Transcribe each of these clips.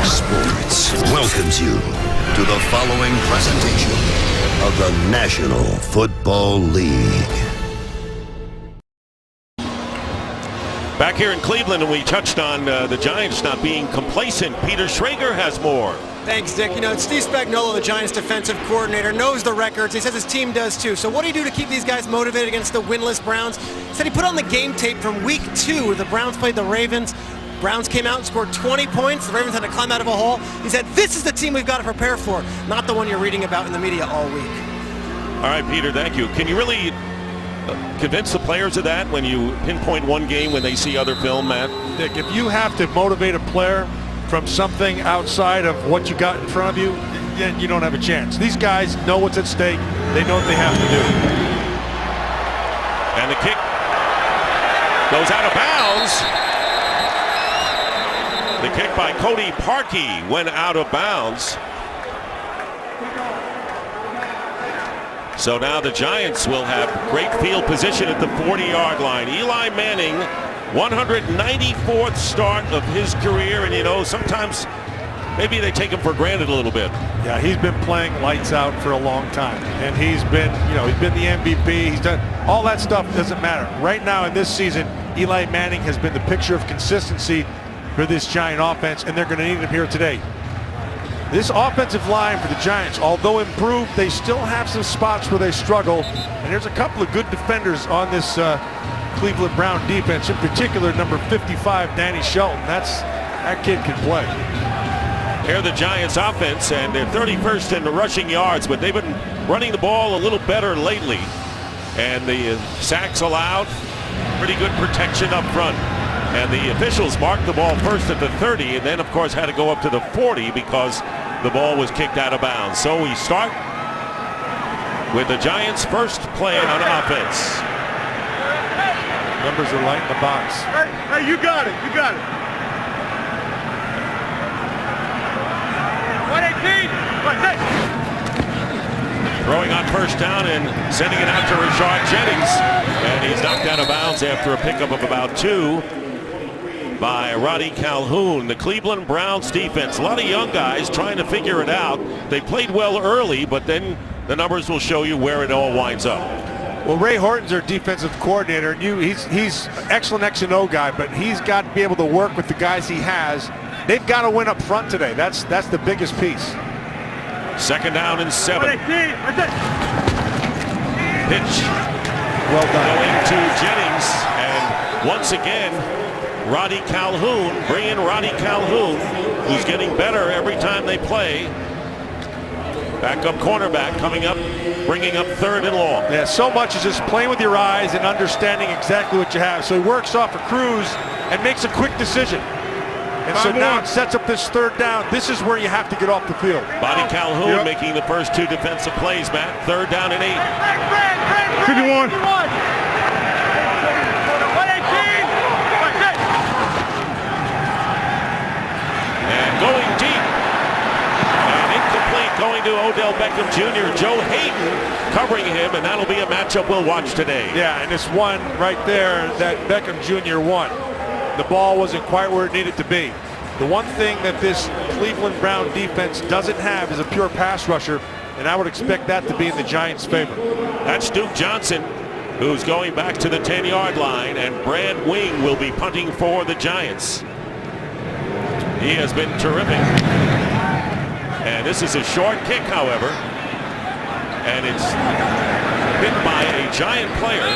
Sports welcomes you to the following presentation of the National Football League. Back here in Cleveland, and we touched on the Giants not being complacent. Peter Schrager has more. Thanks, Dick. You know, Steve Spagnuolo, the Giants defensive coordinator, knows the records. He says his team does too. So what do you do to keep these guys motivated against the winless Browns? He said he put on the game tape from week 2 where the Browns played the Ravens. Browns came out and scored 20 points. The Ravens had to climb out of a hole. He said, this is the team we've got to prepare for, not the one you're reading about in the media all week. All right, Peter, thank you. Can you really convince the players of that when you pinpoint one game when they see other film, Matt? Dick, if you have to motivate a player from something outside of what you got in front of you, then you don't have a chance. These guys know what's at stake. They know what they have to do. And the kick goes out of bounds. The kick by Cody Parkey went out of bounds. So now the Giants will have great field position at the 40-yard line. Eli Manning, 194th start of his career, and you know, sometimes maybe they take him for granted a little bit. Yeah, he's been playing lights out for a long time, and he's been the MVP. He's done all that stuff. Doesn't matter right now in this season. Eli Manning has been the picture of consistency for this Giant offense, and they're going to need him here today. This offensive line for the Giants, although improved, they still have some spots where they struggle, and there's a couple of good defenders on this Cleveland Brown defense, in particular number 55, Danny Shelton. That kid can play. Here the Giants offense, and they're 31st in the rushing yards, but they've been running the ball a little better lately. And the sacks allowed, pretty good protection up front. And the officials marked the ball first at the 30, and then of course had to go up to the 40 because the ball was kicked out of bounds. So we start with the Giants' first play on offense. Numbers are light in the box. Hey, you got it. 118. Throwing on first down and sending it out to Rashard Jennings. And he's knocked out of bounds after a pickup of about 2 by Roddy Calhoun. The Cleveland Browns defense, a lot of young guys trying to figure it out. They played well early, but then the numbers will show you where it all winds up. Well, Ray Horton's our defensive coordinator, and he's an excellent X and O guy, but he's got to be able to work with the guys he has. They've got to win up front today. That's the biggest piece. Second down and 7. Pitch. Well done. Going to Jennings, and once again, Roddy Calhoun, Roddy Calhoun, who's getting better every time they play. Backup cornerback coming up, bringing up 3rd and long. Yeah, so much is just playing with your eyes and understanding exactly what you have. So he works off a Cruz and makes a quick decision. And so now it sets up this 3rd down. This is where you have to get off the field. Roddy Calhoun making the first 2 defensive plays, Matt. 3rd down and 8. 51. And going deep. And incomplete, going to Odell Beckham Jr. Joe Hayden covering him, and that'll be a matchup we'll watch today. Yeah, and it's one right there that Beckham Jr. won. The ball wasn't quite where it needed to be. The one thing that this Cleveland Brown defense doesn't have is a pure pass rusher, and I would expect that to be in the Giants' favor. That's Duke Johnson, who's going back to the 10-yard line, and Brad Wing will be punting for the Giants. He has been terrific. And this is a short kick, however, and it's hit by a Giant player,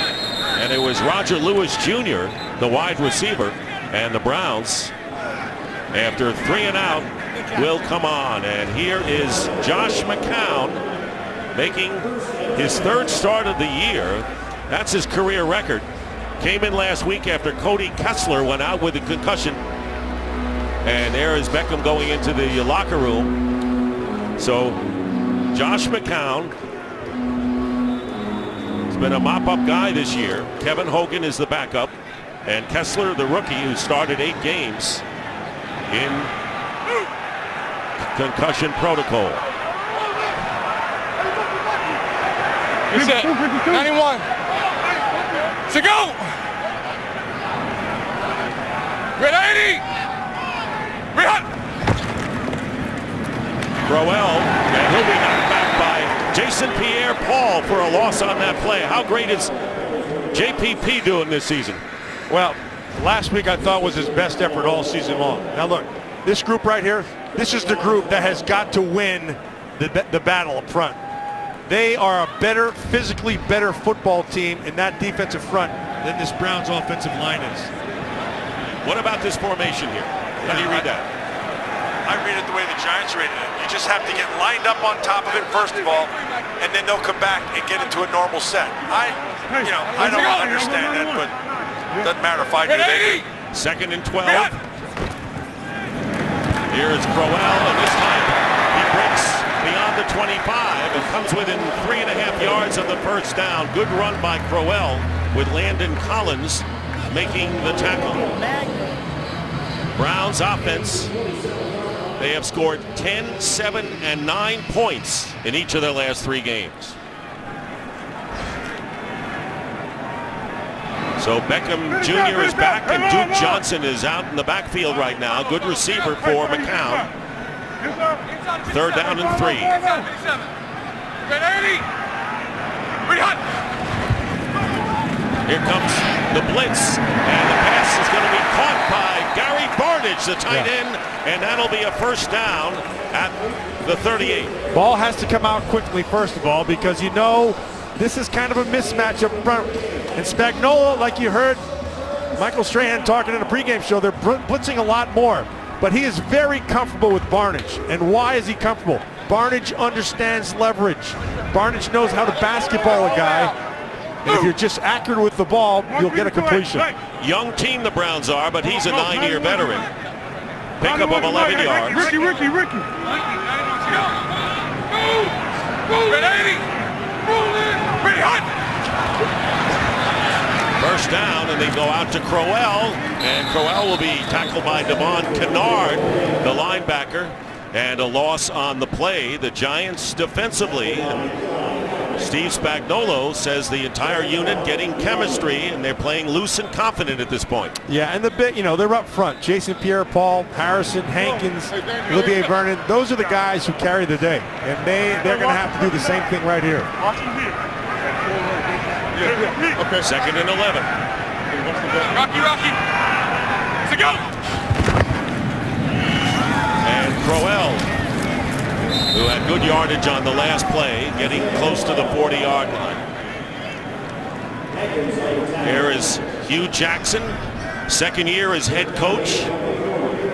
and it was Roger Lewis Jr., the wide receiver, and the Browns, after 3 and out, will come on. And here is Josh McCown making his 3rd start of the year. That's his career record. Came in last week after Cody Kessler went out with a concussion. And there is Beckham going into the locker room. So Josh McCown has been a mop-up guy this year. Kevin Hogan is the backup. And Kessler, the rookie, who started 8 games in concussion protocol. He's at 91. To go. Red 80. Crowell, and he'll be knocked back by Jason Pierre-Paul for a loss on that play. How great is JPP doing this season? Well, last week I thought was his best effort all season long. Now look, this group right here, this is the group that has got to win the battle up front. They are a better, physically better football team in that defensive front than this Browns offensive line is. What about this formation here? How do you read that? I read it the way the Giants read it. You just have to get lined up on top of it first of all, and then they'll come back and get into a normal set. I don't understand that, but it doesn't matter if I do. They do. 2nd and 12. Here's Crowell, and this time he breaks beyond the 25 and comes within 3.5 yards of the first down. Good run by Crowell with Landon Collins making the tackle. Browns offense, they have scored 10, 7, and 9 points in each of their last 3 games. So Beckham Jr. is back, and Duke Johnson is out in the backfield right now. Good receiver for McCown. 3rd down and 3. Here comes the blitz, and the pass is going to be caught by Gary Barnidge, the tight end, and that'll be a first down at the 38. Ball has to come out quickly, first of all, because you know this is kind of a mismatch up front. And Spagnuolo, like you heard Michael Strahan talking in a pregame show, they're blitzing a lot more. But he is very comfortable with Barnidge. And why is he comfortable? Barnidge understands leverage. Barnidge knows how to basketball a guy. And if you're just accurate with the ball, you'll get a completion. Young team the Browns are, but he's a 9-year veteran. Pickup of 11 yards. Ricky. First down, and they go out to Crowell, and Crowell will be tackled by Devon Kennard, the linebacker, and a loss on the play. The Giants defensively, Steve Spagnuolo says the entire unit getting chemistry, and they're playing loose and confident at this point. Yeah, and they're up front. Jason Pierre-Paul, Harrison, Hankins, Olivier Vernon, those are the guys who carry the day, and they're going to have to do the same thing right here. Okay. 2nd and 11. Rocky. Let's go. And Crowell, who had good yardage on the last play, getting close to the 40-yard line. Here is Hugh Jackson, 2nd year as head coach,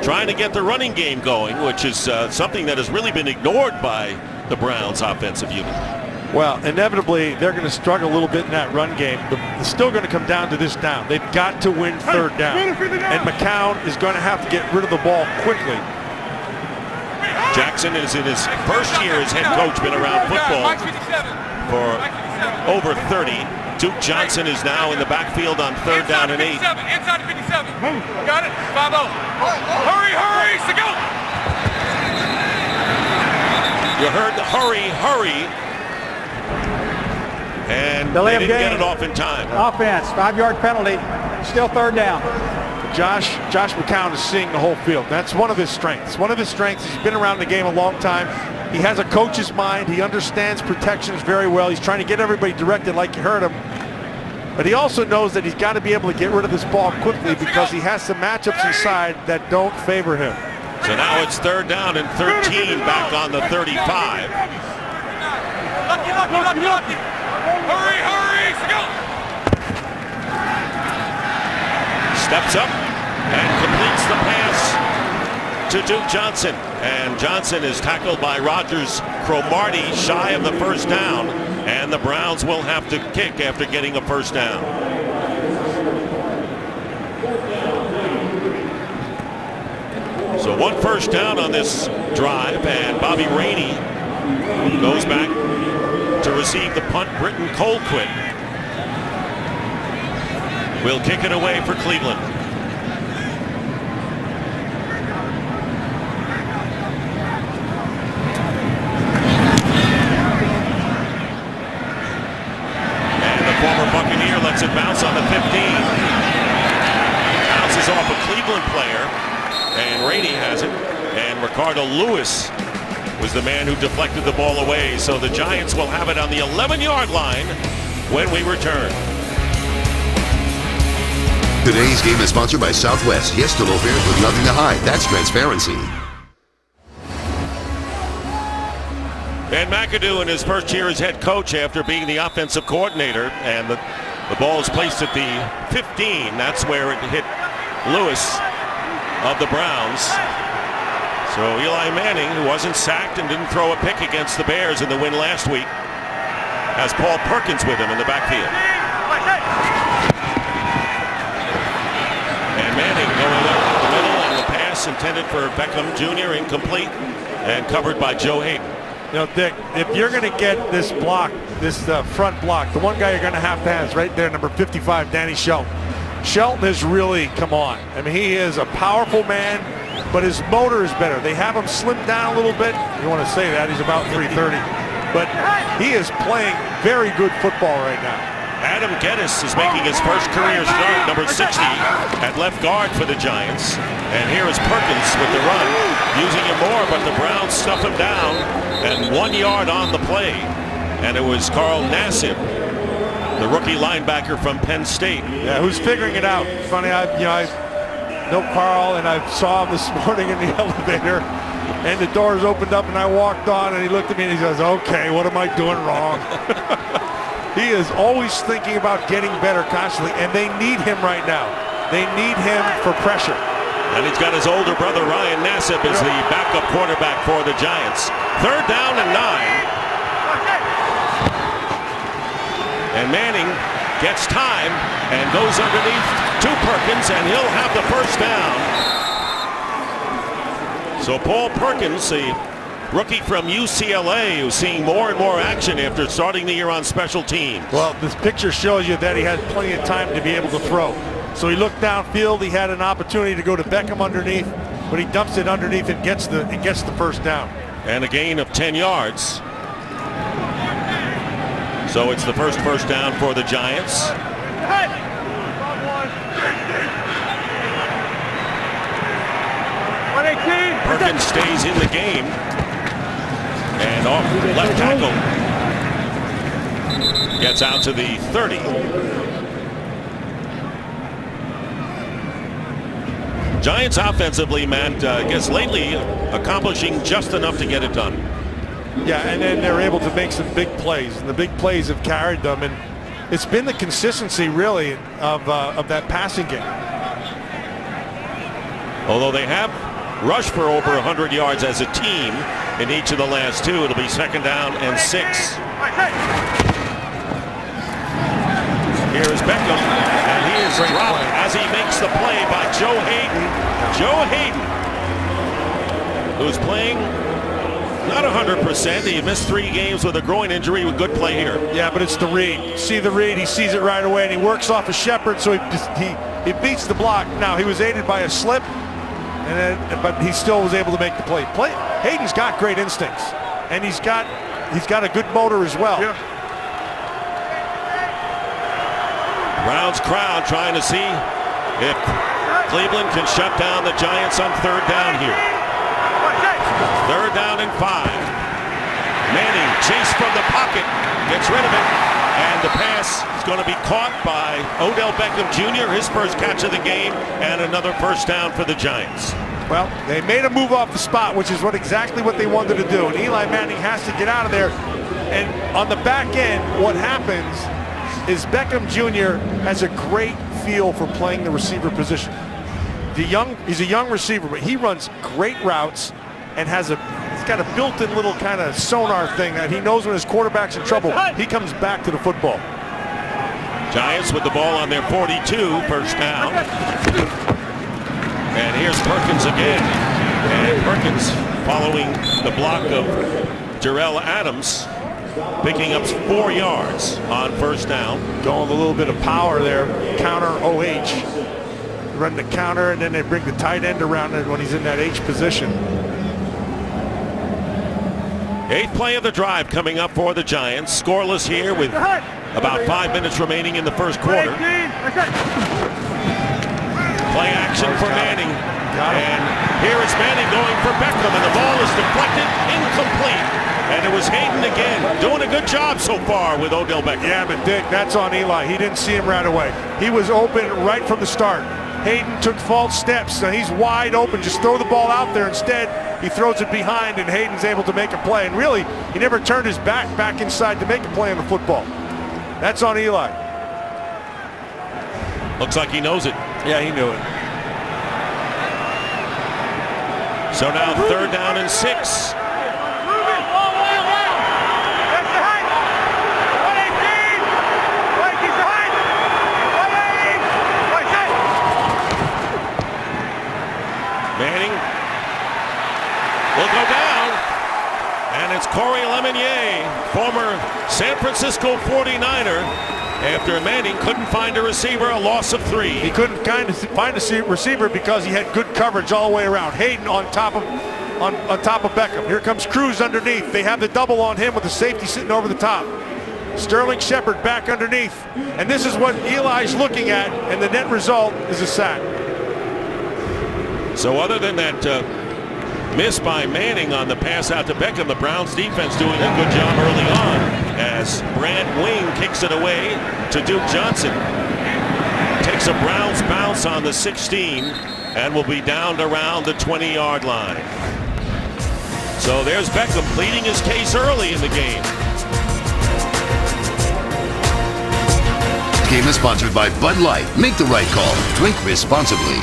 trying to get the running game going, which is something that has really been ignored by the Browns offensive unit. Well, inevitably, they're going to struggle a little bit in that run game, but it's still going to come down to this down. They've got to win 3rd down, and McCown is going to have to get rid of the ball quickly. Jackson is in his first year as head coach, been around football for over 30. Duke Johnson is now in the backfield on 3rd down and 8. Inside 57. Got it. 5-0. Hurry, to go. You heard the hurry. And they didn't get it off in time. Offense, 5-yard penalty, still 3rd down. Josh McCown is seeing the whole field. That's one of his strengths. He's been around the game a long time. He has a coach's mind. He understands protections very well. He's trying to get everybody directed like you heard him. But he also knows that he's got to be able to get rid of this ball quickly because he has some matchups inside that don't favor him. So now it's 3rd down and 13 back on the 35. Lucky. Hurry, to go. Steps up and completes the pass to Duke Johnson. And Johnson is tackled by Rogers Cromartie shy of the first down. And the Browns will have to kick after getting a first down. So 1 first down on this drive, and Bobby Rainey goes back to receive the punt. Britton Colquitt will kick it away for Cleveland. And the former Buccaneer lets it bounce on the 15. Bounces off a Cleveland player, and Rainey has it. And Ricardo Lewis was the man who deflected the ball away. So the Giants will have it on the 11-yard line when we return. Today's game is sponsored by Southwest. Yes to low fares with nothing to hide. That's transparency. Ben McAdoo in his first year as head coach after being the offensive coordinator, and the ball is placed at the 15. That's where it hit Lewis of the Browns. So Eli Manning, who wasn't sacked and didn't throw a pick against the Bears in the win last week, has Paul Perkins with him in the backfield. And Manning going up the middle, and the pass intended for Beckham Jr. incomplete and covered by Joe Hayden. You know, Dick, if you're going to get this block, this front block, the one guy you're going to have is right there, number 55, Danny Shelton. Shelton has really come on. I mean, he is a powerful man, but his motor is better. They have him slimmed down a little bit. You want to say that, he's about 330. But he is playing very good football right now. Adam Geddes is making his first career start, number 60, at left guard for the Giants. And here is Perkins with the run, using him more, but the Browns stuff him down, and 1 yard on the play. And it was Carl Nassib, the rookie linebacker from Penn State. Yeah, who's figuring it out. Funny, I know Carl, and I saw him this morning in the elevator, and the doors opened up, and I walked on, and he looked at me, and he says, "Okay, what am I doing wrong?" He is always thinking about getting better constantly, and they need him right now. They need him for pressure. And he's got his older brother, Ryan Nassib, as the backup quarterback for the Giants. 3rd down and 9. And Manning gets time and goes underneath to Perkins, and he'll have the first down. So Paul Perkins, the rookie from UCLA, who's seeing more and more action after starting the year on special teams. Well, this picture shows you that he had plenty of time to be able to throw. So he looked downfield. He had an opportunity to go to Beckham underneath, but he dumps it underneath and gets the first down. And a gain of 10 yards. So it's the first down for the Giants. Perkins stays in the game. And off left tackle. Gets out to the 30. Giants offensively, Matt, I guess lately accomplishing just enough to get it done. Yeah, and then they're able to make some big plays, and the big plays have carried them, and it's been the consistency really of that passing game. Although they have rushed for over 100 yards as a team in each of the last two, it'll be 2nd down and 6. Here is Beckham, and he is dropped as he makes the play by Joe Hayden. Joe Hayden, who's playing not 100%. He missed 3 games with a groin injury. With good play here. Yeah, but it's the read. See the read. He sees it right away, and he works off a Shepard, so he beats the block. Now he was aided by a slip, but he still was able to make the play. Hayden's got great instincts, and he's got a good motor as well. Yeah. Browns crowd trying to see if Cleveland can shut down the Giants on 3rd down here. 3rd down and 5. Manning chased from the pocket, gets rid of it, and the pass is going to be caught by Odell Beckham Jr., his first catch of the game, and another first down for the Giants. Well, they made a move off the spot, which is exactly what they wanted to do, and Eli Manning has to get out of there. And on the back end, what happens is Beckham Jr. has a great feel for playing the receiver position. He's a young receiver, but he runs great routes and he's got a built-in little kind of sonar thing that he knows when his quarterback's in trouble, he comes back to the football. Giants with the ball on their 42, 1st down. And here's Perkins again. And Perkins following the block of Jarrell Adams, picking up 4 yards on 1st down. Going a little bit of power there, counter OH. Run the counter, and then they bring the tight end around it when he's in that H position. 8th play of the drive coming up for the Giants. Scoreless here with about 5 minutes remaining in the 1st quarter. Play action for Manning. And here is Manning going for Beckham, and the ball is deflected, incomplete. And it was Hayden again, doing a good job so far with Odell Beckham. Yeah, but Dick, that's on Eli. He didn't see him right away. He was open right from the start. Hayden took false steps. Now he's wide open. Just throw the ball out there. Instead, he throws it behind, and Hayden's able to make a play. And really, he never turned his back inside to make a play on the football. That's on Eli. Looks like he knows it. Yeah, he knew it. So now 3rd down and 6. Manning will go down, and it's Corey Lemonnier, former San Francisco 49er. After Manning couldn't find a receiver, a loss of 3. He couldn't find a receiver because he had good coverage all the way around. Hayden on top of Beckham. Here comes Cruz underneath. They have the double on him with the safety sitting over the top. Sterling Shepard back underneath. And this is what Eli's looking at, and the net result is a sack. So other than that miss by Manning on the pass out to Beckham, the Browns defense doing a good job early on as Brad Wing kicks it away to Duke Johnson. Takes a Browns bounce on the 16 and will be down around the 20-yard line. So there's Beckham pleading his case early in the game. This game is sponsored by Bud Light. Make the right call. Drink responsibly.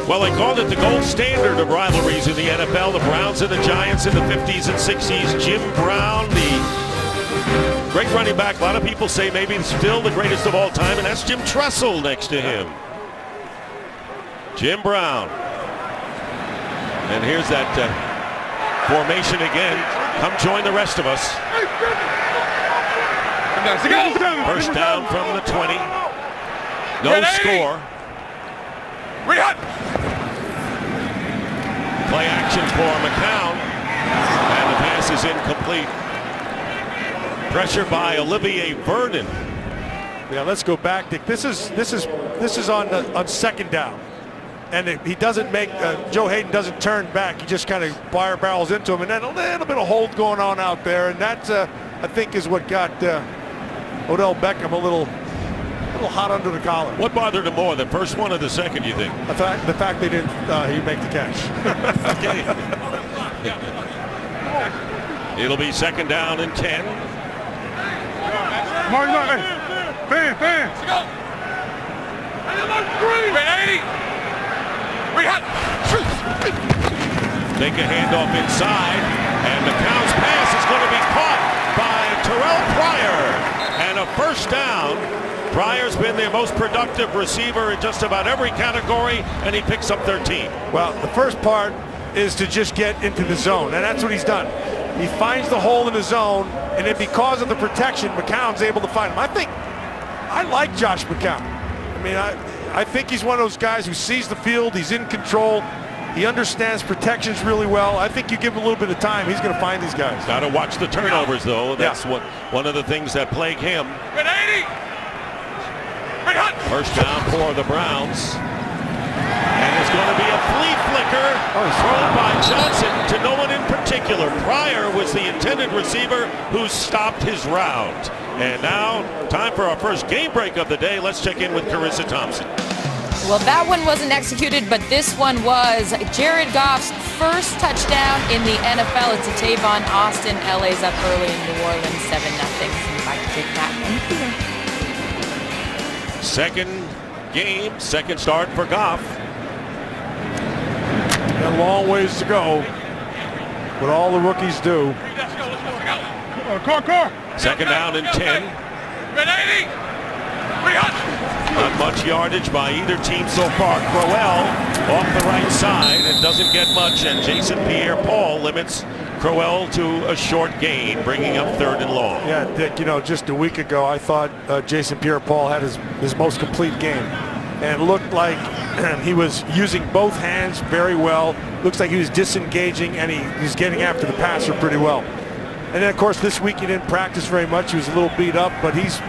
Well, they called it the gold standard of rivalries in the NFL. The Browns and the Giants in the 50s and 60s. Jim Brown, the great running back. A lot of people say maybe still the greatest of all time, and that's Jim Tressel next to him. Jim Brown. And here's that formation again. Come join the rest of us. First down from the 20. No score. Play action for McCown, and the pass is incomplete. Pressure by Olivier Vernon. Yeah, let's go back, Dick. This is on 2nd down, and he doesn't make Joe Hayden doesn't turn back. He just kind of fire barrels into him, and then a little bit of hold going on out there, and that I think is what got Odell Beckham a little hot under the collar. What bothered him more, the first one or the second, you think? The fact they didn't he make the catch. Okay. It'll be 2nd down and 10. Come on, fan. Let's go. 80. Make a handoff inside, and McCown's pass is going to be caught by Terrell Pryor, and a first down. Pryor's been their most productive receiver in just about every category, and he picks up 13. Well, the first part is to just get into the zone, and that's what he's done. He finds the hole in the zone, and then because of the protection, McCown's able to find him. I like Josh McCown. I mean, I think he's one of those guys who sees the field, he's in control, he understands protections really well. I think you give him a little bit of time, he's going to find these guys. Got to watch the turnovers, though. That's one of the things that plague him. 80. First down for the Browns. And it's going to be a flea flicker thrown by Johnson to no one in particular. Pryor was the intended receiver who stopped his route. And now, time for our first game break of the day. Let's check in with Carissa Thompson. Well, that one wasn't executed, but this one was. Jared Goff's first touchdown in the NFL. It's a Tavon Austin. LA's up early in New Orleans, 7-0. See if I can take that one here. Second game, second start for Goff. Got a long ways to go, but all the rookies do. Second down and 10. Not much yardage by either team so far. Crowell off the right side and doesn't get much, and Jason Pierre-Paul limits Crowell to a short gain, bringing up 3rd and long. Yeah, Dick, you know, just a week ago, I thought Jason Pierre-Paul had his most complete game. And it looked like he was using both hands very well. Looks like he was disengaging, and he's getting after the passer pretty well. And then, of course, this week he didn't practice very much. He was a little beat up, but he's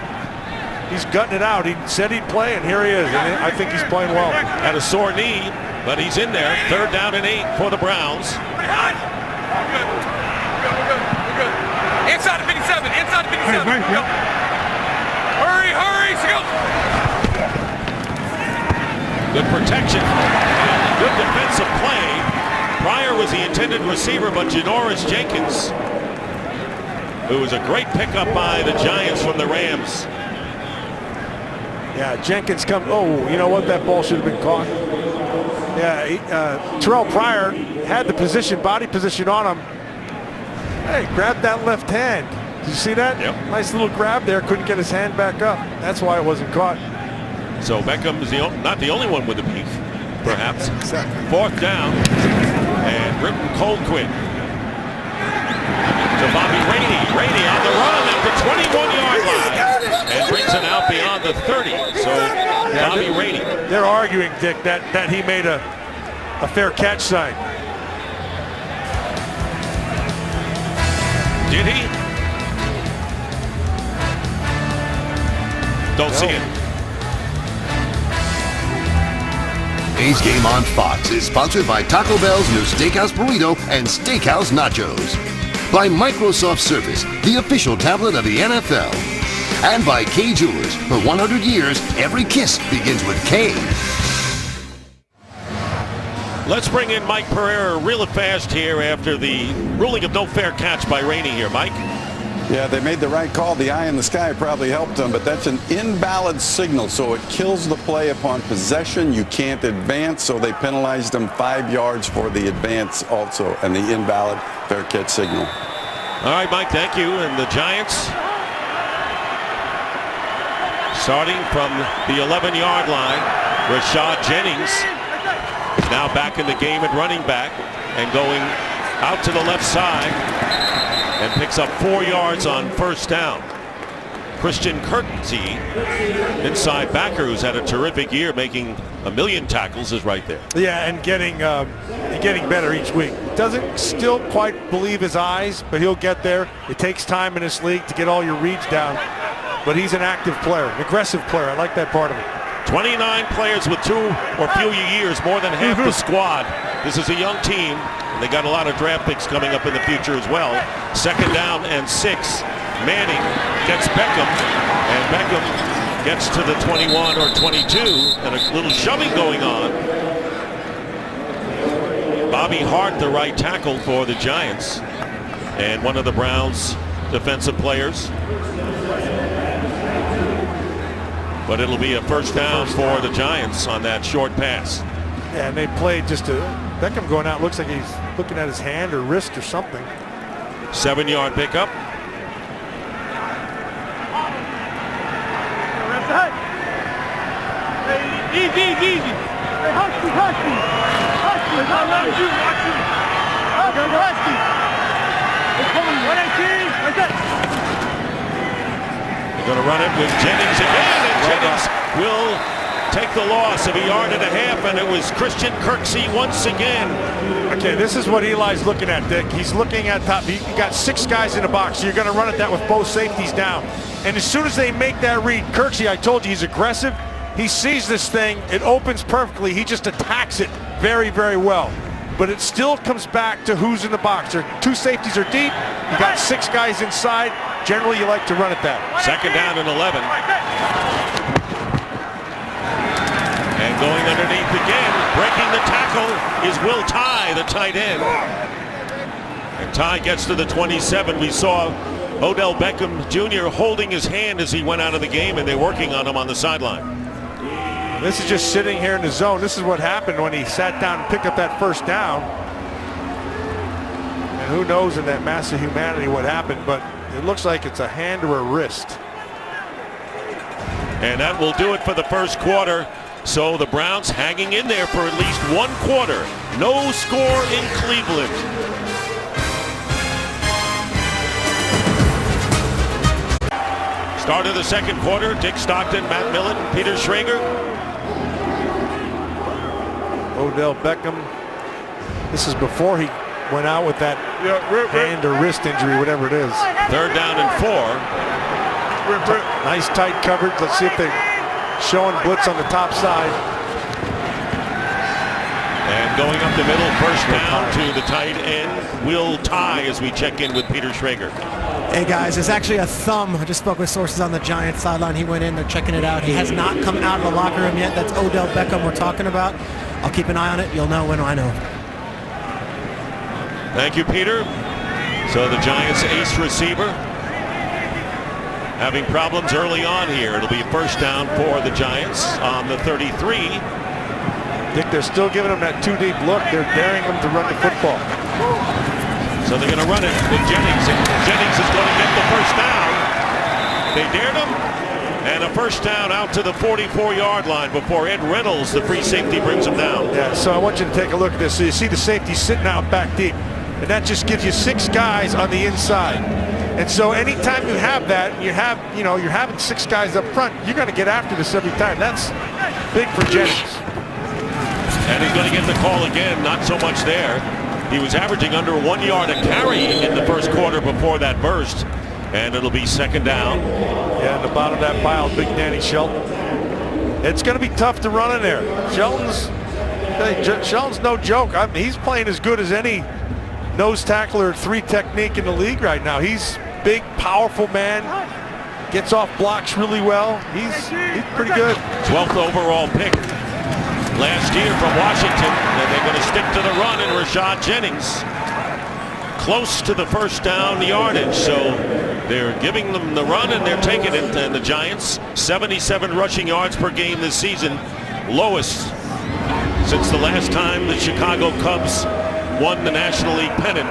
gutting it out. He said he'd play, and here he is. And I think he's playing well. Had a sore knee, but he's in there. 3rd down and 8 for the Browns. We're good. Inside the 57. Inside the 57. Go. Hurry. Go. Good protection. Good defensive play. Pryor was the intended receiver, but Janoris Jenkins, who was a great pickup by the Giants from the Rams. Yeah, Jenkins come. Oh, you know what? That ball should have been caught. Yeah, Terrell Pryor had the position, body position on him. Hey, grabbed that left hand. Did you see that? Yep. Nice little grab there. Couldn't get his hand back up. That's why it wasn't caught. So Beckham is not the only one with the beef, perhaps. Exactly. 4th down, and Britton Colquitt to Bobby Rainey. Rainey on the run at the 21-yard line and brings it out beyond the 30. So Bobby Rainey. They're arguing, Dick, that he made a fair catch sign. Did he? Don't see it. A's Game on Fox is sponsored by Taco Bell's new Steakhouse Burrito and Steakhouse Nachos. By Microsoft Surface, the official tablet of the NFL. And by Kay Jewelers. For 100 years, every kiss begins with K. Let's bring in Mike Pereira real fast here after the ruling of no fair catch by Rainey here. Mike? Yeah, they made the right call. The eye in the sky probably helped them, but that's an invalid signal, so it kills the play upon possession. You can't advance, so they penalized them 5 yards for the advance also, and the invalid fair catch signal. All right, Mike, thank you. And the Giants, starting from the 11-yard line, Rashad Jennings is now back in the game at running back and going out to the left side and picks up 4 yards on 1st down. Christian Kirksey, inside backer, who's had a terrific year, making 1 million tackles, is right there. Yeah, and getting better each week. Doesn't still quite believe his eyes, but he'll get there. It takes time in this league to get all your reads down, but he's an active player, an aggressive player. I like that part of it. 29 players with 2 or fewer years, more than half the squad. This is a young team, and they got a lot of draft picks coming up in the future as well. 2nd down and 6. Manning gets Beckham, and Beckham gets to the 21 or 22, and a little shoving going on. Bobby Hart, the right tackle for the Giants, and one of the Browns' defensive players. But it'll be a 1st down for the Giants on that short pass. Yeah, and they played just Beckham going out. Looks like he's looking at his hand or wrist or something. 7-yard pickup. Easy. Hey, Husky. Husky, Husky. They're coming. 118. Like that. They're going to run it with Jennings again, and Jennings will take the loss of 1.5 yards, and it was Christian Kirksey once again. Okay, this is what Eli's looking at, Dick. He's looking at top. You got 6 guys in the box, so you're going to run at that with both safeties down. And as soon as they make that read, Kirksey, I told you, he's aggressive. He sees this thing. It opens perfectly. He just attacks it very, very well. But it still comes back to who's in the box. 2 safeties are deep. You got 6 guys inside. Generally, you like to run at that. 2nd down and 11. And going underneath again, breaking the tackle is Will Tye, the tight end. And Tye gets to the 27. We saw Odell Beckham Jr. holding his hand as he went out of the game, and they're working on him on the sideline. This is just sitting here in the zone. This is what happened when he sat down and picked up that 1st down. And who knows in that mass of humanity what happened, but it looks like it's a hand or a wrist. And that will do it for the 1st quarter. So the Browns hanging in there for at least 1 quarter. No score in Cleveland. Start of the second quarter, Dick Stockton, Matt Millen, Peter Schrager. Odell Beckham. This is before he went out with that hand or wrist injury, whatever it is. Third down and 4. Nice tight coverage. Let's see if they're showing blitz on the top side. And going up the middle, first down to the tight end, Will Tye, as we check in with Peter Schrager. Hey guys, it's actually a thumb. I just spoke with sources on the Giants sideline. He went in, they're checking it out. He has not come out of the locker room yet. That's Odell Beckham we're talking about. I'll keep an eye on it. You'll know when I know. Thank you, Peter. So the Giants ace receiver having problems early on here. It'll be first down for the Giants on the 33. Dick, they're still giving them that too deep look. They're daring them to run the football. So they're going to run it with Jennings. And Jennings is going to get the first down. They dared him. And a first down out to the 44-yard line before Ed Reynolds, the free safety, brings him down. Yeah, so I want you to take a look at this. So you see the safety sitting out back deep. And that just gives you 6 guys on the inside. And so anytime you have that, you're having 6 guys up front, you're going to get after this every time. That's big for Jennings. And he's going to get the call again, not so much there. He was averaging under 1 yard a carry in the first quarter before that burst. And it'll be second down. Yeah, in the bottom of that pile, Big Danny Shelton. It's going to be tough to run in there. Shelton's no joke. I mean, he's playing as good as any nose tackler 3 technique in the league right now. He's big, powerful man. Gets off blocks really well. He's pretty good. 12th overall pick last year from Washington, and they're going to stick to the run in Rashad Jennings. Close to the first down yardage, so they're giving them the run and they're taking it. And the Giants, 77 rushing yards per game this season, lowest since the last time the Chicago Cubs won the National League pennant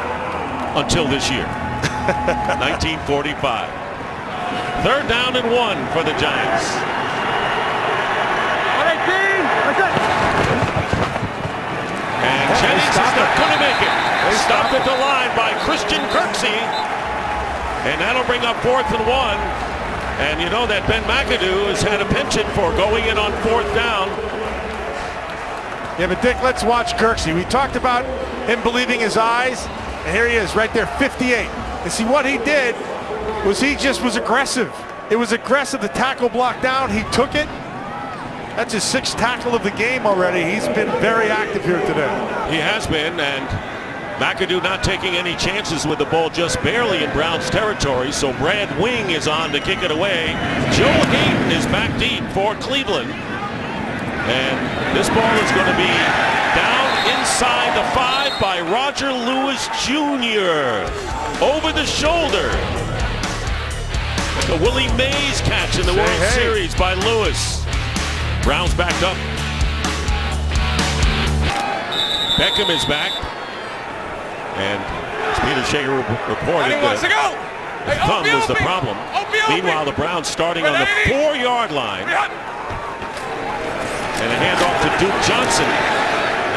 until this year, 1945. Third down and 1 for the Giants. And Jennings is not going to make it. Stopped at the line by Christian Kirksey. And that'll bring up 4th and 1. And you know that Ben McAdoo has had a penchant for going in on 4th down. Yeah, but Dick, let's watch Kirksey. We talked about him believing his eyes. And here he is right there, 58. And see what he did was he just was aggressive. It was aggressive. The tackle block down. He took it. That's his 6th tackle of the game already. He's been very active here today. He has been, and McAdoo not taking any chances with the ball, just barely in Browns territory. So Brad Wing is on to kick it away. Joe Hayden is back deep for Cleveland. And this ball is going to be down inside the 5 by Roger Lewis Jr. Over the shoulder. Like a Willie Mays catch in the World Series by Lewis. Browns backed up. Beckham is back. And as Peter Schrager reported, the thumb was the problem. Meanwhile, the Browns starting on the 4-yard line. And a handoff to Duke Johnson.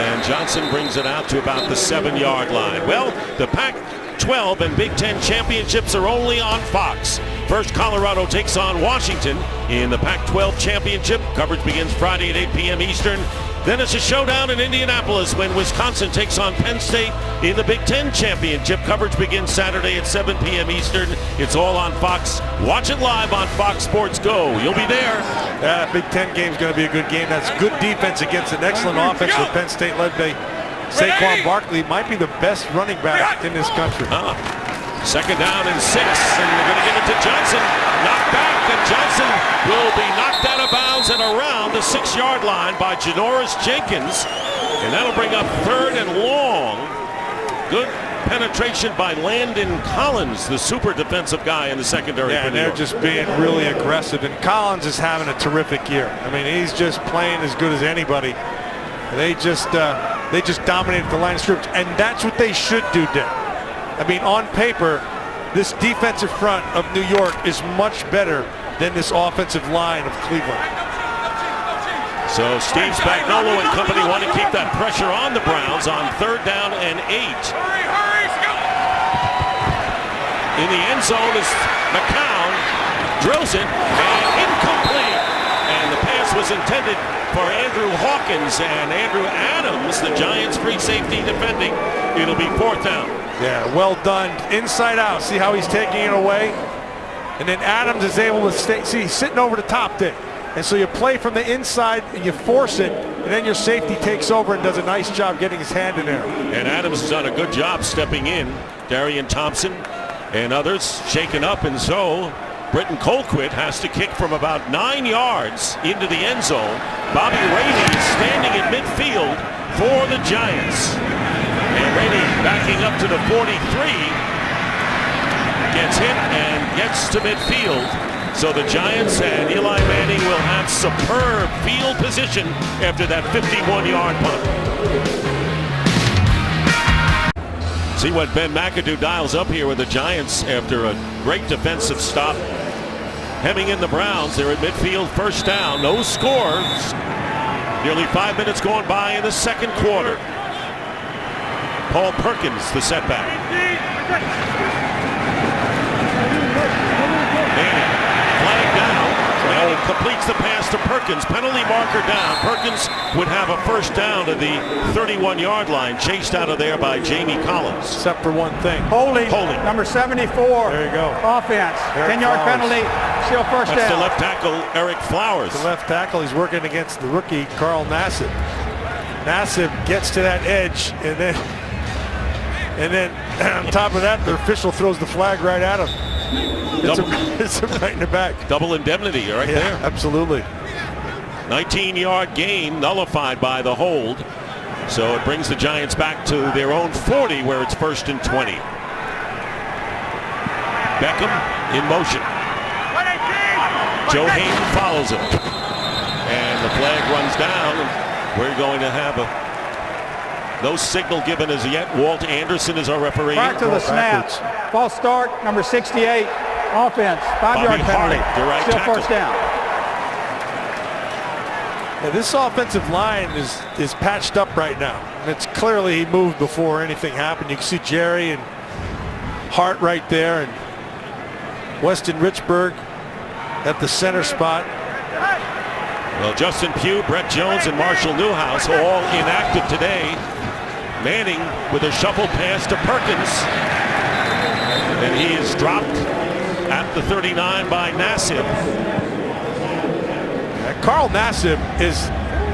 And Johnson brings it out to about the 7-yard line. Well, the Pac-12 and Big Ten championships are only on Fox. First, Colorado takes on Washington in the Pac-12 championship. Coverage begins Friday at 8 p.m. Eastern. Then it's a showdown in Indianapolis when Wisconsin takes on Penn State in the Big Ten championship. Coverage begins Saturday at 7 p.m. Eastern. It's all on Fox. Watch it live on Fox Sports Go. You'll be there. That Big Ten game is going to be a good game. That's good defense against an excellent offense for Penn State led by Saquon Barkley. Might be the best running back in this country. Second down and 6, and they're going to give it to Johnson. Knocked back, and Johnson will be knocked out of bounds and around the 6-yard line by Janoris Jenkins. And that'll bring up 3rd and long. Good penetration by Landon Collins, the super defensive guy in the secondary. Yeah, and they're just being really aggressive. And Collins is having a terrific year. I mean, he's just playing as good as anybody. They just dominated the line of scrimmage, and that's what they should do, Dick. I mean, on paper, this defensive front of New York is much better than this offensive line of Cleveland. So Steve Spagnuolo and company want to keep that pressure on the Browns on 3rd down and 8. In the end zone is McCown drills it, and incomplete. And the pass was intended for Andrew Hawkins, and Andrew Adams, the Giants' free safety defending. It'll be 4th down. Yeah, well done. Inside out. See how he's taking it away? And then Adams is able to stay. See, he's sitting over the top there. And so you play from the inside and you force it, and then your safety takes over and does a nice job getting his hand in there. And Adams has done a good job stepping in. Darian Thompson and others shaken up, and so Britton Colquitt has to kick from about 9 yards into the end zone. Bobby Rainey is standing in midfield for the Giants. And Rainey backing up to the 43. Gets hit and gets to midfield. So the Giants and Eli Manning will have superb field position after that 51-yard punt. See what Ben McAdoo dials up here with the Giants after a great defensive stop. Hemming in the Browns. They're at midfield, 1st down. No scores. Nearly 5 minutes going by in the 2nd quarter. Paul Perkins, the setback. Manning, flag down. Manning completes the pass to Perkins. Penalty marker down. Perkins would have a 1st down to the 31-yard line, chased out of there by Jamie Collins. Except for one thing. Holding. Number 74. There you go. Offense. 10-yard penalty. Still 1st down. That's the left tackle, Eric Flowers. The left tackle, he's working against the rookie, Carl Nassib. Nassib gets to that edge, and then on top of that, the official throws the flag right at him. It's him right in the back. Double indemnity right there. Absolutely. 19-yard gain nullified by the hold. So it brings the Giants back to their own 40 where it's 1st and 20. Beckham in motion. Joe Hayden follows him. And the flag runs down. And we're going to have no signal given as yet. Walt Anderson is our referee. Back to the snap. False start, number 68. Offense. 5-yard penalty. Right Still tackle. 1st down. Yeah, this offensive line is patched up right now. And it's clearly he moved before anything happened. You can see Jerry and Hart right there, and Weston Richburg at the center spot. Well, Justin Pugh, Brett Jones, and Marshall Newhouse all inactive today. Manning with a shuffle pass to Perkins. And he is dropped at the 39 by Nassib. Carl Nassib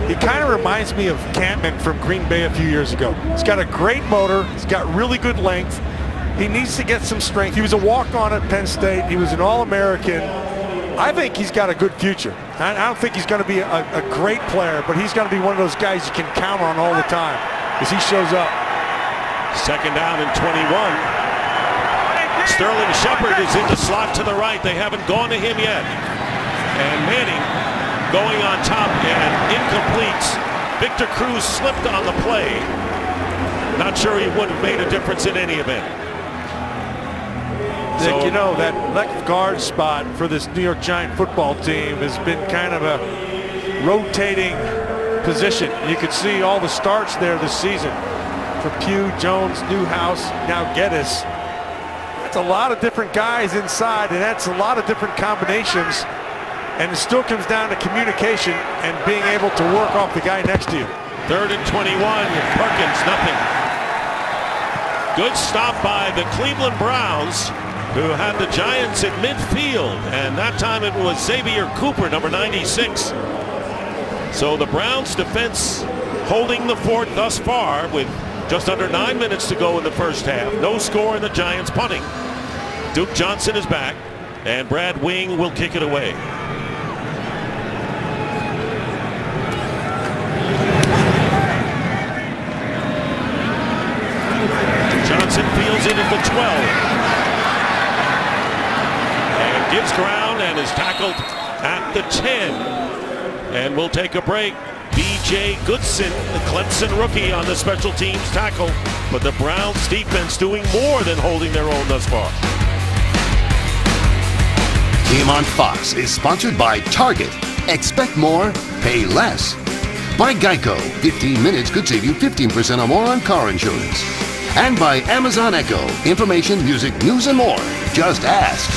he kind of reminds me of Campman from Green Bay a few years ago. He's got a great motor. He's got really good length. He needs to get some strength. He was a walk-on at Penn State. He was an All-American. I think he's got a good future. I don't think he's going to be a great player, but he's going to be one of those guys you can count on all the time as he shows up. 2nd down and 21. Sterling Shepard is in the slot to the right. They haven't gone to him yet. And Manning going on top and incomplete. Victor Cruz slipped on the play. Not sure he would have made a difference in any event. Dick, you know, that left guard spot for this New York Giant football team has been kind of a rotating position. You could see all the starts there this season for Pugh, Jones, Newhouse, now Geddes. That's a lot of different guys inside, and that's a lot of different combinations. And it still comes down to communication and being able to work off the guy next to you. 3rd and 21. Perkins, nothing. Good stop by the Cleveland Browns, who had the Giants at midfield, and that time it was Xavier Cooper, number 96. So the Browns defense holding the fort thus far with just under 9 minutes to go in the 1st half. No score, and the Giants punting. Duke Johnson is back, and Brad Wing will kick it away. Johnson fields it at the 12. And gives ground and is tackled at the 10. And we'll take a break. B.J. Goodson, the Clemson rookie, on the special teams tackle. But the Browns defense doing more than holding their own thus far. Game on Fox is sponsored by Target. Expect more, pay less. By Geico. 15 minutes could save you 15% or more on car insurance. And by Amazon Echo. Information, music, news, and more. Just ask.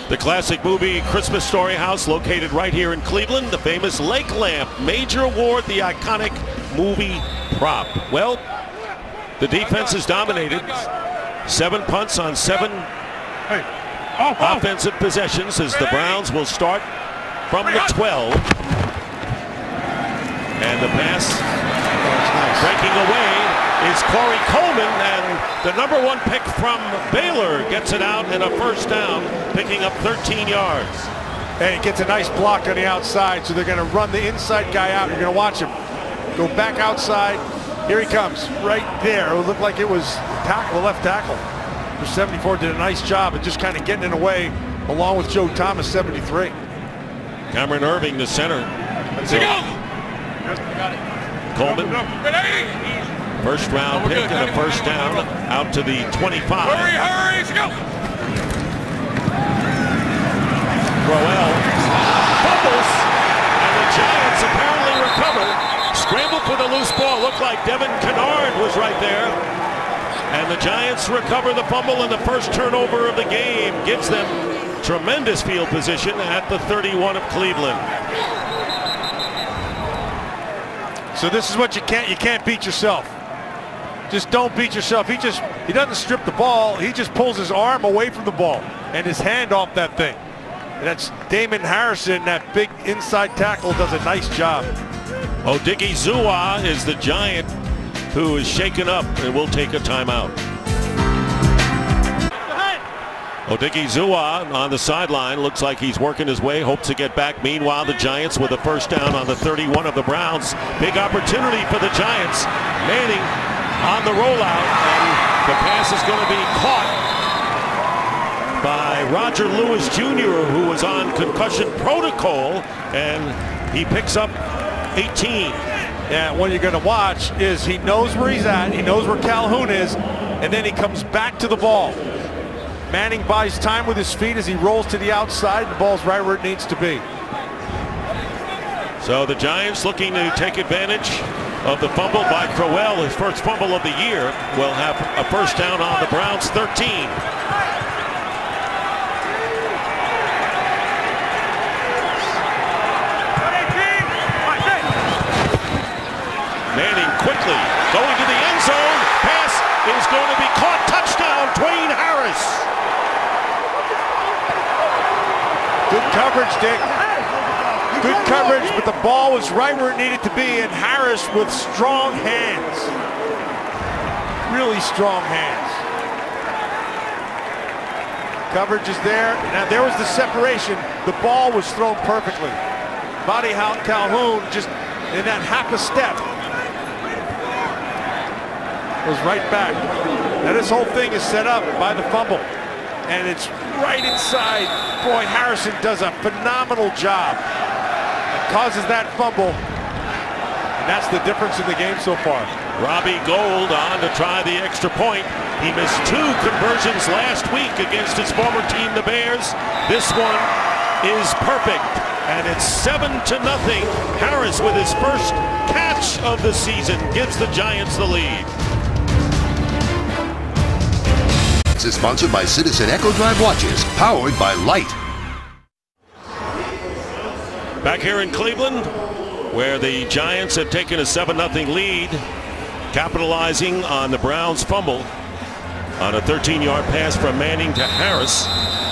The classic movie Christmas Story House, located right here in Cleveland. The famous Lake Lamp Major Award, the iconic movie prop. Well, the defense is dominated. 7 punts on 7 offensive possessions as the Browns will start from the 12. And the pass breaking away is Corey Coleman, and the number 1 pick from Baylor gets it out and a first down, picking up 13 yards. And he gets a nice block on the outside, so they're going to run the inside guy out. You're going to watch him go back outside. Here he comes, right there. It looked like it was tackle, left tackle. Number 74 did a nice job of just kind of getting in the way, along with Joe Thomas, 73. Cameron Irving, the center. Let's go. Coleman, first round pick and a first down out to the 25. Hurry, let's go. Crowell fumbles, and the Giants apparently recover. Scrambled for the loose ball. Looked like Devin Kennard was right there. And the Giants recover the fumble, and the first turnover of the game gives them tremendous field position at the 31 of Cleveland. So this is what you can't beat yourself. Just don't beat yourself. He doesn't strip the ball. He just pulls his arm away from the ball and his hand off that thing. And that's Damon Harrison, that big inside tackle, does a nice job. Odighizuwa is the Giant who is shaken up and will take a timeout. Odighizuwa on the sideline, looks like he's working his way, hopes to get back. Meanwhile, the Giants with a first down on the 31 of the Browns. Big opportunity for the Giants. Manning on the rollout, and the pass is going to be caught by Roger Lewis Jr., who was on concussion protocol, and he picks up 18. Yeah, what you're going to watch is he knows where he's at, he knows where Calhoun is, and then he comes back to the ball. Manning buys time with his feet as he rolls to the outside. The ball's right where it needs to be. So the Giants, looking to take advantage of the fumble by Crowell, his first fumble of the year, will have a first down on the Browns 13. Manning quickly going to the end zone. Pass is going to be caught. Touchdown, Dwayne Harris. Good coverage, Dick. Good coverage, but the ball was right where it needed to be, and Harris with strong hands. Really strong hands. Coverage is there. Now there was the separation. The ball was thrown perfectly. Body Calhoun just in that half a step was right back. Now this whole thing is set up by the fumble, and it's right inside. Boy, Harrison does a phenomenal job. Causes that fumble, and that's the difference in the game so far. Robbie Gould on to try the extra point. He missed 2 conversions last week against his former team, the Bears. This one is perfect, and it's 7-0. Harris, with his first catch of the season, gives the Giants the lead. This is sponsored by Citizen Echo Drive watches, powered by Light. Back here in Cleveland, where the Giants have taken a 7-0 lead, capitalizing on the Browns' fumble on a 13-yard pass from Manning to Harris.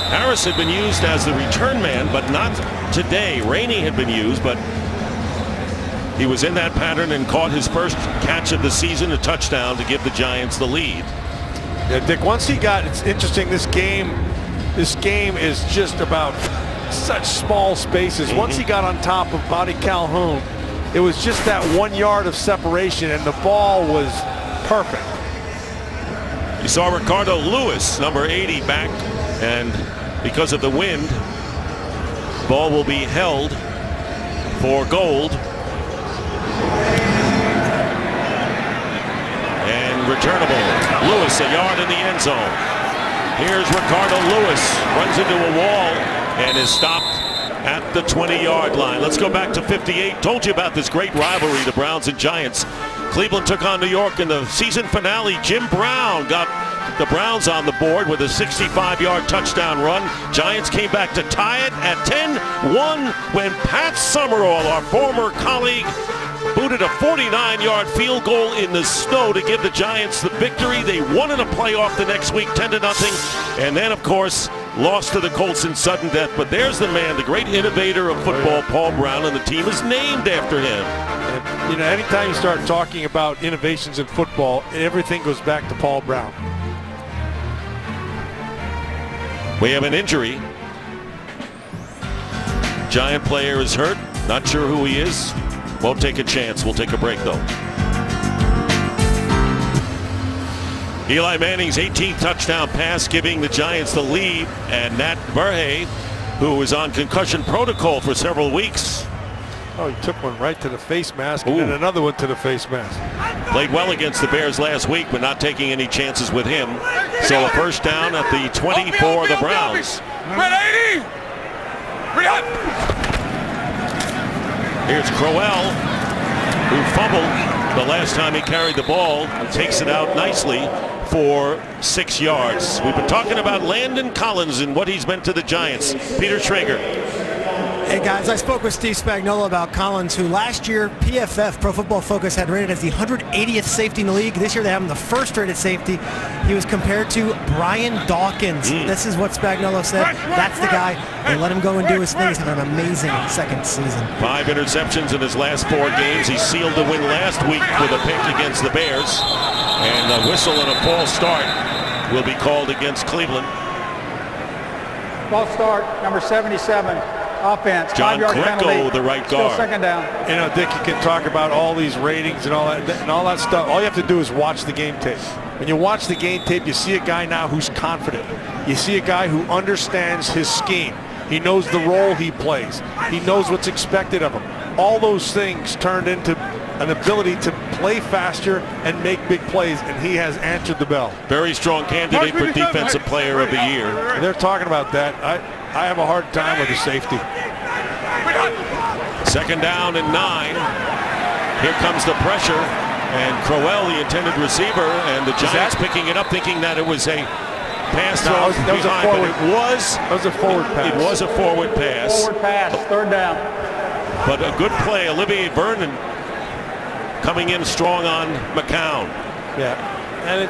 Harris had been used as the return man, but not today. Rainey had been used, but he was in that pattern and caught his first catch of the season, a touchdown to give the Giants the lead. Yeah, Dick, once he got, it's interesting, this game is just about such small spaces. Once he got on top of Body Calhoun, it was just that 1 yard of separation, and the ball was perfect. You saw Ricardo Lewis, number 80, back, and because of the wind, ball will be held for Gould. And returnable. Lewis a yard in the end zone. Here's Ricardo Lewis, runs into a wall and is stopped at the 20-yard line. Let's go back to 58. Told you about this great rivalry, the Browns and Giants. Cleveland took on New York in the season finale. Jim Brown got the Browns on the board with a 65-yard touchdown run. Giants came back to tie it at 10-1 when Pat Summerall, our former colleague, booted a 49-yard field goal in the snow to give the Giants the victory. They won in a playoff the next week, 10-0, and then, of course, lost to the Colts in sudden death. But there's the man, the great innovator of football, Paul Brown, and the team is named after him. And, you know, anytime you start talking about innovations in football, everything goes back to Paul Brown. We have an injury. Giant player is hurt. Not sure who he is. Won't take a chance. We'll take a break, though. Eli Manning's 18th touchdown pass giving the Giants the lead, and Nat Burhay, who was on concussion protocol for several weeks. Oh, he took one right to the face mask and then another one to the face mask. Played well against the Bears last week, but not taking any chances with him. So a first down at the 20 for the Browns. Red 80! Hurry up! Here's Crowell, who fumbled the last time he carried the ball, takes it out nicely for 6 yards. We've been talking about Landon Collins and what he's meant to the Giants. Peter Schrager. Hey guys, I spoke with Steve Spagnuolo about Collins, who last year PFF, Pro Football Focus, had rated as the 180th safety in the league. This year they have him the first rated safety. He was compared to Brian Dawkins. This is what Spagnuolo said. That's the guy. They let him go and do his thing. He's had an amazing second season. 5 interceptions in his last 4 games. He sealed the win last week with a pick against the Bears. And a whistle and a false start will be called against Cleveland. False start, number 77. Offense, John 5-yard Greco, penalty. the right Still guard. second down. You know, Dick, you can talk about all these ratings and all that stuff. All you have to do is watch the game tape. When you watch the game tape, you see a guy now who's confident. You see a guy who understands his scheme. He knows the role he plays. He knows what's expected of him. All those things turned into an ability to play faster and make big plays, and he has answered the bell. Very strong candidate for Defensive Player of the Year. And they're talking about that. I have a hard time with the safety. Second down and 9. Here comes the pressure, and Crowell, the intended receiver, and the Giants picking it up, thinking that it was a pass throw behind, but it was a forward pass. It was a forward pass. Forward pass, third down. But a good play. Olivier Vernon coming in strong on McCown. Yeah, and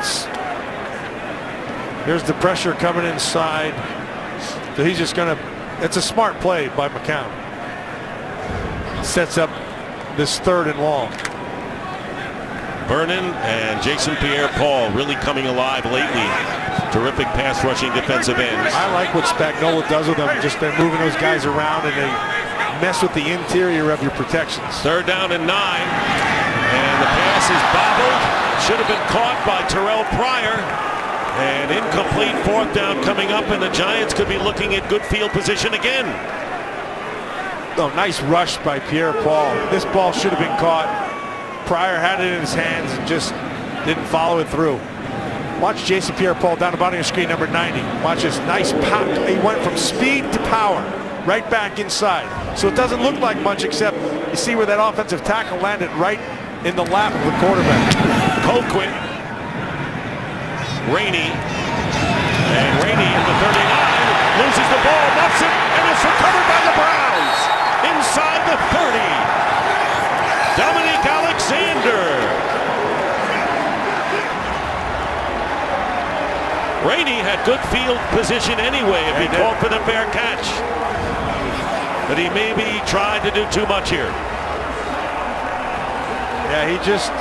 there's the pressure coming inside. So he's just going to, it's a smart play by McCown. Sets up this 3rd and long. Vernon and Jason Pierre-Paul really coming alive lately. Terrific pass rushing defensive ends. I like what Spagnuolo does with them. Just they're moving those guys around and they mess with the interior of your protections. 3rd down and 9. And the pass is bobbled. Should have been caught by Terrell Pryor. And incomplete 4th down coming up, and the Giants could be looking at good field position again. Oh, nice rush by Pierre-Paul. This ball should have been caught. Pryor had it in his hands and just didn't follow it through. Watch Jason Pierre-Paul down the bottom of your screen, number 90. Watch this nice power. He went from speed to power, right back inside. So it doesn't look like much, except you see where that offensive tackle landed right in the lap of the quarterback. Colquitt. Rainey, and Rainey in the 39 loses the ball, muffs it, and it's recovered by the Browns inside the 30. Dominic Alexander. Rainey had good field position anyway if he called for the fair catch, but he maybe tried to do too much here. Yeah, he just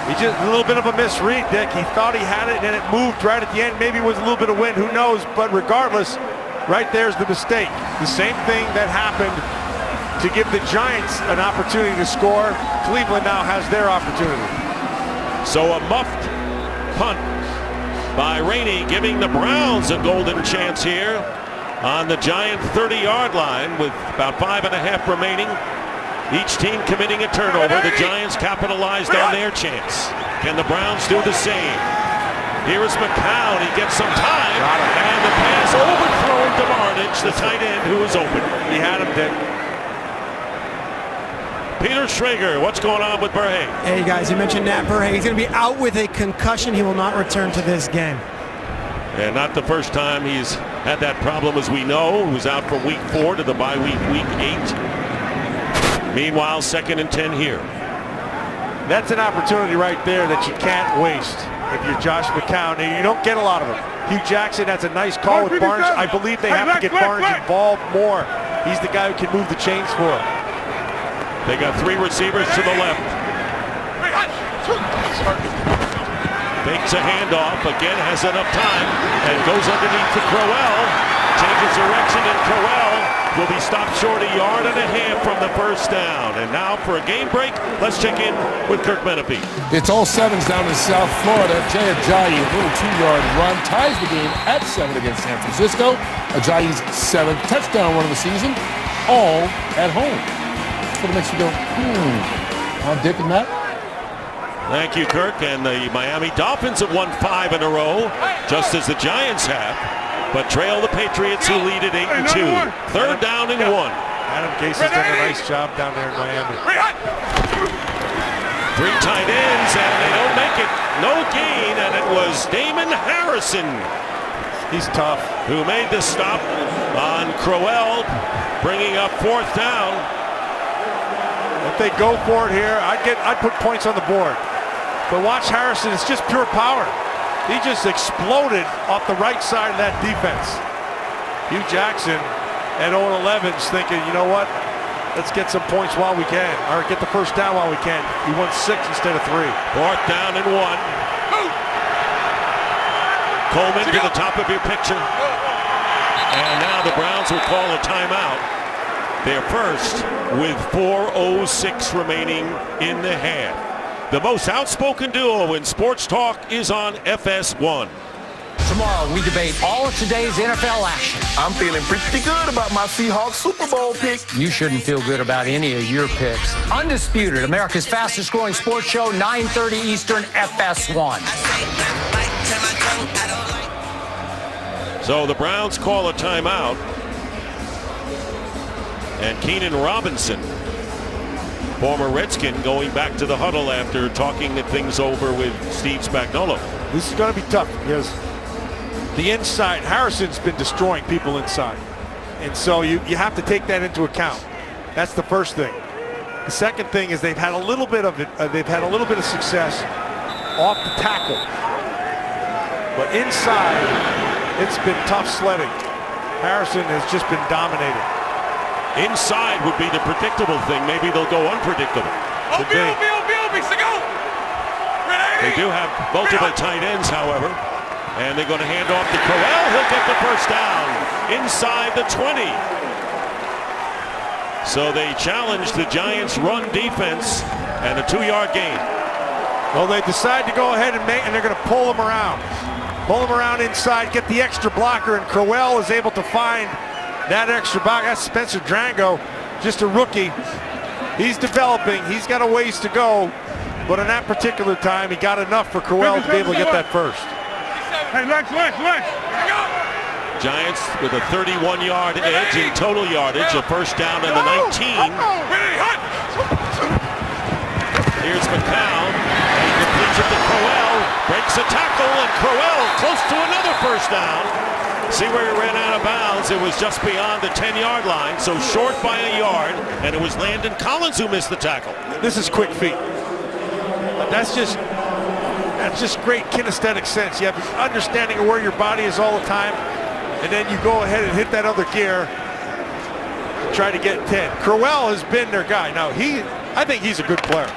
a little bit of a misread, Dick. He thought he had it and it moved right at the end. Maybe it was a little bit of wind, who knows? But regardless, right there's the mistake. The same thing that happened to give the Giants an opportunity to score. Cleveland now has their opportunity. So a muffed punt by Rainey, giving the Browns a golden chance here on the Giant 30-yard line with about 5.5 remaining. Each team committing a turnover. The Giants capitalized on their chance. Can the Browns do the same? Here is McCown. He gets some time. And the pass overthrown to Martin. Lynch, the tight end, who was open. He had him, Dick. Peter Schrager, what's going on with Burhay? Hey guys, you mentioned Nat Burhay. He's going to be out with a concussion. He will not return to this game. And not the first time he's had that problem, as we know. He was out from week 4 to the bye week, week 8. Meanwhile, 2nd and 10 here. That's an opportunity right there that you can't waste if you're Josh McCown. And you don't get a lot of them. Hugh Jackson has a nice call with Barnes. I believe they have to get Barnes involved more. He's the guy who can move the chains for him. They got 3 receivers to the left. Makes a handoff, again has enough time, and goes underneath to Crowell. Changes direction, and Crowell will be stopped short a yard and a half from the first down. And now for a game break, let's check in with Kirk Menefee. It's all 7s down in South Florida. Jay Ajayi, a little 2-yard run, ties the game at 7 against San Francisco. Ajayi's 7th touchdown run of the season, all at home. What makes you go, I'm Dick and Matt. Thank you, Kirk. And the Miami Dolphins have won 5 in a row, just as the Giants have, but trail the Patriots, who lead at 8-2. 3rd down and 1. Adam Gase has done a nice job down there in Miami. 3 tight ends, and they don't make it. No gain, and it was Damon Harrison. He's tough. Who made the stop on Crowell, bringing up 4th down. If they go for it here, I'd put points on the board. But watch Harrison, it's just pure power. He just exploded off the right side of that defense. Hugh Jackson at 0-11 is thinking, you know what? Let's get some points while we can, or get the first down while we can. He won 6 instead of 3. 4th down and 1. Coleman to the top of your picture. And now the Browns will call a timeout. They're first with 4:06 remaining in the half. The most outspoken duo in sports talk is on FS1. Tomorrow we debate all of today's NFL action. I'm feeling pretty good about my Seahawks Super Bowl pick. You shouldn't feel good about any of your picks. Undisputed, America's fastest growing sports show, 9:30 Eastern, FS1. So the Browns call a timeout. And Keenan Robinson, former Redskin, going back to the huddle after talking things over with Steve Spagnuolo. This is going to be tough because the inside, Harrison's been destroying people inside. And so you have to take that into account. That's the first thing. The second thing is they've had a little bit of success off the tackle. But inside, it's been tough sledding. Harrison has just been dominating. Inside would be the predictable thing. Maybe they'll go unpredictable. They do have multiple tight ends, however. And they're going to hand off to Crowell. He'll get the first down inside the 20. So they challenge the Giants' run defense and a 2-yard gain. Well, they decide to go ahead and they're going to pull him around. Pull him around inside, get the extra blocker, and Crowell is able to find that extra block. That's Spencer Drango, just a rookie. He's developing. He's got a ways to go. But in that particular time, he got enough for Crowell to be able to get that first. Hey, Lex. Giants with a 31-yard edge in total yardage, a first down in the 19. Here's McCown. He completes it to Crowell. Breaks a tackle, and Crowell close to another first down. See where he ran out of bounds. It was just beyond the 10-yard line, so short by a yard, and it was Landon Collins who missed the tackle. This is quick feet. That's just great kinesthetic sense. You have an understanding of where your body is all the time, and then you go ahead and hit that other gear, try to get 10. Crowell has been their guy. Now, I think he's a good player.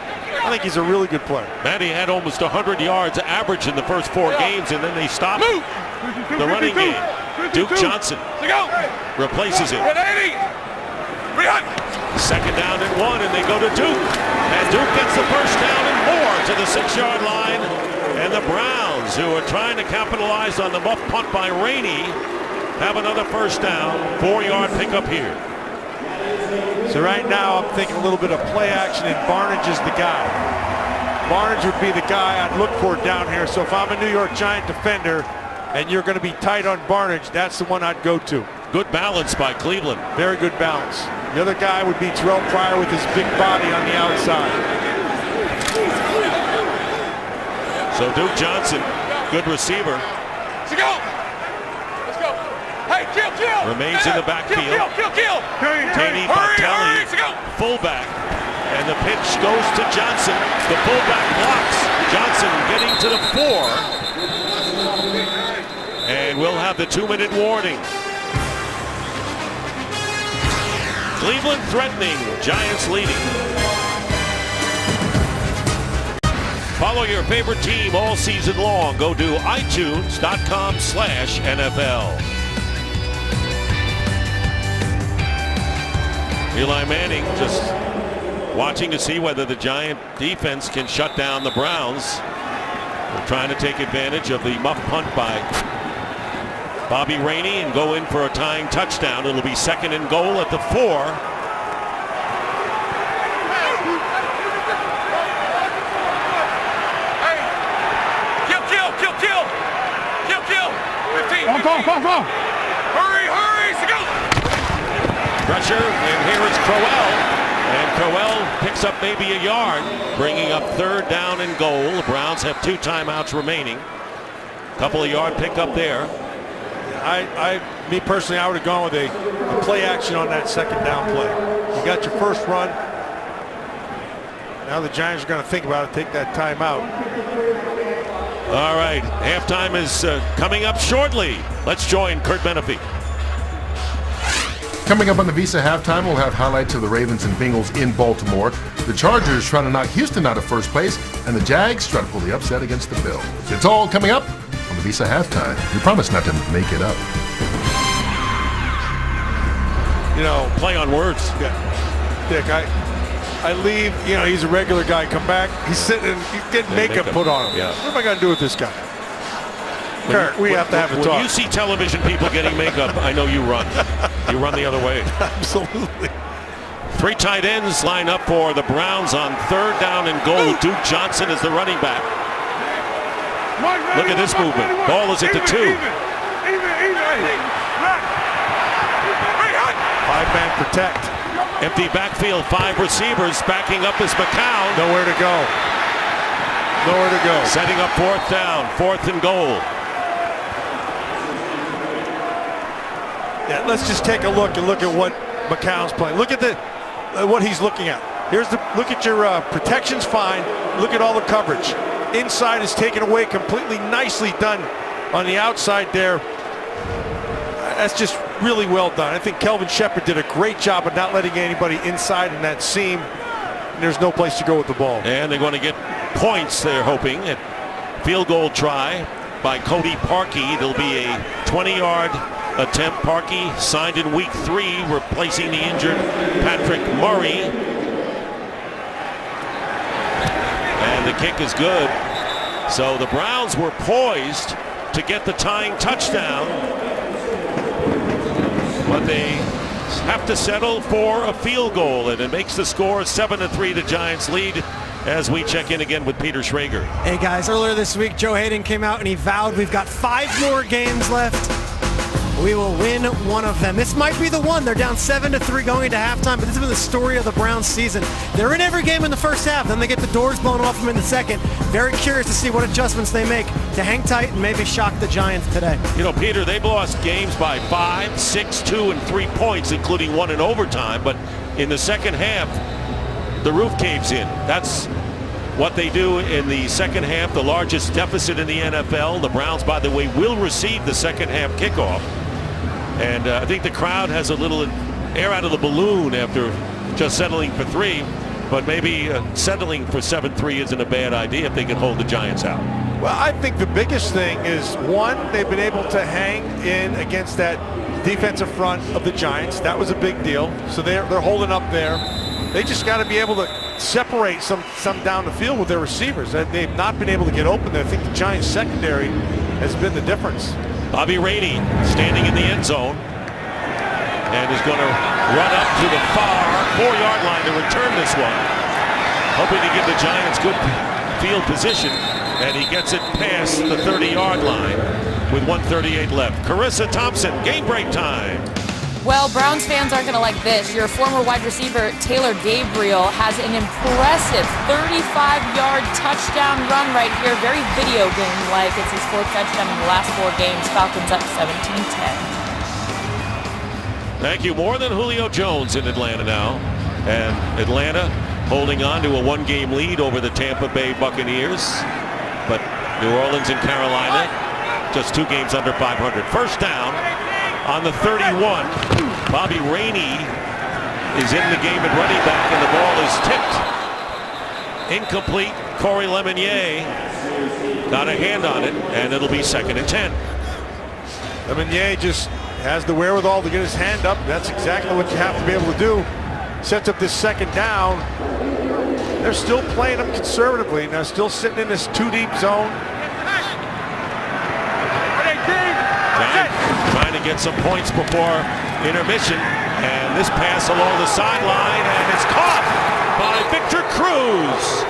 I think he's a really good player. Matty had almost 100 yards average in the first 4 games, and then they stopped the running game. Duke Johnson replaces him. 2nd down and 1, and they go to Duke. And Duke gets the first down and more to the 6-yard line. And the Browns, who are trying to capitalize on the muff punt by Rainey, have another first down, 4-yard pickup here. So right now I'm thinking a little bit of play action, and Barnidge is the guy. Barnidge would be the guy I'd look for down here. So if I'm a New York Giant defender and you're going to be tight on Barnidge, that's the one I'd go to. Good balance by Cleveland. Very good balance. The other guy would be Terrell Pryor with his big body on the outside. So Duke Johnson, good receiver. Let's go. Let's go. Hey, kill. Remains in the backfield. Kill. Taney Bartelli, fullback. And the pitch goes to Johnson. The fullback blocks. Johnson getting to the 4. And we'll have the 2-minute warning. Cleveland threatening, Giants leading. Follow your favorite team all season long. Go to iTunes.com/NFL. Eli Manning just watching to see whether the Giant defense can shut down the Browns. They're trying to take advantage of the muff punt by Bobby Rainey and go in for a tying touchdown. It'll be 2nd and goal at the 4. Kill. 15. Come on. Hurry. Let's go. Pressure, and here is Crowell. And Crowell picks up maybe a yard, bringing up 3rd down and goal. The Browns have 2 timeouts remaining. Couple of yard pickup there. Me personally, I would have gone with a play action on that 2nd down play. You got your first run. Now the Giants are going to think about it, take that timeout. All right, halftime is coming up shortly. Let's join Kurt Menefee. Coming up on the Visa halftime, we'll have highlights of the Ravens and Bengals in Baltimore. The Chargers try to knock Houston out of first place, and the Jags try to pull the upset against the Bills. It's all coming up on the Visa halftime. We promise not to make it up. Play on words. Yeah. Dick, I leave, he's a regular guy. Come back, he's sitting, he's getting makeup put on him. Yeah. What am I going to do with this guy? Kurt, we have to have a talk. When you see television people getting makeup, I know you run. You run the other way. Absolutely. 3 tight ends line up for the Browns on 3rd down and goal. Duke Johnson is the running back. Look at this movement. Ball is at the 2. 5-man protect. Empty backfield, 5 receivers. Backing up is McCown. Nowhere to go. Setting up 4th down, 4th and goal. Yeah, let's just take a look at what McCown's playing. Look at what he's looking at. Look at your protection's fine. Look at all the coverage. Inside is taken away completely. Nicely done on the outside there. That's just really well done. I think Kelvin Shepherd did a great job of not letting anybody inside in that seam. There's no place to go with the ball. And they're going to get points, they're hoping. A field goal try by Cody Parkey. There'll be a 20-yard attempt. Parkey signed in week 3, replacing the injured Patrick Murray. And the kick is good. So the Browns were poised to get the tying touchdown, but they have to settle for a field goal, and it makes the score 7-3. The Giants lead as we check in again with Peter Schrager. Hey guys, earlier this week Joe Hayden came out and he vowed we've got 5 more games left. We will win one of them. This might be the one. They're down 7-3 going into halftime, but this has been the story of the Browns season. They're in every game in the first half, then they get the doors blown off them in the second. Very curious to see what adjustments they make to hang tight and maybe shock the Giants today. Peter, they've lost games by 5, 6, 2, and 3 points, including 1 in overtime, but in the second half, the roof caves in. That's what they do in the second half, the largest deficit in the NFL. The Browns, by the way, will receive the second half kickoff. And I think the crowd has a little air out of the balloon after just settling for 3. But maybe settling for 7-3 isn't a bad idea if they can hold the Giants out. Well, I think the biggest thing is, one, they've been able to hang in against that defensive front of the Giants. That was a big deal. So they're holding up there. They just got to be able to separate some down the field with their receivers. They've not been able to get open there. I think the Giants secondary has been the difference. Bobby Rainey standing in the end zone and is going to run up to the far 4-yard line to return this one, hoping to give the Giants good field position, and he gets it past the 30-yard line with 1:38 left. Carissa Thompson, game break time. Well, Browns fans aren't going to like this. Your former wide receiver, Taylor Gabriel, has an impressive 35-yard touchdown run right here. Very video game-like. It's his 4th touchdown in the last 4 games. Falcons up 17-10. Thank you. More than Julio Jones in Atlanta now. And Atlanta holding on to a 1-game lead over the Tampa Bay Buccaneers. But New Orleans and Carolina just 2 games under 500. First down on the 31. Bobby Rainey is in the game at running back, and the ball is tipped. Incomplete. Corey Lemonnier got a hand on it, and it'll be 2nd and 10. Lemonnier just has the wherewithal to get his hand up. That's exactly what you have to be able to do. Sets up this 2nd down. They're still playing them conservatively. They're still sitting in this 2-deep zone. Trying to get some points before intermission, and this pass along the sideline, and it's caught by Victor Cruz.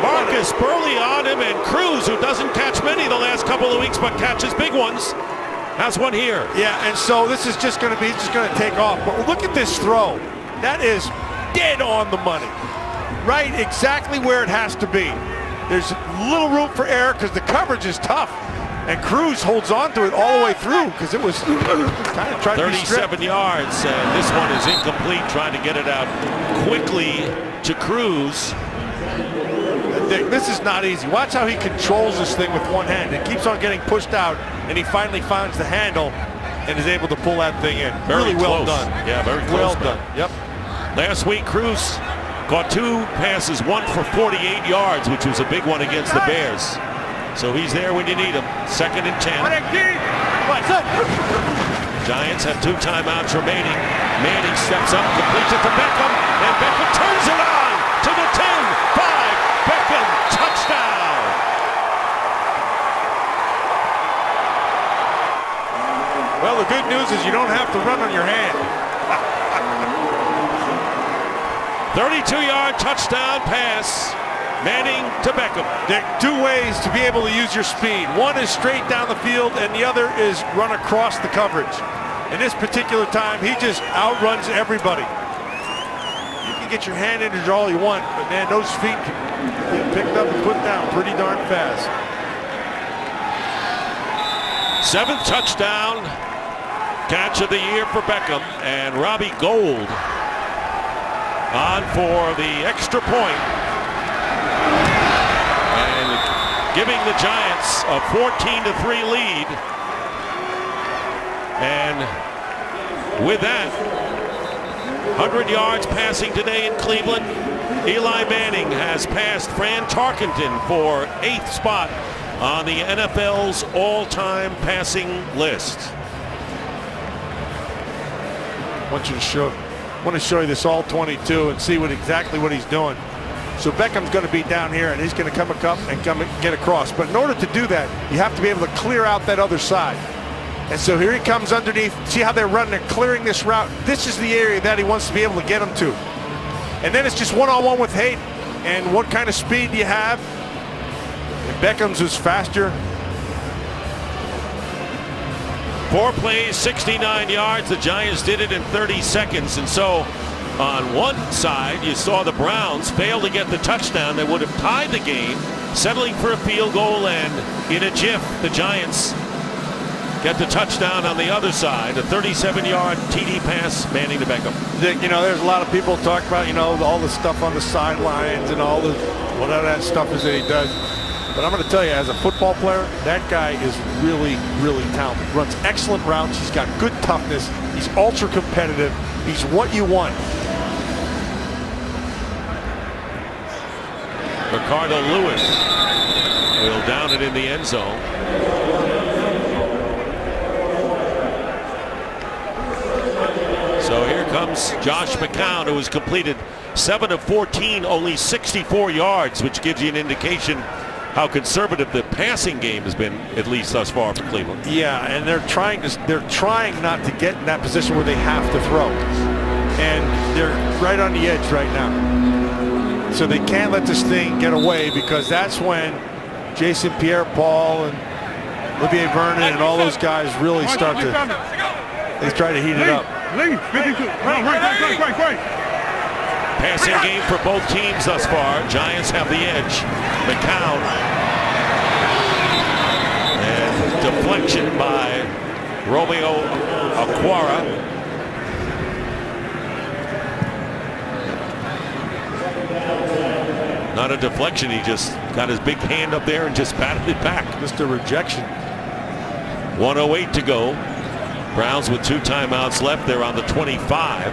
Marcus Burley on him, and Cruz, who doesn't catch many the last couple of weeks but catches big ones, has one here. Yeah, and so this is just going to take off. But look at this throw. That is dead on the money. Right exactly where it has to be. There's little room for error because the coverage is tough. And Cruz holds on to it all the way through because it was kind of trying to be stripped. 37 yards, and this one is incomplete, trying to get it out quickly to Cruz. This is not easy. Watch how he controls this thing with one hand. It keeps on getting pushed out, and he finally finds the handle and is able to pull that thing in. Very really well close. done. Yeah, very close. Well done. Yep. Last week, Cruz caught 2 passes, 1 for 48 yards, which was a big one against the Bears. So he's there when you need him. 2nd and 10. Giants have 2 timeouts remaining. Manning steps up, completes it to Beckham, and Beckham turns it on to the 10-5. Beckham, touchdown. Well, the good news is you don't have to run on your hand. 32-yard touchdown pass. Manning to Beckham. There are 2 ways to be able to use your speed. One is straight down the field, and the other is run across the coverage. In this particular time, he just outruns everybody. You can get your hand in it all you want, but man, those feet can get picked up and put down pretty darn fast. 7th touchdown catch of the year for Beckham, and Robbie Gould on for the extra point. Giving the Giants a 14-3 lead. And with that, 100 yards passing today in Cleveland. Eli Manning has passed Fran Tarkenton for 8th spot on the NFL's all-time passing list. I want to show you this all 22 and see exactly what he's doing. So Beckham's going to be down here, and he's going to come up and get across. But in order to do that, you have to be able to clear out that other side. And so here he comes underneath. See how they're running? They're clearing this route. This is the area that he wants to be able to get him to. And then it's just one-on-one with Hayden. And what kind of speed do you have? And Beckham's is faster. 4 plays, 69 yards. The Giants did it in 30 seconds. And so on one side, you saw the Browns fail to get the touchdown that would have tied the game, settling for a field goal, and in a jiff, the Giants get the touchdown on the other side. A 37-yard TD pass, Manning to Beckham. You know, there's a lot of people talk about, you know, all the stuff on the sidelines and all the whatever that stuff is that he does. But I'm going to tell you, as a football player, that guy is really, really talented. Runs excellent routes. He's got good toughness. He's ultra competitive. He's what you want. Ricardo Lewis will down it in the end zone. So here comes Josh McCown, who has completed 7 of 14, only 64 yards, which gives you an indication how conservative the passing game has been, at least thus far for Cleveland. Yeah, and they're trying not to get in that position where they have to throw. And they're right on the edge right now. So they can't let this thing get away, because that's when Jason Pierre-Paul and Olivier Vernon and all those guys really start to, they try to heat it up. Passing game for both teams thus far. Giants have the edge. McCown. And deflection by Romeo Okwara. Not a deflection, he just got his big hand up there and just batted it back. Just a rejection. 1:08 to go. Browns with 2 timeouts left. They're on the 25.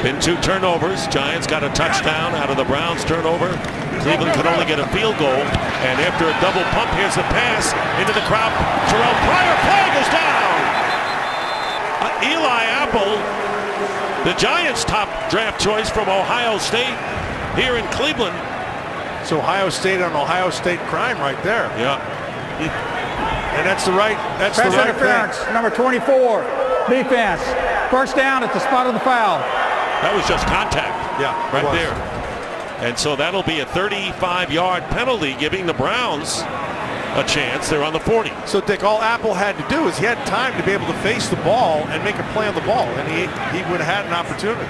Been 2 turnovers. Giants got a touchdown out of the Browns turnover. Cleveland could only get a field goal. And after a double pump, here's the pass into the crowd. Terrell Pryor, flag is down. Eli Apple, the Giants' top draft choice from Ohio State, here in Cleveland. It's Ohio State on Ohio State crime right there. Yeah. And that's the right. That's Pass the right interference, thing. number 24, defense. First down at the spot of the foul. That was just contact. Yeah, right there. And so that'll be a 35-yard penalty, giving the Browns a chance. They're on the 40. So, Dick, all Apple had to do is he had time to be able to face the ball and make a play on the ball, and he would have had an opportunity.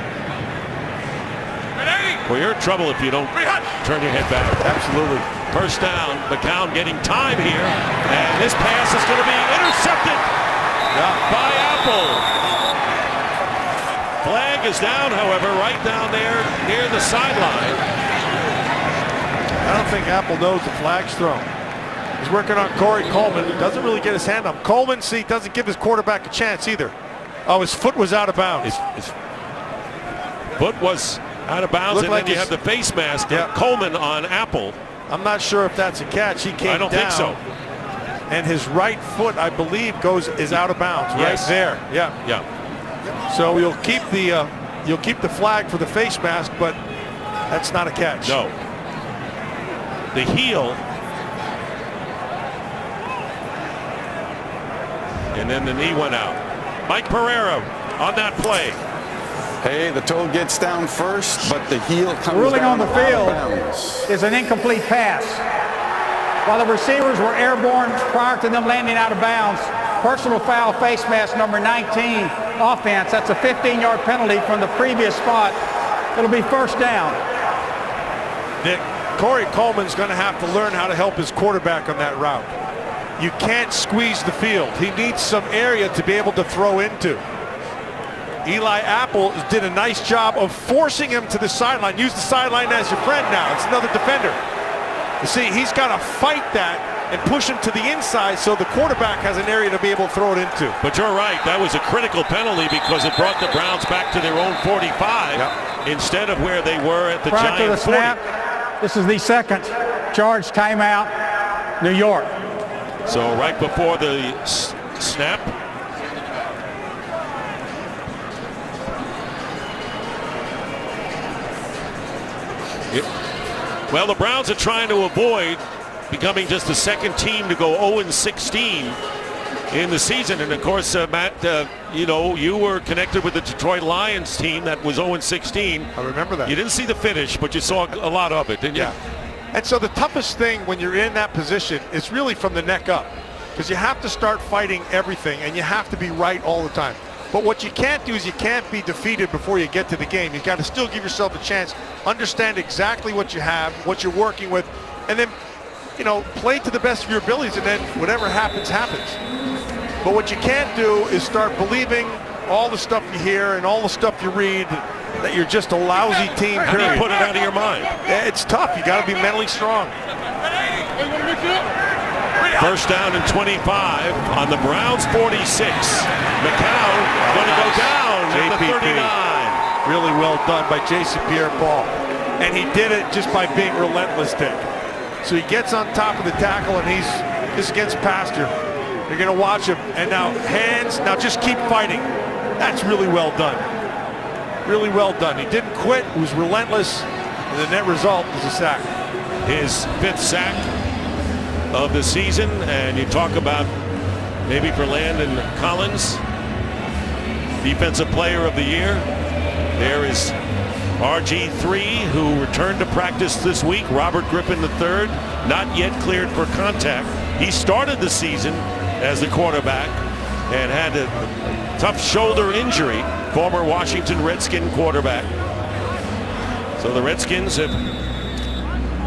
Well, you're in trouble if you don't turn your head back. Absolutely. First down. McCown getting time here, and this pass is going to be intercepted by Apple. Flag is down, however, right down there near the sideline. I don't think Apple knows the flag's thrown. He's working on Corey Coleman. Doesn't really get his hand up. Coleman, see, doesn't give his quarterback a chance either. Oh, his foot was out of bounds. His foot was out of bounds, Looked and like then you have the face mask of Coleman on Apple. I'm not sure if that's a catch. He came down. I don't think so. And his right foot, I believe, is out of bounds right there. Yeah. So you'll keep the flag for the face mask, but that's not a catch. No. The heel. And then the knee went out. Mike Pereira on that play. Hey, the toe gets down first, but the heel comes Ruling down on the out of field bounds. is an incomplete pass. While the receivers were airborne prior to them landing out of bounds, personal foul, face mask number 19, offense. That's a 15-yard penalty from the previous spot. It'll be first down. Nick, Corey Coleman's going to have to learn how to help his quarterback on that route. You can't squeeze the field. He needs some area to be able to throw into. Eli Apple did a nice job of forcing him to the sideline. Use the sideline as your friend now. It's another defender. You see, he's got to fight that and push him to the inside so the quarterback has an area to be able to throw it into. But you're right, that was a critical penalty because it brought the Browns back to their own 45 instead of where they were at the Prior to the Giant 40. snap, this is the second charge timeout, New York. So right before the snap. Well, the Browns are trying to avoid becoming just the second team to go 0-16 in the season. And of course, Matt, you know, you were connected with the Detroit Lions team that was 0-16. I remember that. You didn't see the finish, but you saw a lot of it, didn't you? And so the toughest thing when you're in that position is really from the neck up, because you have to start fighting everything and you have to be right all the time. But what you can't do is you can't be defeated before you get to the game. You've got to still give yourself a chance, understand exactly what you have, what you're working with, and then, you know, play to the best of your abilities, and then whatever happens, happens. But what you can't do is start believing all the stuff you hear and all the stuff you read, that you're just a lousy team, period. Put it out of your mind. It's tough. You got to be mentally strong. First down and 25 on the Browns 46. McCown going to go down at the 39. Really well done by Jason Pierre-Paul. And he did it just by being relentless, Dick. So he gets on top of the tackle, and he's against Pastor. You're going to watch him. And now hands. Now just keep fighting. That's really well done. Really well done. He didn't quit. He was relentless. And the net result is a sack. His 5th sack of the season. And you talk about maybe for Landon Collins, Defensive Player of the Year. There is RG3, who returned to practice this week. Robert Griffin III, not yet cleared for contact. He started the season as the quarterback and had a tough shoulder injury, former Washington Redskin quarterback. So the Redskins have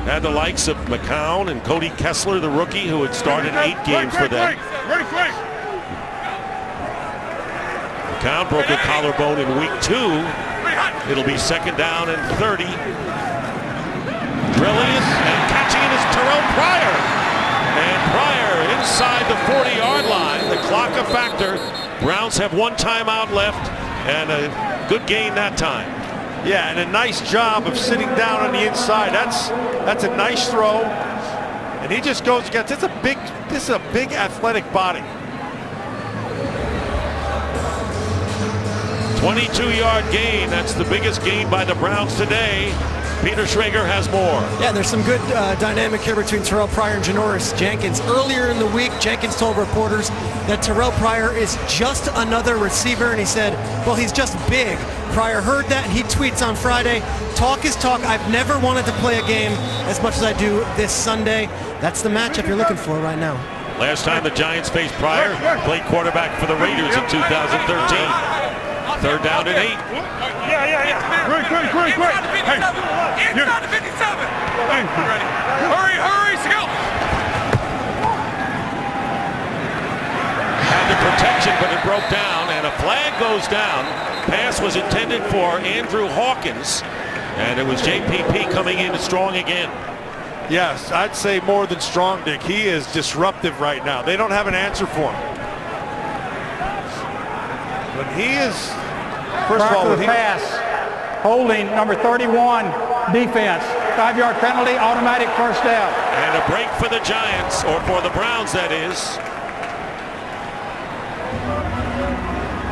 had the likes of McCown and Cody Kessler, the rookie, who had started 8 games for them. McCown broke a collarbone in week 2. It'll be 2nd down and 30. Drilling it and catching it is Terrell Pryor. And Pryor inside the 40-yard line. The clock a factor. Browns have 1 timeout left and a good gain that time. Yeah, and a nice job of sitting down on the inside. That's a nice throw. And he just goes against, this is a big athletic body. 22-yard gain. That's the biggest gain by the Browns today. Peter Schrager has more. Yeah, there's some good dynamic here between Terrell Pryor and Janoris Jenkins. Earlier in the week, Jenkins told reporters that Terrell Pryor is just another receiver, and he said, well, he's just big. Pryor heard that, and he tweets on Friday, talk is talk. I've never wanted to play a game as much as I do this Sunday. That's the matchup you're looking for right now. Last time the Giants faced Pryor, played quarterback for the Raiders in 2013. 3rd down and 8. Quick. Hey, inside the 57. Ready. Hurry, go. Had the protection, but it broke down, and a flag goes down. Pass was intended for Andrew Hawkins, and it was JPP coming in strong again. Yes, I'd say more than strong, Dick. He is disruptive right now. They don't have an answer for him. But he is, first of all, the pass, holding number 31, defense, 5-yard penalty, automatic 1st down. And a break for the Giants, or for the Browns, that is.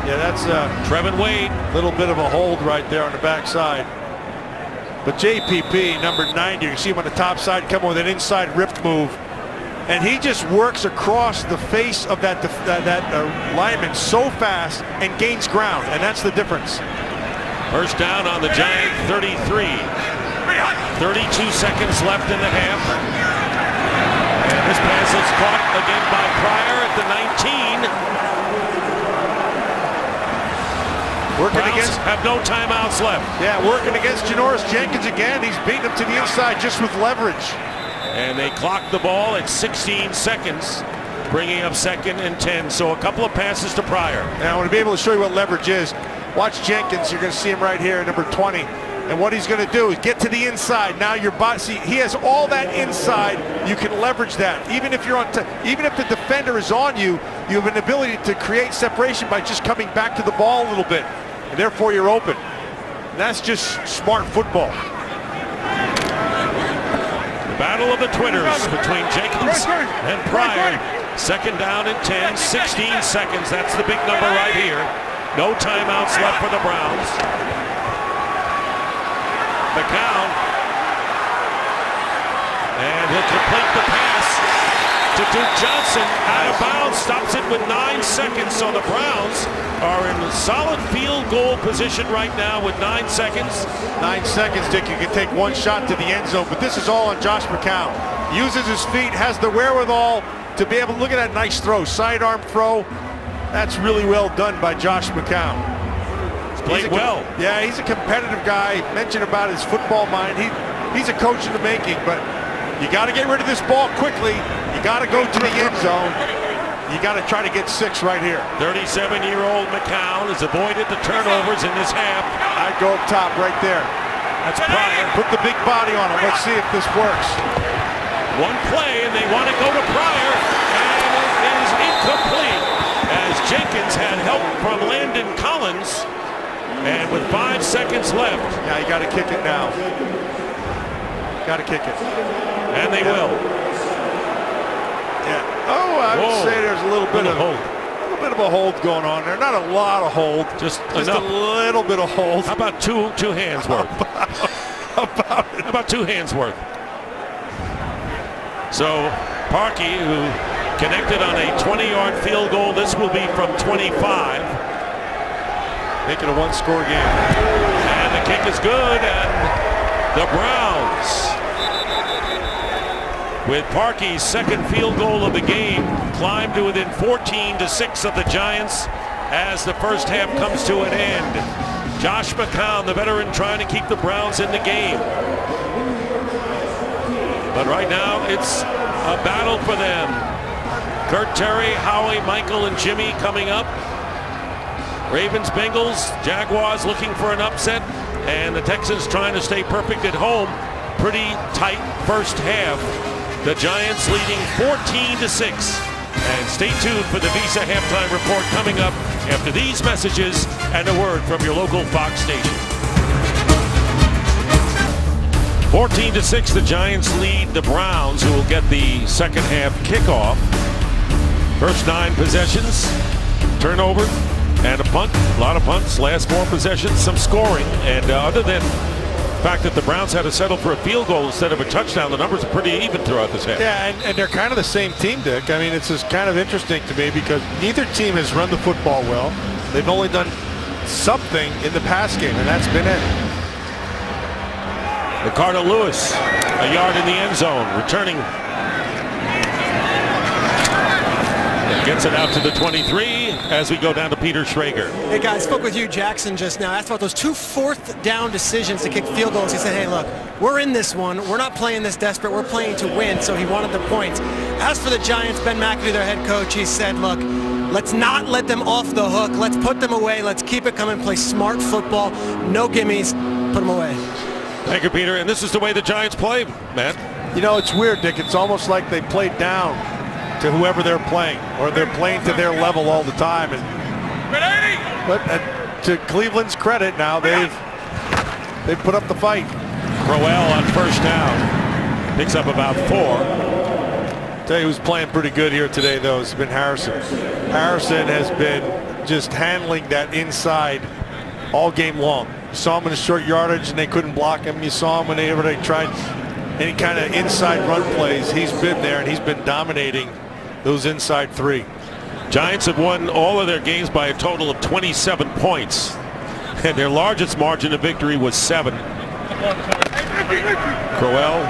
Yeah, that's Trevin Wade. A little bit of a hold right there on the backside. But JPP, number 90, you can see him on the top side coming with an inside ripped move. And he just works across the face of that lineman so fast and gains ground, and that's the difference. 1st down on the Giant 33. 32 seconds left in the half. And this pass is caught again by Pryor at the 19. Working Browns against, have no timeouts left. Yeah, working against Janoris Jenkins again. He's beating him to the inside just with leverage. And they clock the ball at 16 seconds, bringing up 2nd and 10. So a couple of passes to Pryor. Now I want to be able to show you what leverage is. Watch Jenkins. You're going to see him right here, number 20. And what he's going to do is get to the inside. Now your body, see, he has all that inside. You can leverage that. Even if you're even if the defender is on you, you have an ability to create separation by just coming back to the ball a little bit. And therefore you're open. And that's just smart football. Battle of the Twitters between Jenkins and Pryor. 2nd down and 10, 16 seconds. That's the big number right here. No timeouts left for the Browns. McCown. And he'll complete the pass to Duke Johnson. Out of bounds, stops it with 9 seconds. So the Browns are in solid field goal position right now with 9 seconds. 9 seconds, Dick. You can take one shot to the end zone, but this is all on Josh McCown. Uses his feet, has the wherewithal to be able to look at that nice throw, sidearm throw. That's really well done by Josh McCown. Played well. Yeah, he's a competitive guy. Mentioned about his football mind. He's a coach in the making, but you got to get rid of this ball quickly. You got to go to the end zone. You got to try to get 6 right here. 37-year-old McCown has avoided the turnovers in this half. I'd go up top right there. That's Pryor. Put the big body on him. Let's see if this works. One play, and they want to go to Pryor, and it is incomplete as Jenkins had help from Landon Collins, and with 5 seconds left. Yeah, you got to kick it now. Got to kick it. And they will. Yeah. Oh, I would say there's a little bit of hold. A little bit of a hold going on there. Not a lot of hold. Just a little bit of hold. How about two hands worth? How about 2 hands worth? So Parkey, who connected on a 20-yard field goal, this will be from 25. Make it a 1-score game. And the kick is good, and the Browns with Parkey's second field goal of the game, climbed to within 14-6 of the Giants as the first half comes to an end. Josh McCown, the veteran, trying to keep the Browns in the game. But right now, it's a battle for them. Kurt, Terry, Howie, Michael, and Jimmy coming up. Ravens, Bengals, Jaguars looking for an upset, and the Texans trying to stay perfect at home. Pretty tight first half. The Giants leading 14-6. And stay tuned for the Visa halftime report coming up after these messages and a word from your local Fox station. 14-6, the Giants lead the Browns, who will get the second half kickoff. First 9 possessions, turnover, and a punt. A lot of punts. Last 4 possessions, some scoring. And other than the fact that the Browns had to settle for a field goal instead of a touchdown, the numbers are pretty even throughout this half. Yeah, and they're kind of the same team, Dick. I mean, it's just kind of interesting to me because neither team has run the football well. They've only done something in the pass game, and that's been it. Ricardo Lewis, a yard in the end zone, returning. Gets it out to the 23 as we go down to Peter Schrager. Hey guys, spoke with you, Jackson, just now. Asked about those 2 fourth down decisions to kick field goals. He said, hey, look, we're in this one. We're not playing this desperate. We're playing to win, so he wanted the points. As for the Giants, Ben McAdoo, their head coach, he said, look, let's not let them off the hook. Let's put them away. Let's keep it coming, play smart football. No gimmies. Put them away. Thank you, Peter. And this is the way the Giants play, man. You know, it's weird, Dick. It's almost like they played down to whoever they're playing, or they're playing to their level all the time. But to Cleveland's credit, now they've put up the fight. Crowell on first down picks up about 4. Tell you who's playing pretty good here today, though, has been Harrison. Harrison has been just handling that inside all game long. You saw him in the short yardage and they couldn't block him. You saw him whenever they tried any kind of inside run plays. He's been there and he's been dominating those inside 3. Giants have won all of their games by a total of 27 points, and their largest margin of victory was 7. Crowell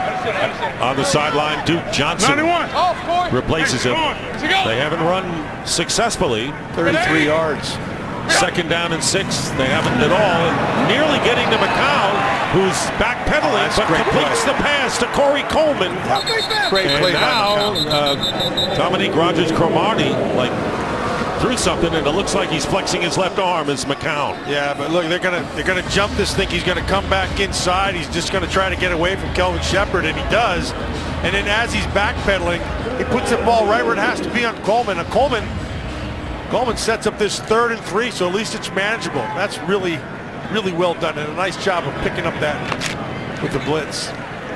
on the sideline. Duke Johnson replaces him. They haven't run successfully. 33 yards. Second down and 6. They haven't at all. Nearly getting to McCown, who's backpedaling, but completes the pass to Corey Coleman. Great play now, Dominique Rodgers-Cromartie threw something, and it looks like he's flexing his left arm as McCown. Yeah, but look, they're gonna jump this thing. He's gonna come back inside. He's just gonna try to get away from Kelvin Shepard, and he does. And then as he's backpedaling, he puts the ball right where it has to be on Coleman. And Coleman sets up this 3rd and 3, so at least it's manageable. That's really, really well done, and a nice job of picking up that with the blitz.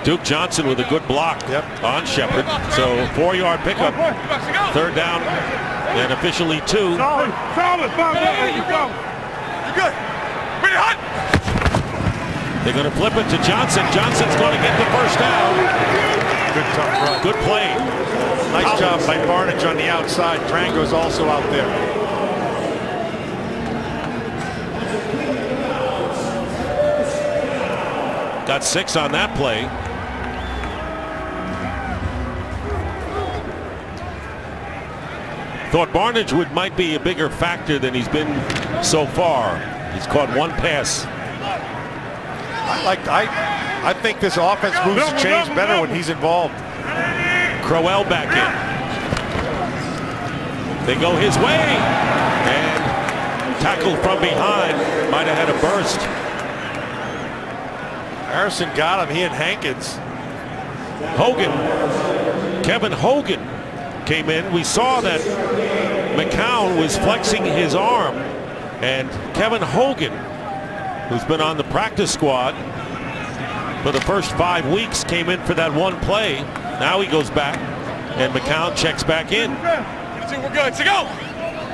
Duke Johnson with a good block on Shepard. So 4-yard pickup, 3rd down, and officially 2. Solid. There you go. You're good. Bring it hot. They're going to flip it to Johnson. Johnson's going to get the first down. Good tough run. Good play. Nice job by Barnidge on the outside. Drango's also out there. Got 6 on that play. Thought Barnidge might be a bigger factor than he's been so far. He's caught 1 pass. I think this offense moves the chains better when he's involved. Crowell back in. They go his way, and tackled from behind. Might have had a burst. Harrison got him. He had Hankins. Kevin Hogan came in. We saw that McCown was flexing his arm, and Kevin Hogan, who's been on the practice squad for the first 5 weeks, came in for that 1 play. Now he goes back, and McCown checks back in. We're good to go.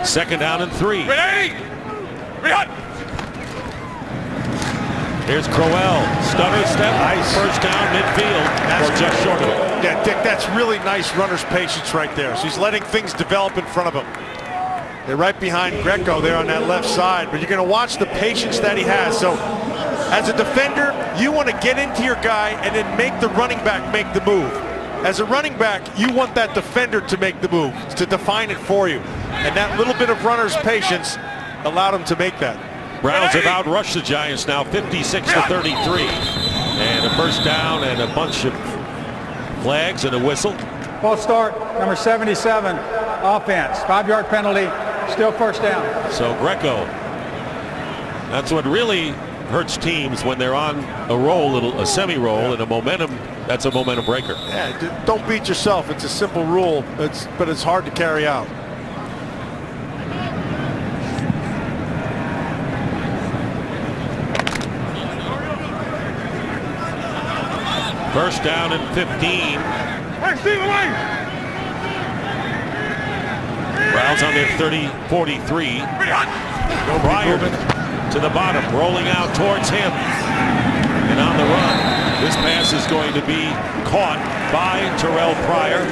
2nd down and 3. Ready? Hot. Here's Crowell. Stutter step. Nice. First down midfield. Or just short of it. Yeah, Dick, that's really nice runner's patience right there. So he's letting things develop in front of him. They're right behind Greco there on that left side, but you're going to watch the patience that he has. So as a defender, you want to get into your guy and then make the running back make the move. As a running back, you want that defender to make the move, to define it for you. And that little bit of runner's patience allowed him to make that. Browns have outrushed the Giants now 56-33. And a first down and a bunch of flags and a whistle. Full start, number 77, offense. 5-yard penalty, still first down. So Greco, that's what really hurts teams when they're on a roll, a semi-roll, and a momentum. That's a momentum breaker. Yeah, don't beat yourself. It's a simple rule, but it's hard to carry out. First down and 15. Browns on their 30-43. Pryor to the bottom, rolling out towards him. And on the run, this pass is going to be caught by Terrell Pryor.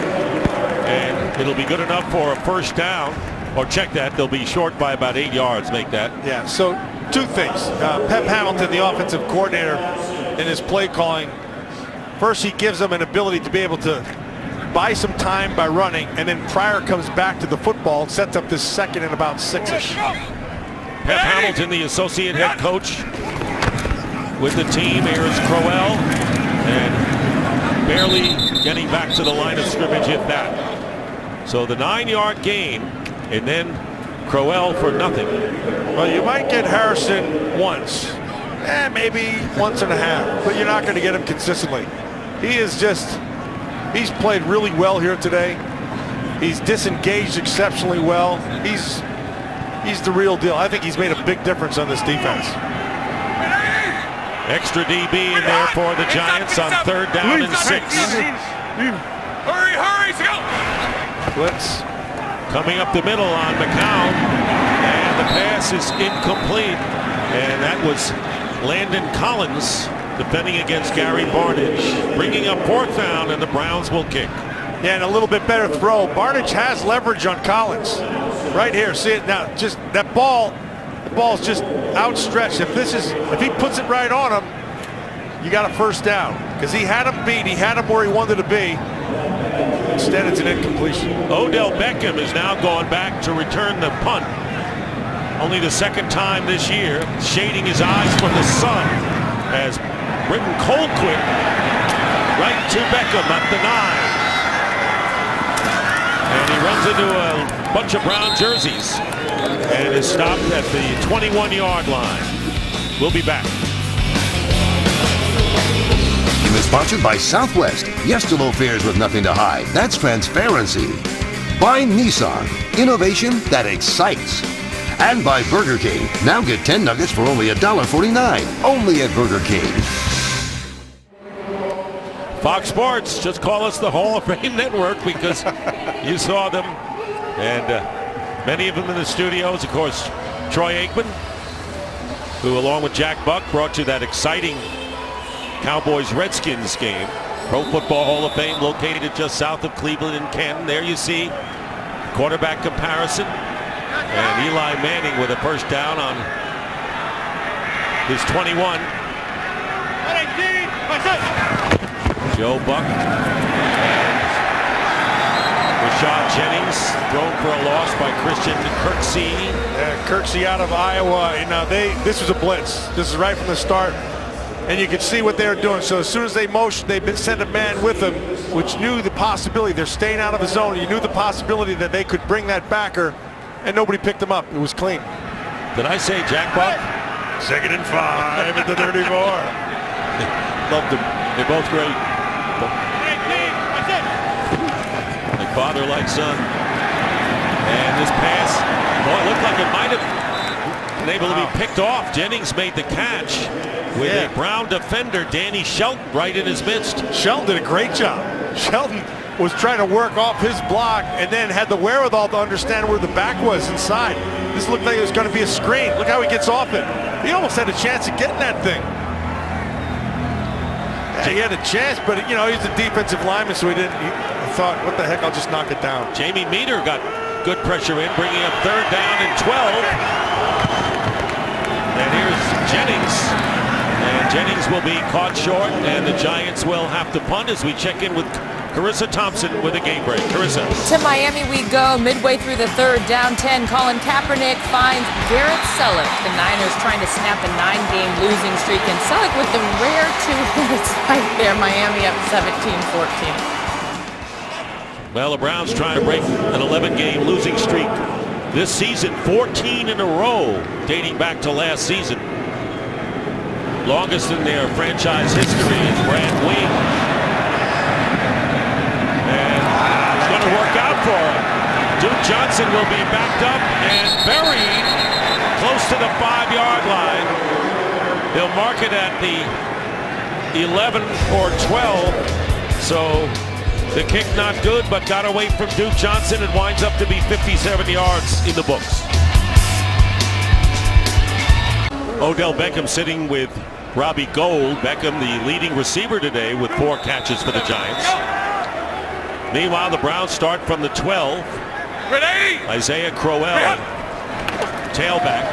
And it'll be good enough for a first down. Or check that, they'll be short by about 8 yards, make that. Yeah, so two things. Pep Hamilton, the offensive coordinator, in his play calling, first he gives them an ability to be able to buy some time by running, and then Pryor comes back to the football and sets up this second and about 6-ish. Pep Hamilton, the associate head coach with the team. Here's Crowell, and barely getting back to the line of scrimmage, if that. So the 9-yard gain, and then Crowell for nothing. Well, you might get Harrison once, maybe once and a half, but you're not going to get him consistently. He's played really well here today. He's disengaged exceptionally well. He's the real deal. I think he's made a big difference on this defense. Extra DB in there for the Giants on 3rd down and 6. Hurry, go! Blitz coming up the middle on McCown, and the pass is incomplete. And that was Landon Collins defending against Gary Barnidge, bringing up 4th down, and the Browns will kick. Yeah, and a little bit better throw. Barnidge has leverage on Collins. Right here, see it now. Just that ball, the ball's just outstretched. If he puts it right on him, you got a first down. Because he had him beat, he had him where he wanted to be. Instead, it's an incompletion. Odell Beckham is now going back to return the punt. Only the 2nd time this year, shading his eyes from the sun, as Britton Colquitt right to Beckham at the 9. And he runs into a bunch of brown jerseys and is stopped at the 21-yard line. We'll be back. Team is sponsored by Southwest. Yes to low fares with nothing to hide. That's transparency. By Nissan. Innovation that excites. And by Burger King. Now get 10 nuggets for only $1.49. Only at Burger King. Fox Sports, just call us the Hall of Fame Network, because you saw them. And many of them in the studios. Of course, Troy Aikman, who along with Jack Buck brought you that exciting Cowboys-Redskins game. Pro Football Hall of Fame located just south of Cleveland and Canton. There you see quarterback comparison. And Eli Manning with a first down on his 21. Joe Buck. Rashad Jennings thrown for a loss by Christian Kirksey. Kirksey out of Iowa. And now this was a blitz. This is right from the start. And you can see what they're doing. So as soon as they motion, they've sent a man with them, which knew the possibility. They're staying out of the zone. You knew the possibility that they could bring that backer, and nobody picked them up. It was clean. Did I say Jack Buck? 2nd and 5 at the 34. Loved them. They're both great. Like father, like son. And this pass, boy, it looked like it might have been able to be picked off. Jennings made the catch with a Brown defender, Danny Shelton, right in his midst. Shelton did a great job. Shelton was trying to work off his block and then had the wherewithal to understand where the back was inside. This looked like it was going to be a screen. Look how he gets off it. He almost had a chance of getting that thing. Yeah, he had a chance, but you know, he's a defensive lineman, so he thought, what the heck, I'll just knock it down. Jamie Meter got good pressure in, bringing up 3rd down and 12. And here's Jennings. And Jennings will be caught short, and the Giants will have to punt as we check in with Carissa Thompson with a game break. Carissa. To Miami we go. Midway through the third, down 10. Colin Kaepernick finds Garrett Selleck. The Niners trying to snap a 9-game losing streak, and Selleck with the rare 2 hits right there. Miami up 17-14. Well, the Browns trying to break an 11-game losing streak this season, 14 in a row, dating back to last season. Longest in their franchise history is Brad Wing. And it's going to work out for him. Duke Johnson will be backed up and buried close to the 5-yard line. They'll mark it at the 11 or 12. So the kick not good, but got away from Duke Johnson. It winds up to be 57 yards in the books. Odell Beckham sitting with Robbie Gould. Beckham, the leading receiver today, with 4 catches for the Giants. Meanwhile, the Browns start from the 12. Isaiah Crowell, tailback.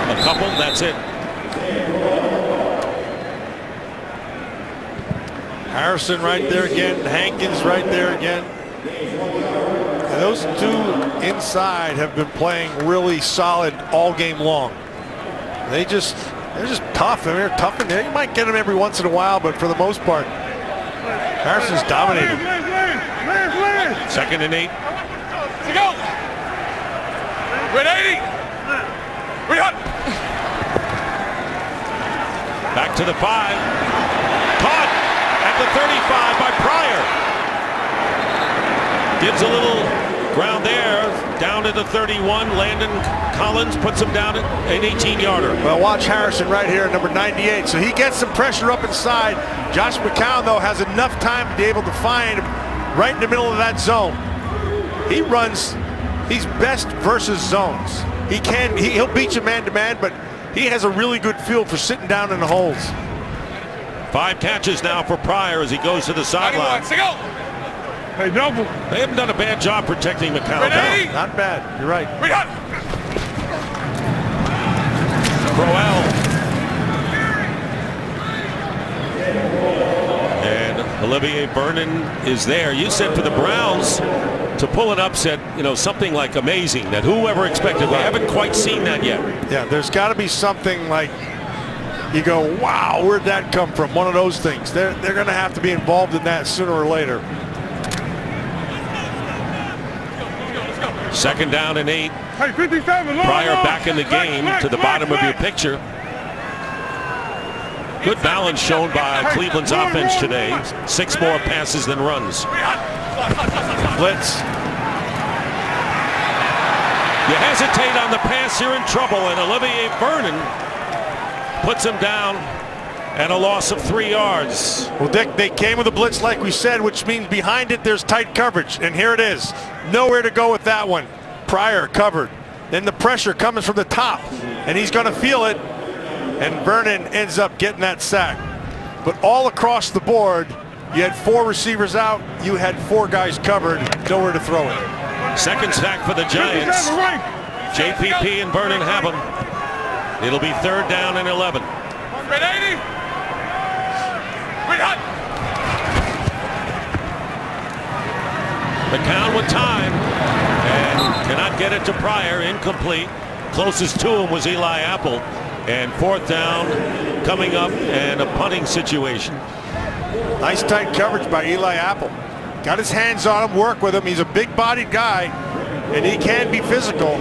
A couple, that's it. Harrison right there again. Hankins right there again. And those two inside have been playing really solid all game long. They're just tough. I mean, they're tough. And you might get them every once in a while, but for the most part, Harrison's dominating. 2nd and 8. Let's go. We're at 80. We're up. Back to the 5. Caught at the 35 by Pryor. Gives a little ground there. Down to the 31. Landon Collins puts him down at an 18-yarder. Well, watch Harrison right here, number 98. So he gets some pressure up inside. Josh McCown, though, has enough time to be able to find him right in the middle of that zone. He runs, he's best versus zones. He'll beat you man-to-man, but he has a really good feel for sitting down in the holes. 5 catches now for Pryor as he goes to the sideline. Hey, double. They haven't done a bad job protecting McCown. No, not bad. You're right. Crowell. And Olivier Vernon is there. You said for the Browns to pull an upset, something like amazing that whoever expected. We haven't quite seen that yet. Yeah, there's got to be something like you go, wow, where'd that come from? One of those things. They're going to have to be involved in that sooner or later. 2nd down and 8. Pryor back in the game to the bottom of your picture. Good balance shown by Cleveland's offense today. 6 more passes than runs. Blitz. You hesitate on the pass, you're in trouble, and Olivier Vernon puts him down and a loss of 3 yards. Well, Dick, they came with a blitz like we said, which means behind it there's tight coverage, and here it is. Nowhere to go with that one. Pryor covered. Then the pressure coming from the top, and he's going to feel it, and Vernon ends up getting that sack. But all across the board, you had 4 receivers out, you had 4 guys covered, nowhere to throw it. 2nd sack for the Giants. JPP and Vernon have him. It'll be 3rd down and 11. McCown with time and cannot get it to Pryor. Incomplete. Closest to him was Eli Apple. And 4th down coming up and a punting situation. Nice tight coverage by Eli Apple. Got his hands on him, work with him. He's a big-bodied guy, and he can be physical,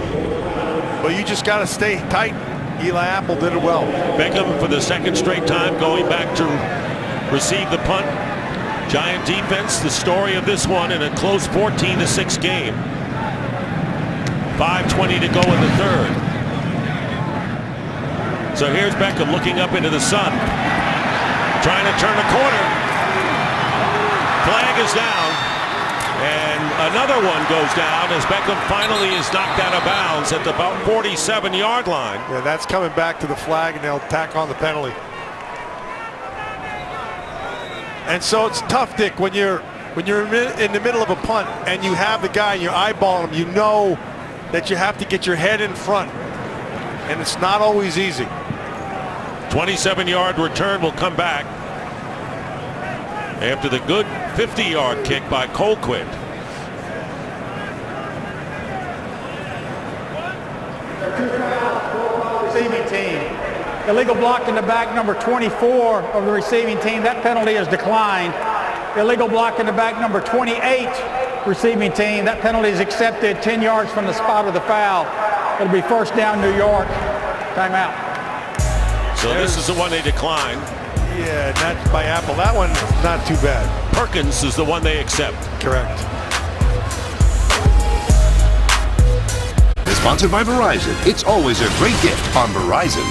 but you just got to stay tight. Eli Apple did it well. Beckham for the 2nd straight time going back to receive the punt. Giant defense, the story of this one in a close 14-6 game. 5:20 to go in the 3rd. So here's Beckham looking up into the sun, trying to turn the corner. Flag is down, and another one goes down as Beckham finally is knocked out of bounds at the about 47-yard line. Yeah, that's coming back to the flag, and they'll tack on the penalty. And so it's tough, Dick, when you're in the middle of a punt and you have the guy and you're eyeballing him. You know that you have to get your head in front, and it's not always easy. 27-yard return will come back. after the good 50-yard kick by Colquitt. Receiving team. Illegal block in the back, number 24 of the receiving team. That penalty is declined. Illegal block in the back, number 28 receiving team. That penalty is accepted 10 yards from the spot of the foul. It'll be first down, New York. Timeout. So this is the one they decline. Yeah, that's by Apple. That one's not too bad. Perkins is the one they accept. Correct. Sponsored by Verizon. It's always a great gift on Verizon.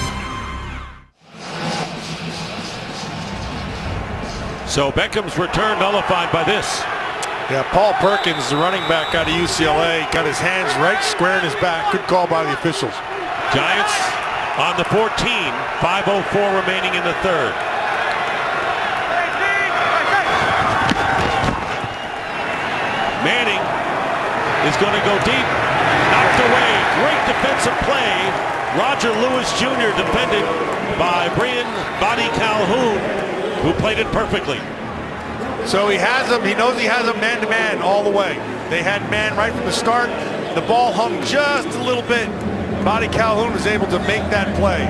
So Beckham's return nullified by this. Yeah, Paul Perkins, the running back out of UCLA, got his hands right square in his back. Good call by the officials. Giants on the 14, 5:04 remaining in the third. Manning is going to go deep. Knocked away. Great defensive play. Roger Lewis Jr. defended by Brian Body Calhoun, who played it perfectly. So he has him. He knows he has him man-to-man all the way. They had man right from the start. The ball hung just a little bit. Body Calhoun was able to make that play.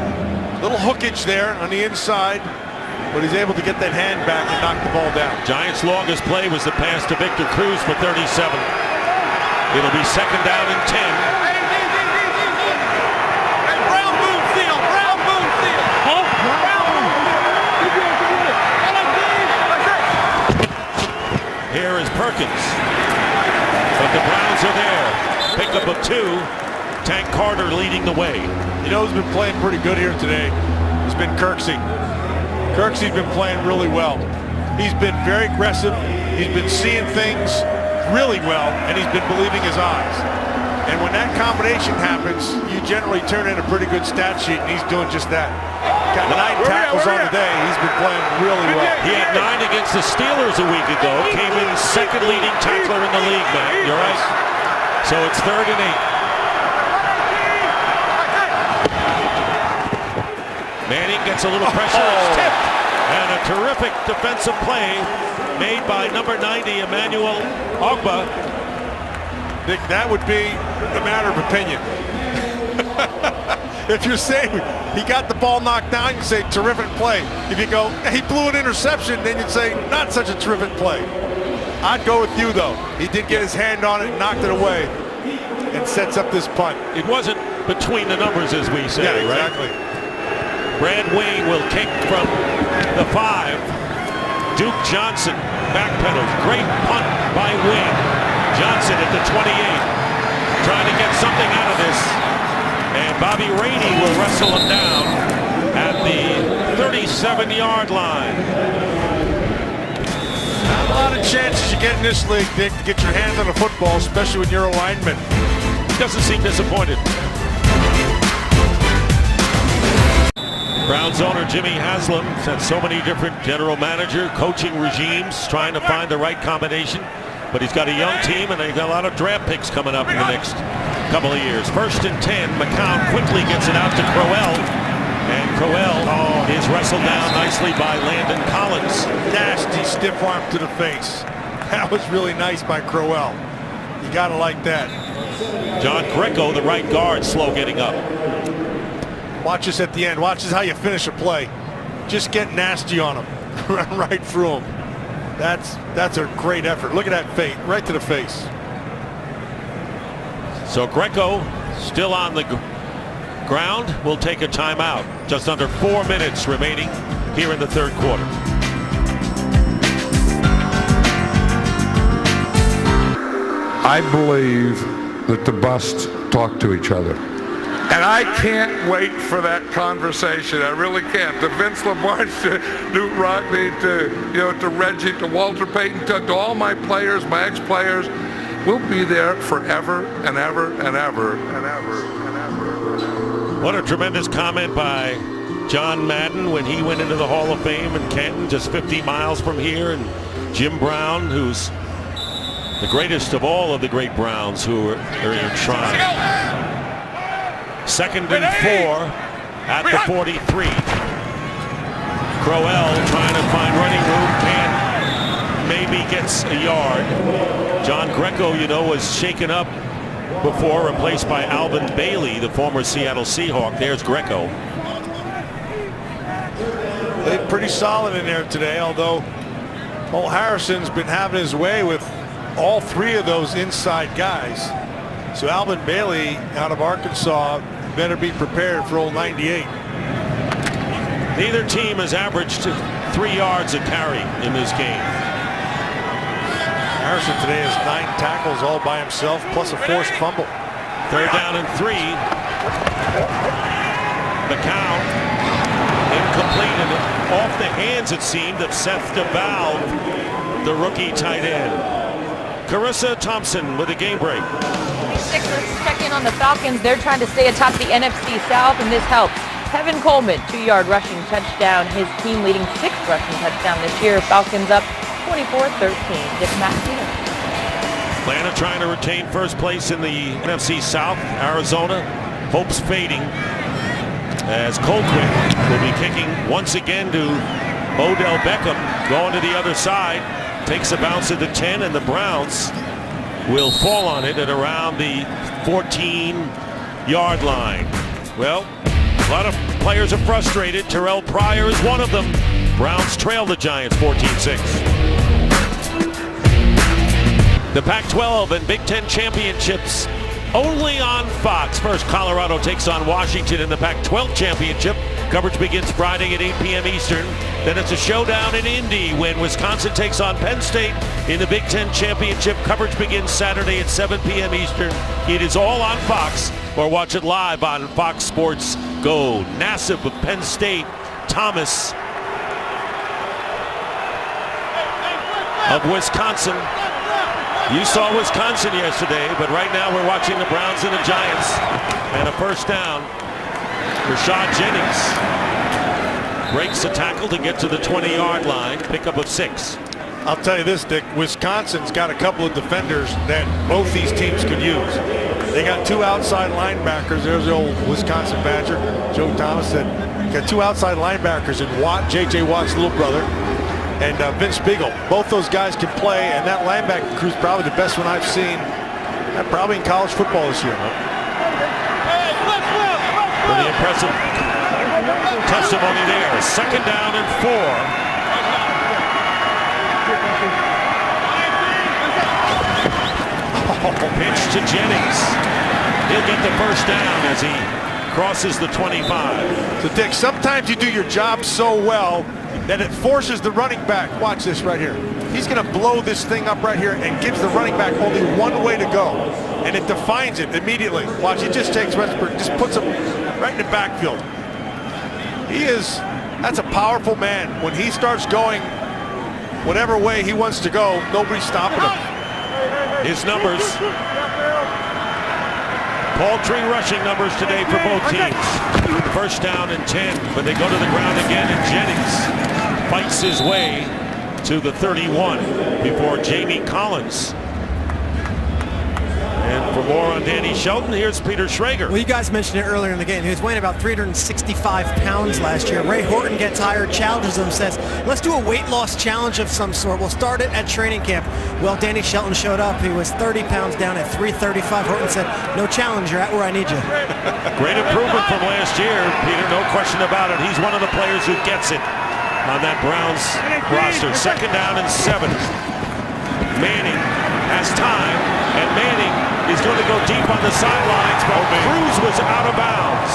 Little hookage there on the inside, but he's able to get that hand back and knock the ball down. Giants' longest play was the pass to Victor Cruz for 37. It'll be second down and 10. Brown boom seal. Brown boom seal. Here is Perkins. But the Browns are there. Pickup of 2. Tank Carter leading the way. You know who's been playing pretty good here today? It's been Kirksey. Kirksey's been playing really well. He's been very aggressive. He's been seeing things really well, and he's been believing his eyes. And when that combination happens, you generally turn in a pretty good stat sheet, and he's doing just that. Got 9 tackles on the day. He's been playing really well. He had 9 against the Steelers a week ago. Came in second leading tackler in the league, Matt. You're right. So it's third and 8. Manning gets a little pressure. It's tipped. And a terrific defensive play made by number 90, Emmanuel Ogba. Nick, that would be a matter of opinion. If you're saying he got the ball knocked down, you say terrific play. If you go, he blew an interception, then you'd say not such a terrific play. I'd go with you, though. He did get his hand on it and knocked it away and sets up this punt. It wasn't between the numbers, as we say, yeah, exactly. Right? Brad Wing will kick from the 5. Duke Johnson backpedals. Great punt by Wing. Johnson at the 28. Trying to get something out of this. And Bobby Rainey will wrestle him down at the 37-yard line. Not a lot of chances you get in this league, Dick, to get your hands on a football, especially when you're a lineman. Doesn't seem disappointed. Browns owner Jimmy Haslam has had so many different general manager coaching regimes trying to find the right combination, but he's got a young team and they've got a lot of draft picks coming up in the next couple of years. First and 10, McCown quickly gets it out to Crowell, and Crowell is wrestled down nicely by Landon Collins. Nasty stiff arm to the face. That was really nice by Crowell. You gotta like that. John Greco, the right guard, slow getting up. Watch this at the end. Watch this how you finish a play. Just get nasty on him. Run right through him. That's a great effort. Look at that fate. Right to the face. So Greco still on the ground. Will take a timeout. Just under 4 minutes remaining here in the third quarter. I believe that the busts talk to each other. And I can't wait for that conversation. I really can't. To Vince Lombardi, to Newt Rockne, to Reggie, to Walter Payton, to all my players, my ex-players. We'll be there forever and ever and ever and ever and ever. What a tremendous comment by John Madden when he went into the Hall of Fame in Canton, just 50 miles from here, and Jim Brown, who's the greatest of all of the great Browns who are enshrined. Second and 4 at the 43. Crowell trying to find running room, can't maybe gets a yard. John Greco, you know, was shaken up before, replaced by Alvin Bailey, the former Seattle Seahawk. There's Greco. They're pretty solid in there today, although Old Harrison's been having his way with all three of those inside guys. So Alvin Bailey out of Arkansas better be prepared for old 98. Neither team has averaged 3 yards a carry in this game. Harrison today has 9 tackles all by himself, plus a forced fumble. 3rd down and 3. The count incomplete and off the hands, it seemed, of Seth DeValve, the rookie tight end. Carissa Thompson with a game break. Let's check in on the Falcons. They're trying to stay atop the NFC South, and this helps. Kevin Coleman, 2-yard rushing touchdown. His team leading 6th rushing touchdown this year. Falcons up 24-13. Dick Massey. Atlanta trying to retain first place in the NFC South. Arizona, hopes fading as Colquitt will be kicking once again to Odell Beckham, going to the other side. Takes a bounce at the 10, and the Browns will fall on it at around the 14-yard line. Well, a lot of players are frustrated. Terrell Pryor is one of them. Browns trail the Giants 14-6. The Pac-12 and Big Ten championships only on Fox. First, Colorado takes on Washington in the Pac-12 championship. Coverage begins Friday at 8 p.m. Eastern. Then it's a showdown in Indy when Wisconsin takes on Penn State in the Big Ten championship. Coverage begins Saturday at 7 p.m. Eastern. It is all on Fox, or watch it live on Fox Sports Go. Nassib with Penn State. Thomas of Wisconsin. You saw Wisconsin yesterday, but right now we're watching the Browns and the Giants. And a first down. Rashad Jennings breaks the tackle to get to the 20-yard line. Pickup of 6. I'll tell you this, Dick. Wisconsin's got a couple of defenders that both these teams could use. They got 2 outside linebackers. There's the old Wisconsin Badger, Joe Thomas, that got 2 outside linebackers in Watt, J.J. Watt's little brother, and Vince Beagle. Both those guys can play, and that linebacker crew is probably the best one I've seen, probably in college football this year. Pretty impressive testimony there. 2nd down and 4. Pitch to Jennings. He'll get the first down as he crosses the 25. So, Dick, sometimes you do your job so well that it forces the running back. Watch this right here. He's going to blow this thing up right here and gives the running back only one way to go. And it defines it immediately. Watch, it just takes Westbrook, just puts him right in the backfield. That's a powerful man. When he starts going whatever way he wants to go, nobody's stopping him. His numbers. Paltry rushing numbers today for both teams. First down and 10, but they go to the ground again, and Jennings fights his way to the 31 before Jamie Collins. And for more on Danny Shelton, here's Peter Schrager. Well, you guys mentioned it earlier in the game. He was weighing about 365 pounds last year. Ray Horton gets hired, challenges him, says, let's do a weight loss challenge of some sort. We'll start it at training camp. Well, Danny Shelton showed up. He was 30 pounds down at 335. Horton said, no challenge, you're at where I need you. Great improvement from last year, Peter, no question about it. He's one of the players who gets it on that Browns roster. 2nd down and 7. Manning has time, and Manning is going to go deep on the sidelines, but Cruz was out of bounds.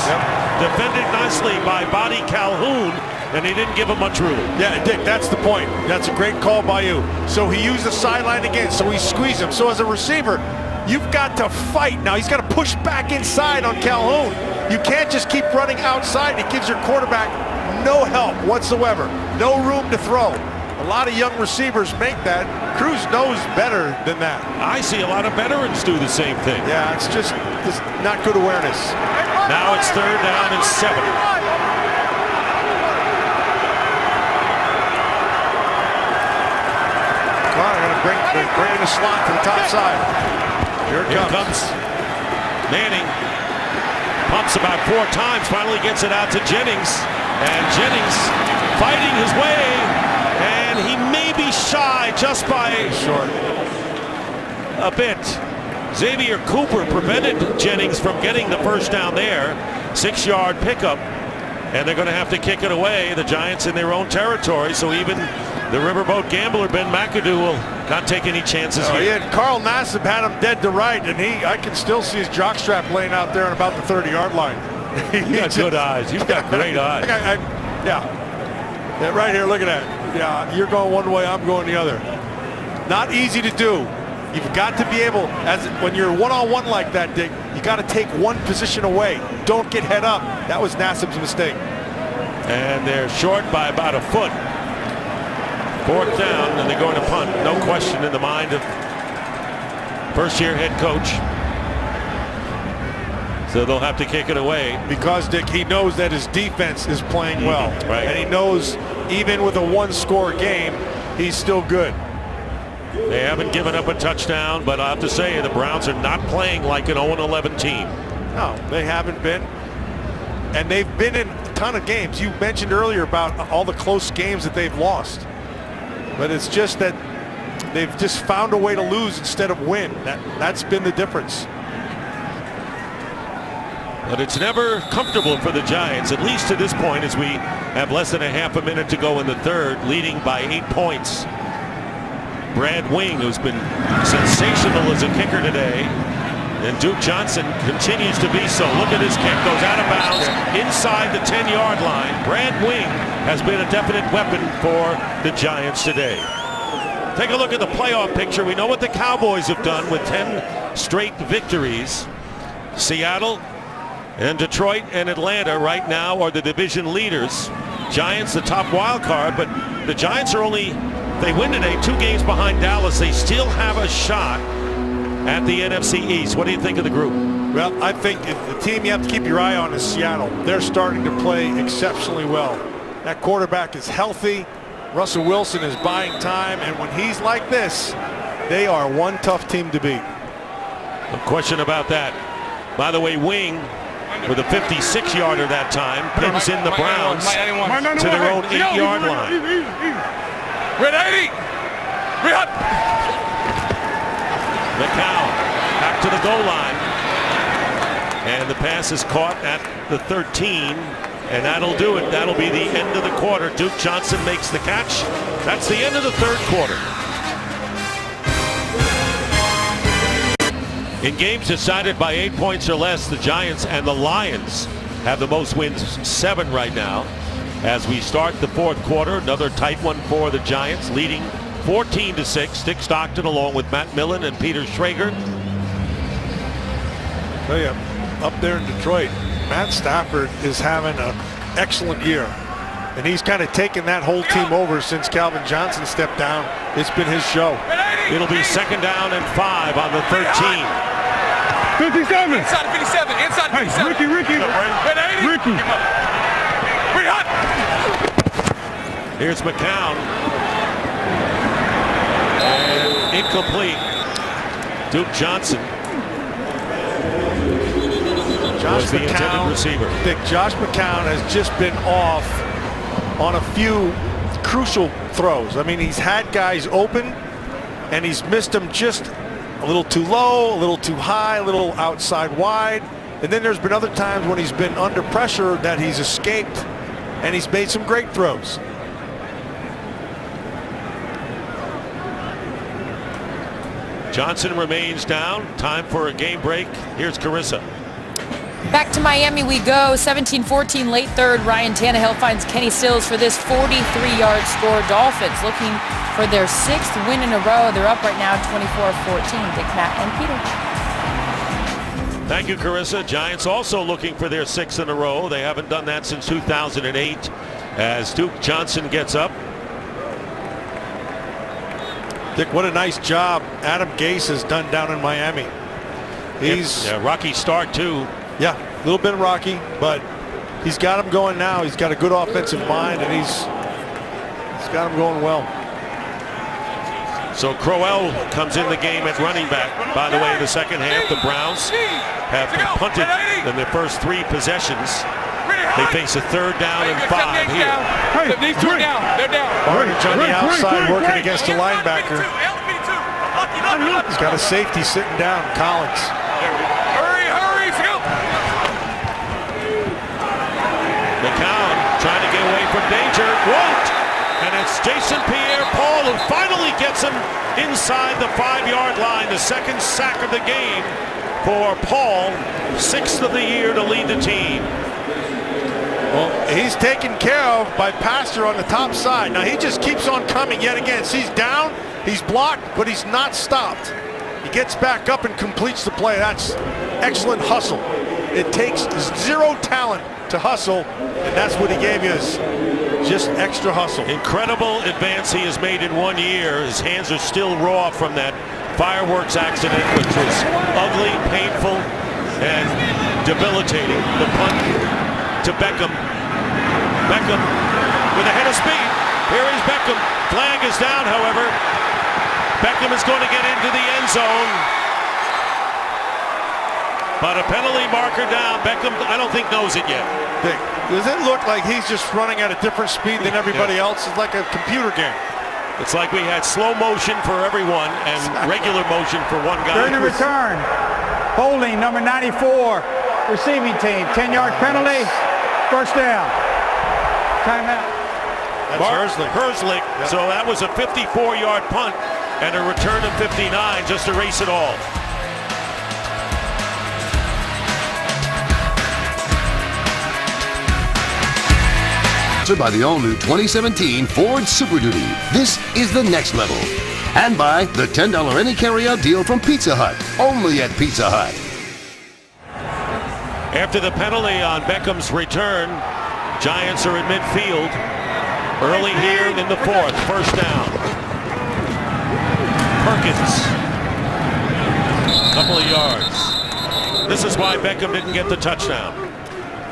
Defended nicely by Buddy Calhoun, and he didn't give him much room. Yeah, Dick, that's the point. That's a great call by you. So he used the sideline again, so he squeezed him. So as a receiver, you've got to fight. Now he's got to push back inside on Calhoun. You can't just keep running outside. It gives your quarterback no help whatsoever. No room to throw. A lot of young receivers make that. Cruz knows better than that. I see a lot of veterans do the same thing. Yeah, it's just not good awareness. Now it's 3rd down and 7. Well, they're going to bring in the slot to the top side. Here comes Manning. Pumps about 4 times, finally gets it out to Jennings. And Jennings fighting his way, and he may maybe shy just by a bit. Xavier Cooper prevented Jennings from getting the first down there. 6-yard pickup. And they're going to have to kick it away. The Giants in their own territory. So even the Riverboat Gambler, Ben McAdoo, will not take any chances here. Yeah, Carl Nassib had him dead to right, and I can still see his jockstrap laying out there on about the 30-yard line. You've got good eyes. You've got great eyes. Yeah, right here, look at that. Yeah, you're going one way, I'm going the other. Not easy to do. You've got to be able, when you're one-on-one like that, Dick, you got to take one position away. Don't get head up. That was Nassib's mistake. And they're short by about a foot. 4th down, and they're going to punt. No question in the mind of first-year head coach. So they'll have to kick it away. Because, Dick, he knows that his defense is playing well. Right. And he knows even with a one-score game, he's still good. They haven't given up a touchdown, but I have to say the Browns are not playing like an 0-11 team. No, they haven't been. And they've been in a ton of games. You mentioned earlier about all the close games that they've lost. But it's just that they've just found a way to lose instead of win. That's been the difference. But it's never comfortable for the Giants, at least to this point, as we have less than a half a minute to go in the third, leading by 8 points. Brad Wing, who's been sensational as a kicker today, and Duke Johnson continues to be so. Look at his kick, goes out of bounds inside the 10-yard line. Brad Wing has been a definite weapon for the Giants today. Take a look at the playoff picture. We know what the Cowboys have done with 10 straight victories. Seattle and Detroit and Atlanta right now are the division leaders. Giants the top wild card, but the Giants are only, they win today, 2 games behind Dallas. They still have a shot at the NFC East. What do you think of the group? Well, I think the team you have to keep your eye on is Seattle. They're starting to play exceptionally well. That quarterback is healthy. Russell Wilson is buying time, and when he's like this, they are one tough team to beat. No question about that. By the way, Wing, with a 56-yarder that time, pins in the Browns to their own 8-yard line. Red 80! Red! McCown back to the goal line. And the pass is caught at the 13. And that'll do it. That'll be the end of the quarter. Duke Johnson makes the catch. That's the end of the third quarter. In games decided by 8 points or less, the Giants and the Lions have the most wins, 7 right now. As we start the fourth quarter, another tight one for the Giants, leading 14-6. Dick Stockton along with Matt Millen and Peter Schrager. Tell you, up there in Detroit, Matt Stafford is having an excellent year. And he's kind of taken that whole team over since Calvin Johnson stepped down. It's been his show. It'll be 2nd down and 5 on the 13. 57. Inside 57. Inside 57. Hey, Ricky. Ricky. Pretty hot. Here's McCown. And incomplete. Duke Johnson. Josh the intended receiver. Josh McCown has just been off on a few crucial throws. I mean, he's had guys open and he's missed them just a little too low, a little too high, a little outside wide. And then there's been other times when he's been under pressure that he's escaped and he's made some great throws. Johnson remains down. Time for a game break. Here's Carissa. Back to Miami we go. 17-14 late third. Ryan Tannehill finds Kenny Stills for this 43-yard score. Dolphins looking for their 6th win in a row. They're up right now 24-14. Dick, Matt, and Peter. Thank you, Carissa. Giants also looking for their 6th in a row. They haven't done that since 2008 as Duke Johnson gets up. Dick, what a nice job Adam Gase has done down in Miami. He's rocky start too. Yeah, a little bit rocky, but he's got him going now. He's got a good offensive mind, and he's got him going well. So Crowell comes in the game at running back. By the way, in the second half, the Browns have punted in their first 3 possessions. They face a 3rd down and 5 here. These two are down. They're down. Barnage on the outside working against the linebacker. He's got a safety sitting down, Collins. Hurry, go. McCown trying to get away from danger. Won't. And it's Jason Pierre-Paul who finally gets him inside the 5-yard line. The 2nd sack of the game for Paul. 6th of the year to lead the team. Well, he's taken care of by Pastor on the top side. Now he just keeps on coming yet again. He's down, he's blocked, but he's not stopped. He gets back up and completes the play. That's excellent hustle. It takes 0 talent to hustle, and that's what he gave you, is just extra hustle. Incredible advance he has made in 1 year. His hands are still raw from that fireworks accident, which was ugly, painful, and debilitating. The punt to Beckham. Beckham with a head of speed. Here is Beckham. Flag is down, however. Beckham is going to get into the end zone. But a penalty marker down. Beckham, I don't think, knows it yet. Does it look like he's just running at a different speed than everybody else? It's like a computer game. It's like we had slow motion for everyone and regular motion for one guy. During the return, holding number 94, receiving team, 10-yard penalty, 1st down. Timeout. That's Herzlich. Yep. So that was a 54-yard punt and a return of 59 just to erase it all. By the all-new 2017 Ford Super Duty. This is the next level. And by the $10 any carryout deal from Pizza Hut. Only at Pizza Hut. After the penalty on Beckham's return, Giants are at midfield. Early here in the 4th. 1st down. Perkins. Couple of yards. This is why Beckham didn't get the touchdown.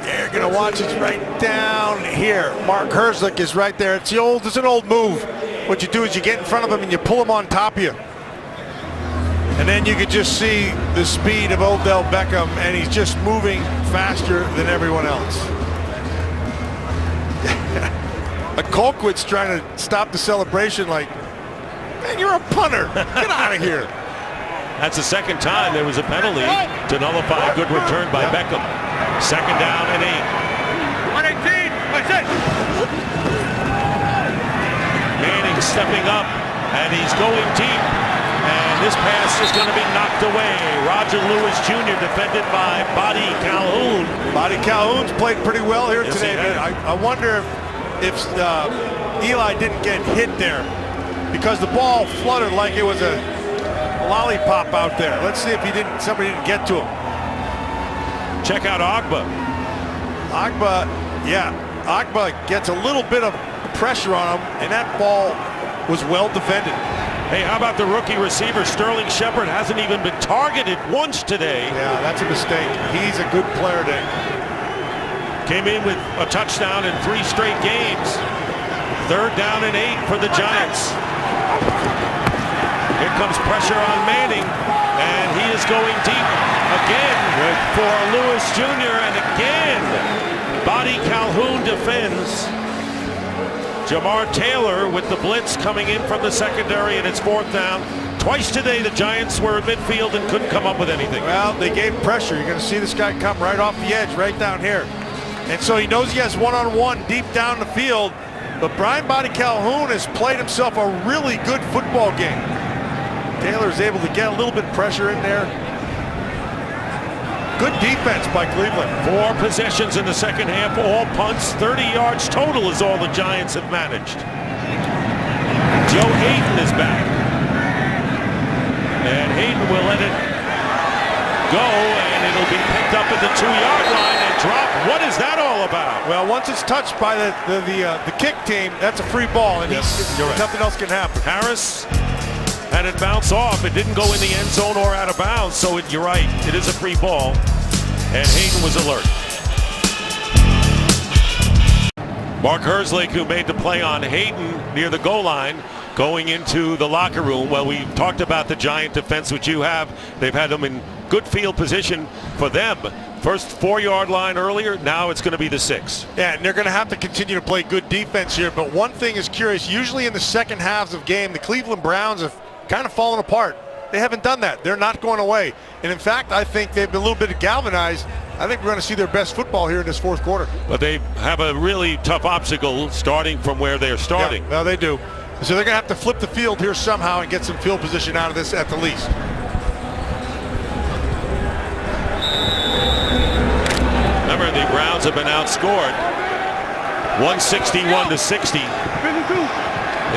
You're going to watch it right down here. Mark Herzlich is right there. It's an old move. What you do is you get in front of him and you pull him on top of you. And then you could just see the speed of Odell Beckham, and he's just moving faster than everyone else. Colquitt's trying to stop the celebration like, man, you're a punter. Get out of here. That's the 2nd time there was a penalty to nullify a good return by Beckham. 2nd down and 8. 118. That's it. Manning stepping up, and he's going deep. And this pass is going to be knocked away. Roger Lewis Jr. defended by Buddy Calhoun. Buddy Calhoun's played pretty well here today. I wonder if Eli didn't get hit there, because the ball fluttered like it was a lollipop out there. Let's see if somebody didn't get to him. Check out Ogba. Ogba gets a little bit of pressure on him, and that ball was well defended. Hey, how about the rookie receiver Sterling Shepard? Hasn't even been targeted once today. Yeah, that's a mistake. He's a good player today. Came in with a touchdown in 3 straight games. 3rd down and 8 for the Giants. Here comes pressure on Manning, and he is going deep again for Lewis Jr. And again, Buddy Calhoun defends. Jamar Taylor with the blitz coming in from the secondary, and it's 4th down. Twice today the Giants were at midfield and couldn't come up with anything. Well, they gave pressure. You're going to see this guy come right off the edge, right down here. And so he knows he has one-on-one deep down the field. But Brian Buddy Calhoun has played himself a really good football game. Taylor is able to get a little bit of pressure in there. Good defense by Cleveland. 4 possessions in the 2nd half, all punts. 30 yards total is all the Giants have managed. Joe Hayden is back. And Hayden will let it go, and it'll be picked up at the 2-yard line and dropped. What is that all about? Well, once it's touched by the kick team, that's a free ball, and nothing else can happen. Harris had it bounce off. It didn't go in the end zone or out of bounds, so you're right. It is a free ball, and Hayden was alert. Mark Herzlich, who made the play on Hayden near the goal line, going into the locker room. Well, we talked about the Giant defense, which you have. They've had them in good field position for them. First 4-yard line earlier, now it's going to be the 6. Yeah, and they're going to have to continue to play good defense here. But one thing is curious, usually in the second halves of game, the Cleveland Browns have kind of fallen apart. They haven't done that. They're not going away. And in fact, I think they've been a little bit galvanized. I think we're going to see their best football here in this fourth quarter. But they have a really tough obstacle starting from where they're starting. Yeah, well, they do. So they're going to have to flip the field here somehow and get some field position out of this at the least. Remember, the Browns have been outscored 161-60.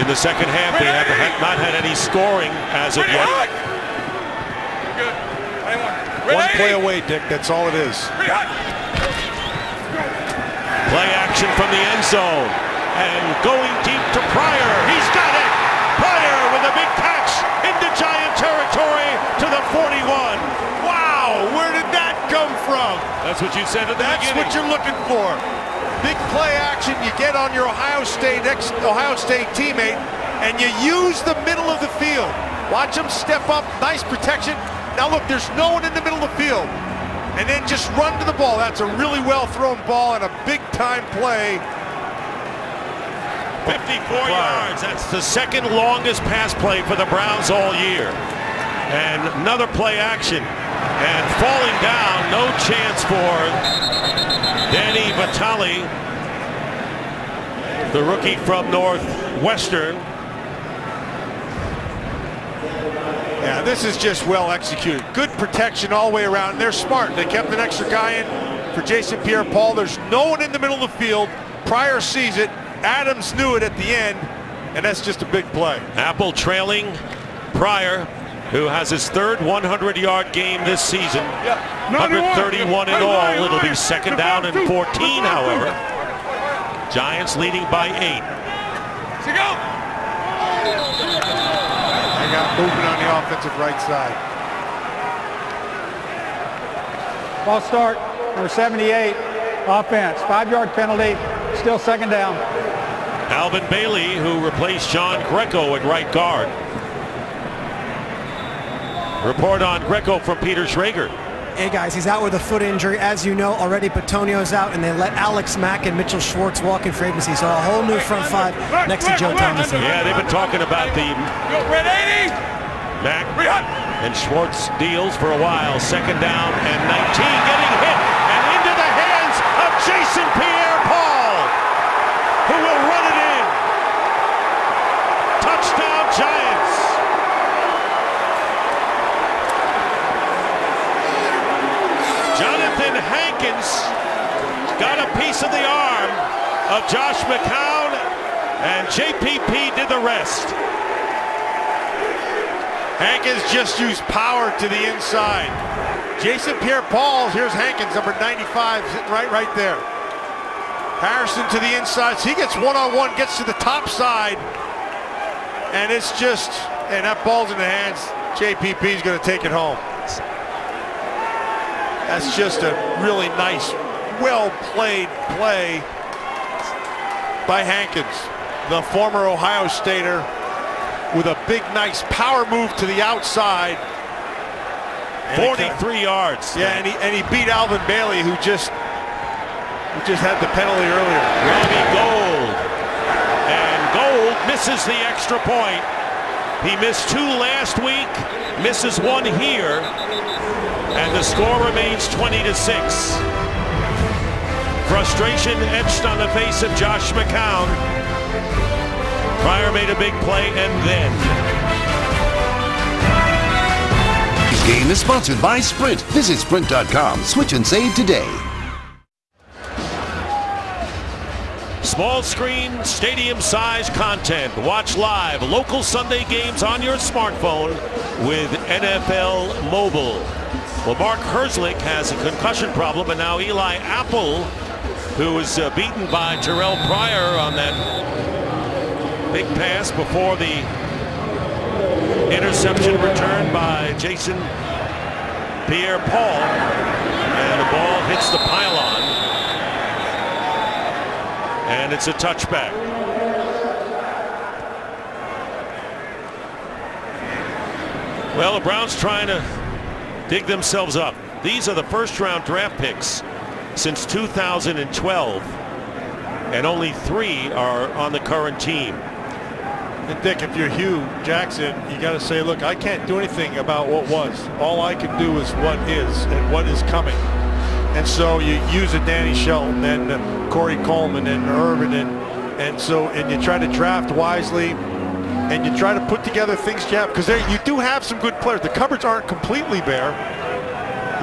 In the second half, they have not had any scoring as of yet. One play away, Dick. That's all it is. Play action from the end zone. And going deep to Pryor. He's got it. Pryor with a big catch into Giant territory to the 41. Wow, where did that come from? That's what you said at the beginning. That's what you're looking for. Big play action. You get on your Ohio State teammate, and you use the middle of the field. Watch him step up. Nice protection. Now look, there's no one in the middle of the field. And then just run to the ball. That's a really well thrown ball and a big time play. 54 yards. That's the second longest pass play for the Browns all year. And another play action. And falling down, no chance for Danny Vitale, the rookie from Northwestern. Yeah, this is just well executed. Good protection all the way around. They're smart. They kept an extra guy in for Jason Pierre-Paul. There's no one in the middle of the field. Pryor sees it. Adams knew it at the end, and that's just a big play. Apple trailing Pryor, who has his third 100-yard game this season. 131 in all. It'll be second down and 14, however. Giants leading by 8. They got movement on the offensive right side. Ball start, number 78, offense. 5-yard penalty, still second down. Alvin Bailey, who replaced John Greco at right guard. Report on Greco from Peter Schrager. Hey guys, he's out with a foot injury. As you know already, Petonio's out, and they let Alex Mack and Mitchell Schwartz walk in for agency. So a whole new front five next to Joe Thomas. Yeah, they've been talking about the Mack and Schwartz deals for a while. Second down and 19, getting hit and into the hands of Jason Pierre-Paul, who will run it in. Touchdown Giants. Jonathan Hankins got a piece of the arm of Josh McCown, and JPP did the rest. Hankins just used power to the inside. Jason Pierre-Paul, here's Hankins, number 95, sitting right there. Harrison to the inside, so he gets one-on-one, gets to the top side, and it's just, and that ball's in the hands. JPP's going to take it home. That's just a really nice, well-played play by Hankins, the former Ohio Stater, with a big, nice power move to the outside. 43 yards. Yeah, and he beat Alvin Bailey, who just had the penalty earlier. Robbie Gould. And Gould misses the extra point. He missed 2 last week, misses 1 here. And the score remains 20-6. Frustration etched on the face of Josh McCown. Pryor made a big play, and then. This game is sponsored by Sprint. Visit Sprint.com. Switch and save today. Small screen, stadium-size content. Watch live local Sunday games on your smartphone with NFL Mobile. Well, Mark Herzlich has a concussion problem, and now Eli Apple, who was beaten by Terrell Pryor on that big pass before the interception returned by Jason Pierre-Paul, and the ball hits the pylon, and it's a touchback. Well, the Browns trying to dig themselves up. These are the first-round draft picks since 2012, and only 3 are on the current team. And Dick, if you're Hugh Jackson, you got to say, look, I can't do anything about what was. All I can do is what is and what is coming. And so you use a Danny Shelton and Corey Coleman and Irvin, and you try to draft wisely, and you try to put together things you have, because you do have some good players. The cupboards aren't completely bare.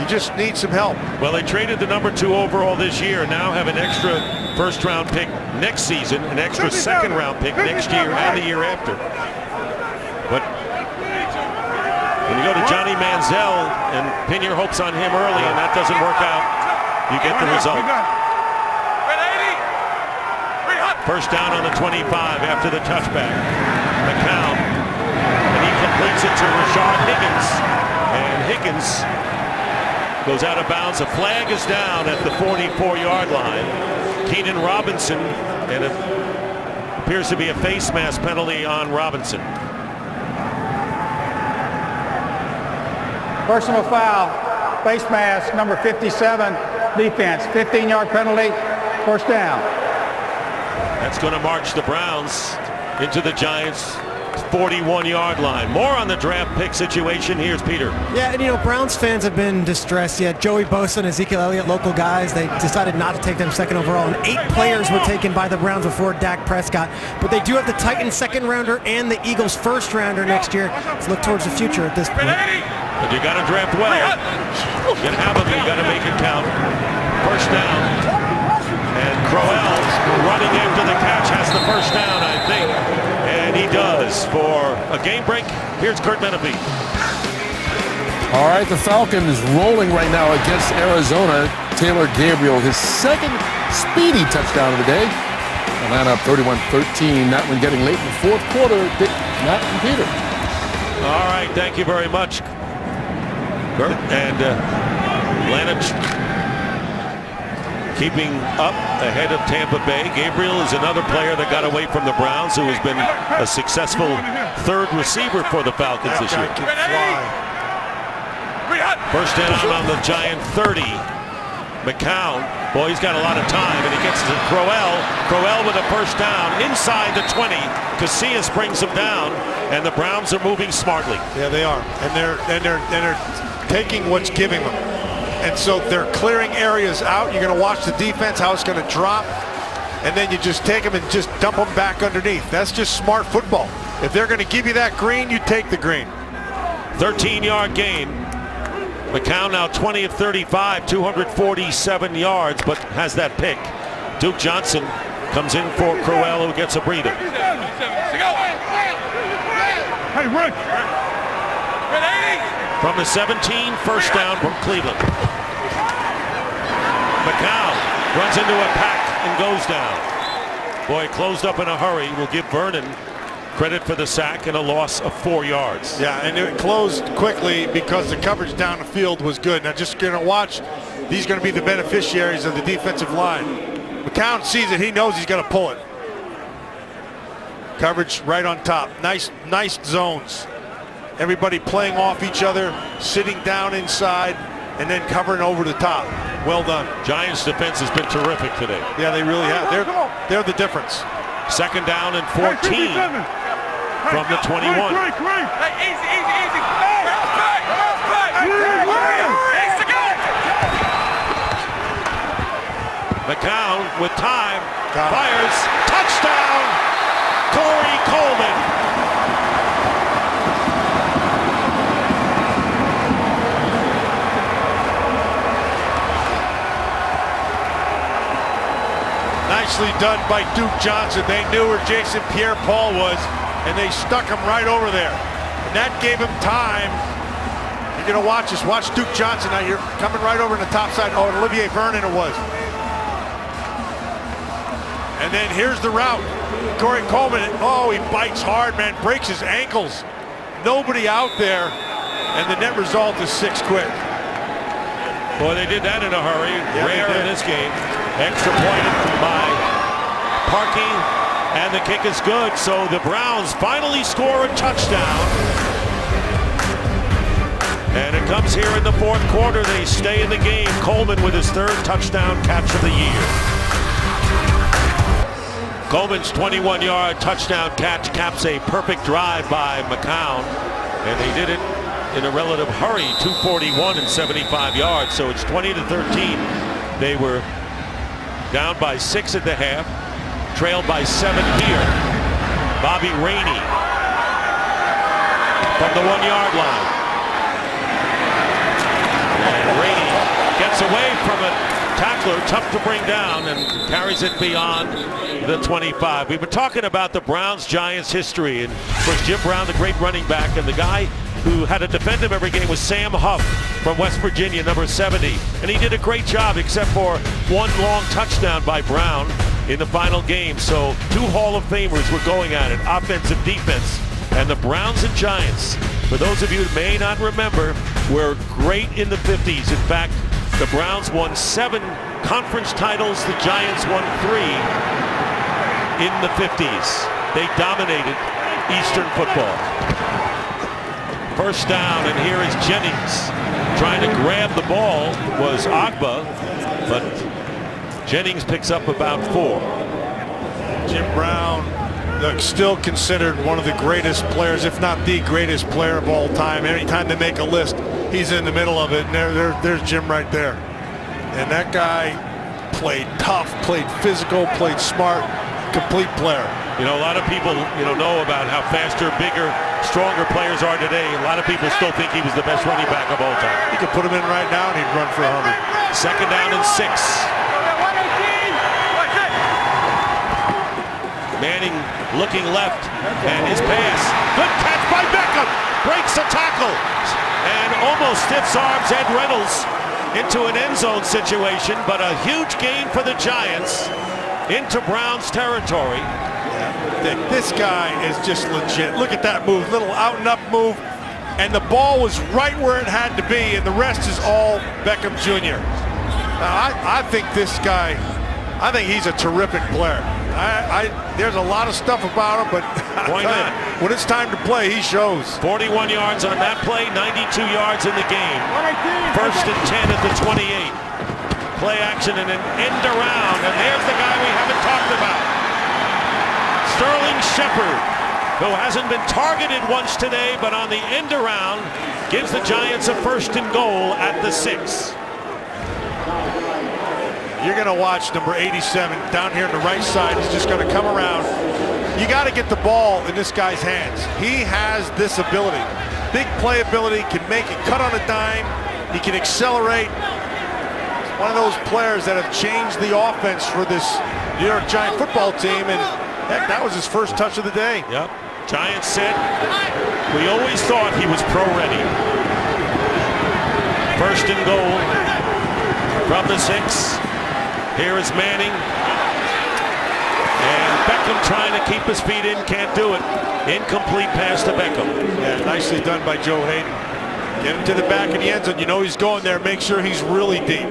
You just need some help. Well, they traded the number 2 overall this year and now have an extra first-round pick next season, an extra second-round pick next year and the year after. But when you go to Johnny Manziel and pin your hopes on him early and that doesn't work out, you get the result. First down on the 25 after the touchback. McCown, and he completes it to Rashard Higgins. And Higgins goes out of bounds. A flag is down at the 44-yard line. Keenan Robinson, and it appears to be a face mask penalty on Robinson. Personal foul, face mask, number 57, defense. 15-yard penalty, first down. That's going to march the Browns into the Giants' 41-yard line. More on the draft pick situation. Here's Peter. Yeah, and Browns fans have been distressed. Yeah, Joey Bosa and Ezekiel Elliott, local guys, they decided not to take them second overall, and 8 players were taken by the Browns before Dak Prescott. But they do have the Titans second rounder and the Eagles first rounder next year. Let's look towards the future at this point. But you got to draft well. You can have them, you got to make it count. First down. And Crowell running after the catch has the first down, I think. And he does. For a game break, here's Kurt Menefee. All right, the Falcons rolling right now against Arizona. Taylor Gabriel, his second speedy touchdown of the day. Atlanta up 31-13. That one getting late in the fourth quarter. Dick, Matt, and Peter. All right, thank you very much, Kurt. And Atlanta keeping up ahead of Tampa Bay. Gabriel is another player that got away from the Browns, who has been a successful third receiver for the Falcons this year. First down on the Giant 30. McCown, boy, he's got a lot of time, and he gets to Crowell. Crowell with a first down inside the 20. Casillas brings him down, and the Browns are moving smartly. Yeah, they are, and they're taking what's giving them. And so they're clearing areas out. You're going to watch the defense, how it's going to drop. And then you just take them and just dump them back underneath. That's just smart football. If they're going to give you that green, you take the green. 13-yard gain. McCown now 20 of 35, 247 yards, but has that pick. Duke Johnson comes in for Crowell, who gets a breather. Hey, Rick. From the 17, first down from Cleveland. McCown runs into a pack and goes down. Boy, closed up in a hurry. We'll give Vernon credit for the sack and a loss of 4 yards. Yeah, and it closed quickly because the coverage down the field was good. Now just going to watch. These are going to be the beneficiaries of the defensive line. McCown sees it. He knows he's got to pull it. Coverage right on top. Nice zones. Everybody playing off each other, sitting down inside, and then covering over the top. Well done. Giants defense has been terrific today. Yeah, they really have. They're the difference. Second down and 14 from the 21. Hey, easy. McCown with time, fires, touchdown, Corey Coleman. Nicely done by Duke Johnson. They knew where Jason Pierre-Paul was, and they stuck him right over there. And that gave him time. You're going to watch this. Watch Duke Johnson. Now you're coming right over in the top side. Oh, and Olivier Vernon it was. And then here's the route. Corey Coleman, oh, he bites hard, man. Breaks his ankles. Nobody out there. And the net result is 6 quick. Boy, they did that in a hurry. Yeah, Rare in this game. Extra point by Parkey, and the kick is good. So the Browns finally score a touchdown. And it comes here in the fourth quarter. They stay in the game. Coleman with his third touchdown catch of the year. Coleman's 21-yard touchdown catch caps a perfect drive by McCown. And they did it in a relative hurry, 241 and 75 yards. So it's 20-13. They were down by 6 at the half, trailed by 7 here. Bobby Rainey from the 1-yard line. And Rainey gets away from a tackler, tough to bring down, and carries it beyond the 25. We've been talking about the Browns-Giants history, and of course Jim Brown, the great running back, and the guy who had to defend him every game was Sam Huff from West Virginia, number 70. And he did a great job except for one long touchdown by Brown in the final game. So 2 Hall of Famers were going at it, offensive, defense. And the Browns and Giants, for those of you who may not remember, were great in the 50s. In fact, the Browns won 7 conference titles. The Giants won 3 in the 50s. They dominated Eastern football. First down, and here is Jennings. Trying to grab the ball was Agba, but Jennings picks up about 4. Jim Brown, still considered one of the greatest players, if not the greatest player of all time. Anytime they make a list, he's in the middle of it, and there's Jim right there. And that guy played tough, played physical, played smart, complete player. You know, a lot of people, know about how faster, bigger, stronger players are today. A lot of people still think he was the best running back of all time. You could put him in right now and he'd run for 100. Second down and 6. Manning looking left, and his pass. Good catch by Beckham. Breaks a tackle and almost stiffs arms Ed Reynolds into an end zone situation, but a huge gain for the Giants into Browns territory. This guy is just legit. Look at that move, little out and up move, and the ball was right where it had to be, and the rest is all Beckham Jr. Now, I think this guy, I think he's a terrific player. There's a lot of stuff about him, but why not? When it's time to play, he shows. 41 yards on that play, 92 yards in the game. First and 10 at the 28. Play action and an end around, and there's the guy we haven't talked about. Sterling Shepard, who hasn't been targeted once today, but on the end around, gives the Giants a first and goal at the 6. You're going to watch number 87 down here on the right side. He's just going to come around. You got to get the ball in this guy's hands. He has this ability. Big play ability, can make it cut on a dime. He can accelerate. He's one of those players that have changed the offense for this New York Giant football team, and heck, that was his first touch of the day. Yep. Giants said, we always thought he was pro-ready. First and goal from the 6. Here is Manning. And Beckham trying to keep his feet in, can't do it. Incomplete pass to Beckham. Yeah, nicely done by Joe Hayden. Get him to the back of the end zone. You know he's going there. Make sure he's really deep.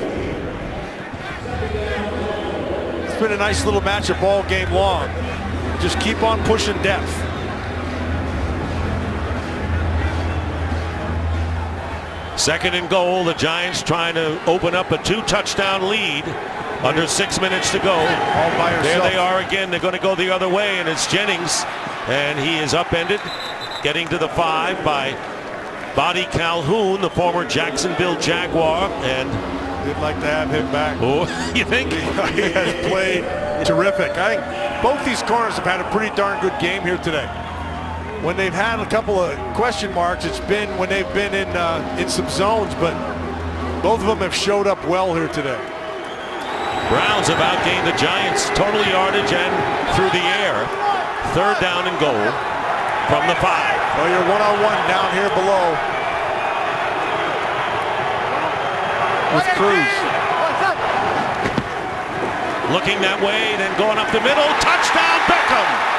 It's been a nice little matchup all game long. Just keep on pushing depth. Second and goal. The Giants trying to open up a 2-touchdown lead. Under 6 minutes to go. All by herself. There they are again. They're going to go the other way, and it's Jennings. And he is upended, getting to the 5 by Bonnie Calhoun, the former Jacksonville Jaguar. And we'd like to have him back. Oh, you think? He has played terrific. I think both these corners have had a pretty darn good game here today. When they've had a couple of question marks, it's been when they've been in some zones, but both of them have showed up well here today. Browns have outgained the Giants total yardage and through the air. Third down and goal from the 5. Well, you're one-on-one down here below with Cruz. Looking that way, then going up the middle. Touchdown, Beckham!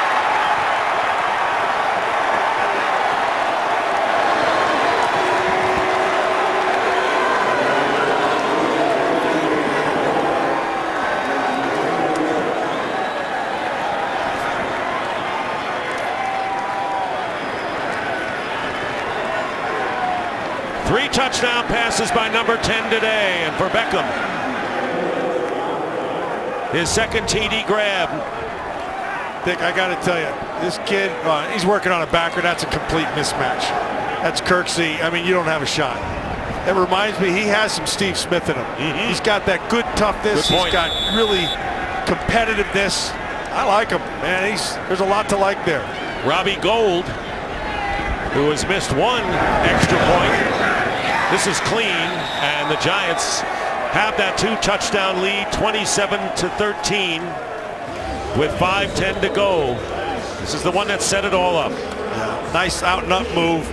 touchdown passes by number 10 today, and for Beckham, his second TD grab. Dick, I got to tell you, this kid, he's working on a backer. That's a complete mismatch. That's Kirksey. I mean, you don't have a shot. It reminds me, he has some Steve Smith in him. He's got that good toughness. He's got really competitiveness. I like him, man. There's a lot to like there. Robbie Gould, who has missed one extra point. This is clean, and the Giants have that 2-touchdown lead, 27-13, with 5:10 to go. This is the one that set it all up. Yeah, nice out and up move.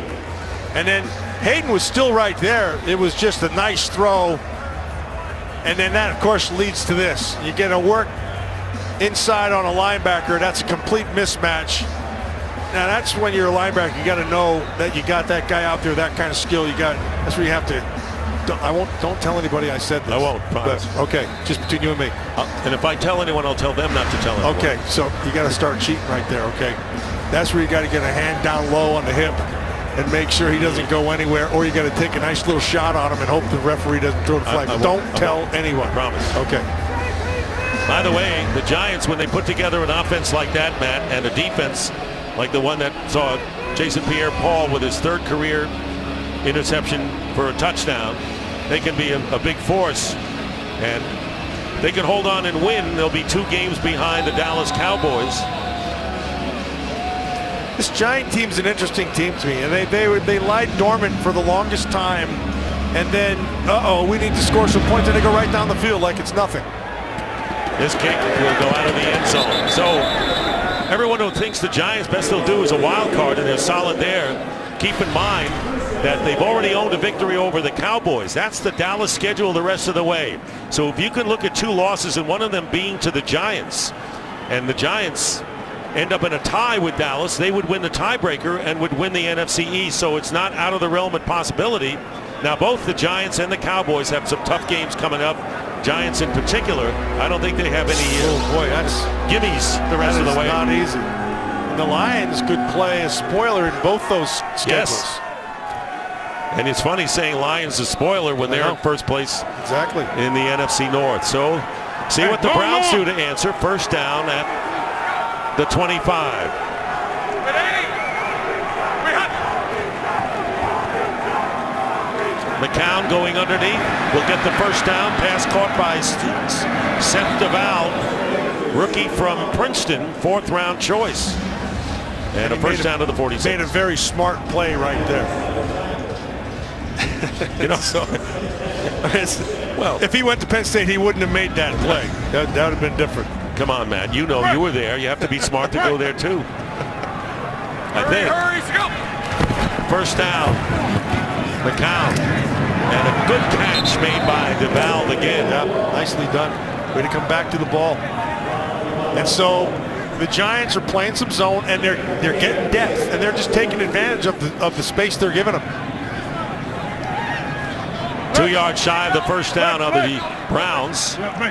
And then Hayden was still right there. It was just a nice throw. And then that, of course, leads to this. You get a work inside on a linebacker. That's a complete mismatch. Now, that's when you're a linebacker. You got to know that you got that guy out there, that kind of skill. That's where you have to. Don't tell anybody I said this. I won't, promise. But, okay, just between you and me. And if I tell anyone, I'll tell them not to tell anyone. Okay, so you got to start cheating right there, okay? That's where you got to get a hand down low on the hip and make sure he doesn't go anywhere, or you got to take a nice little shot on him and hope the referee doesn't throw the flag. Don't tell anyone. Promise. Okay. By the way, the Giants, when they put together an offense like that, Matt, and a defense like the one that saw Jason Pierre-Paul with his third career interception for a touchdown, they can be a big force, and they can hold on and win. They'll be 2 games behind the Dallas Cowboys. This Giant team's an interesting team to me, and they lied dormant for the longest time, and then we need to score some points, and they go right down the field like it's nothing. This kick will go out of the end zone. So everyone who thinks the Giants best they'll do is a wild card and they're solid there, keep in mind that they've already owned a victory over the Cowboys. That's the Dallas schedule the rest of the way. So if you can look at 2 losses and one of them being to the Giants, and the Giants end up in a tie with Dallas, they would win the tiebreaker and would win the NFC East. So it's not out of the realm of possibility. Now both the Giants and the Cowboys have some tough games coming up. Giants in particular, I don't think they have any gimmies the rest of the way. Not easy. And the Lions could play a spoiler in both those schedules. Yes. And it's funny saying Lions a spoiler when they're in first place in the NFC North. So see what the Browns do to answer. First down at the 25. McCown going underneath will get the first down. Pass caught by Seth DeVal, rookie from Princeton, 4th-round choice. And a first down to the 46. Made a very smart play right there. Well, if he went to Penn State, he wouldn't have made that play. That would have been different. Come on, Matt. You know you were there. You have to be smart to go there, too. I think. First down. McCown. And a good catch made by DeVal again. Yeah, nicely done. Way to come back to the ball. And so the Giants are playing some zone, and they're getting depth, and they're just taking advantage of the space they're giving them. 2 yards shy of the first down of the Browns. Inside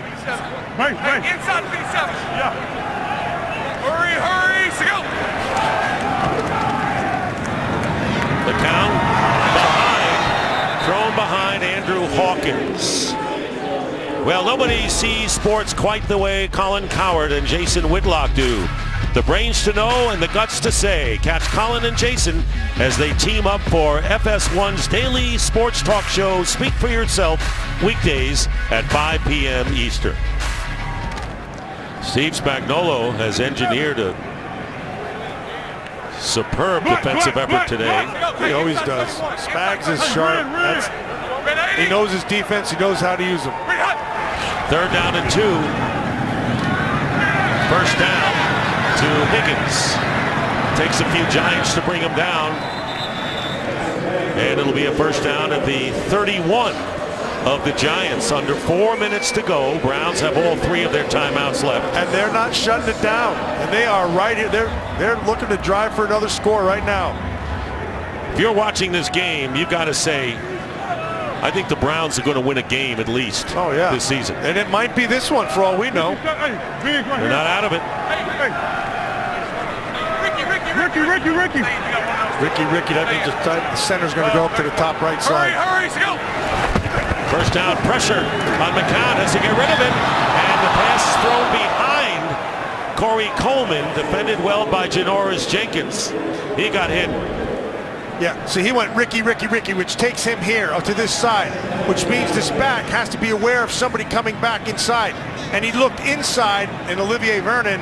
57. Yeah. Hurry, go. McCown thrown behind Andrew Hawkins. Well, nobody sees sports quite the way Colin Cowherd and Jason Whitlock do. The brains to know and the guts to say. Catch Colin and Jason as they team up for FS1's daily sports talk show, Speak for Yourself, weekdays at 5 p.m. Eastern. Steve Spagnuolo has engineered a superb defensive effort today. He always does. Spags is sharp. He knows his defense. He knows how to use them. 3rd down and 2. First down to Higgins. Takes a few Giants to bring him down. And it'll be a first down at the 31 of the Giants. Under 4 minutes to go. Browns have all 3 of their timeouts left. And they're not shutting it down. And they are right here. They're looking to drive for another score right now. If you're watching this game, you've got to say, I think the Browns are going to win a game at least this season. And it might be this one for all we know. They're not out of it. Ricky. Ricky, that means the center's going to go up to the top right side. Hurry, go! First down pressure on McCown, has to get rid of it, and the pass is thrown behind Corey Coleman, defended well by Janoris Jenkins. He got hit. Yeah, so he went Ricky, which takes him here to this side, which means this back has to be aware of somebody coming back inside. And he looked inside, and Olivier Vernon,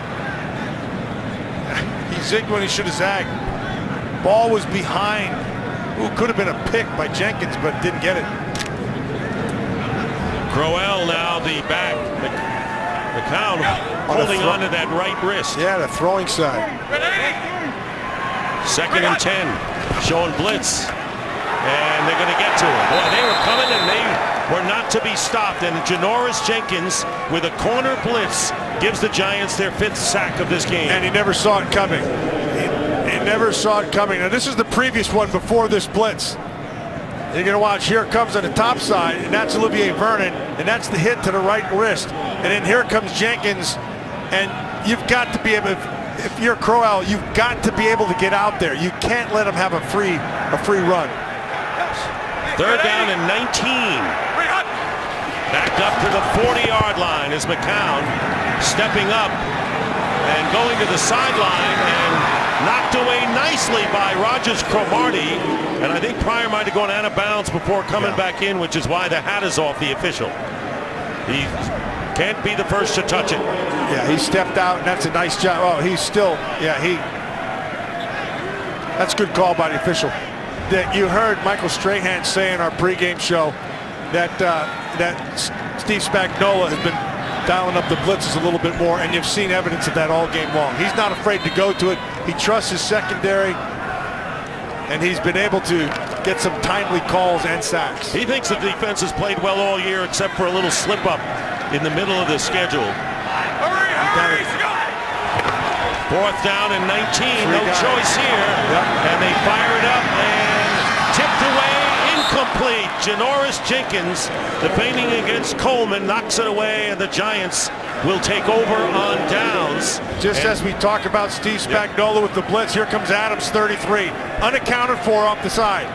he zigged when he should have zagged. Ball was behind. Ooh, could have been a pick by Jenkins, but didn't get it. Crowell now the back. McCown holding on to that right wrist. Yeah, the throwing side. Second and 10, showing blitz, and they're going to get to him. Boy, they were coming, and they were not to be stopped. And Janoris Jenkins, with a corner blitz, gives the Giants their 5th sack of this game. And he never saw it coming. He never saw it coming. Now, this is the previous one before this blitz. You're going to watch, here it comes on the top side, and that's Olivier Vernon, and that's the hit to the right wrist. And then here comes Jenkins, and you've got to be able, if you're Crowell, you've got to be able to get out there. You can't let him have a free run. Third down and 19. Backed up to the 40-yard line is McCown, stepping up and going to the sideline, and knocked away nicely by Rogers Cromartie. And I think Pryor might have gone out of bounds before coming back in, which is why the hat is off the official. He can't be the first to touch it. Yeah, he stepped out, and that's a nice job. Oh, he's still, that's a good call by the official. That you heard Michael Strahan say in our pregame show that Steve Spagnuolo has been dialing up the blitzes a little bit more, and you've seen evidence of that all game long. He's not afraid to go to it. He trusts his secondary, and he's been able to get some timely calls and sacks. He thinks the defense has played well all year, except for a little slip up in the middle of the schedule. Hurry, Fourth down and 19, no choice here. And they fire it up and tipped away, incomplete. Janoris Jenkins, defending against Coleman, knocks it away, and the Giants will take over on downs. Just as we talk about Steve Spagnuolo with the blitz, here comes Adams, 33, unaccounted for off the side.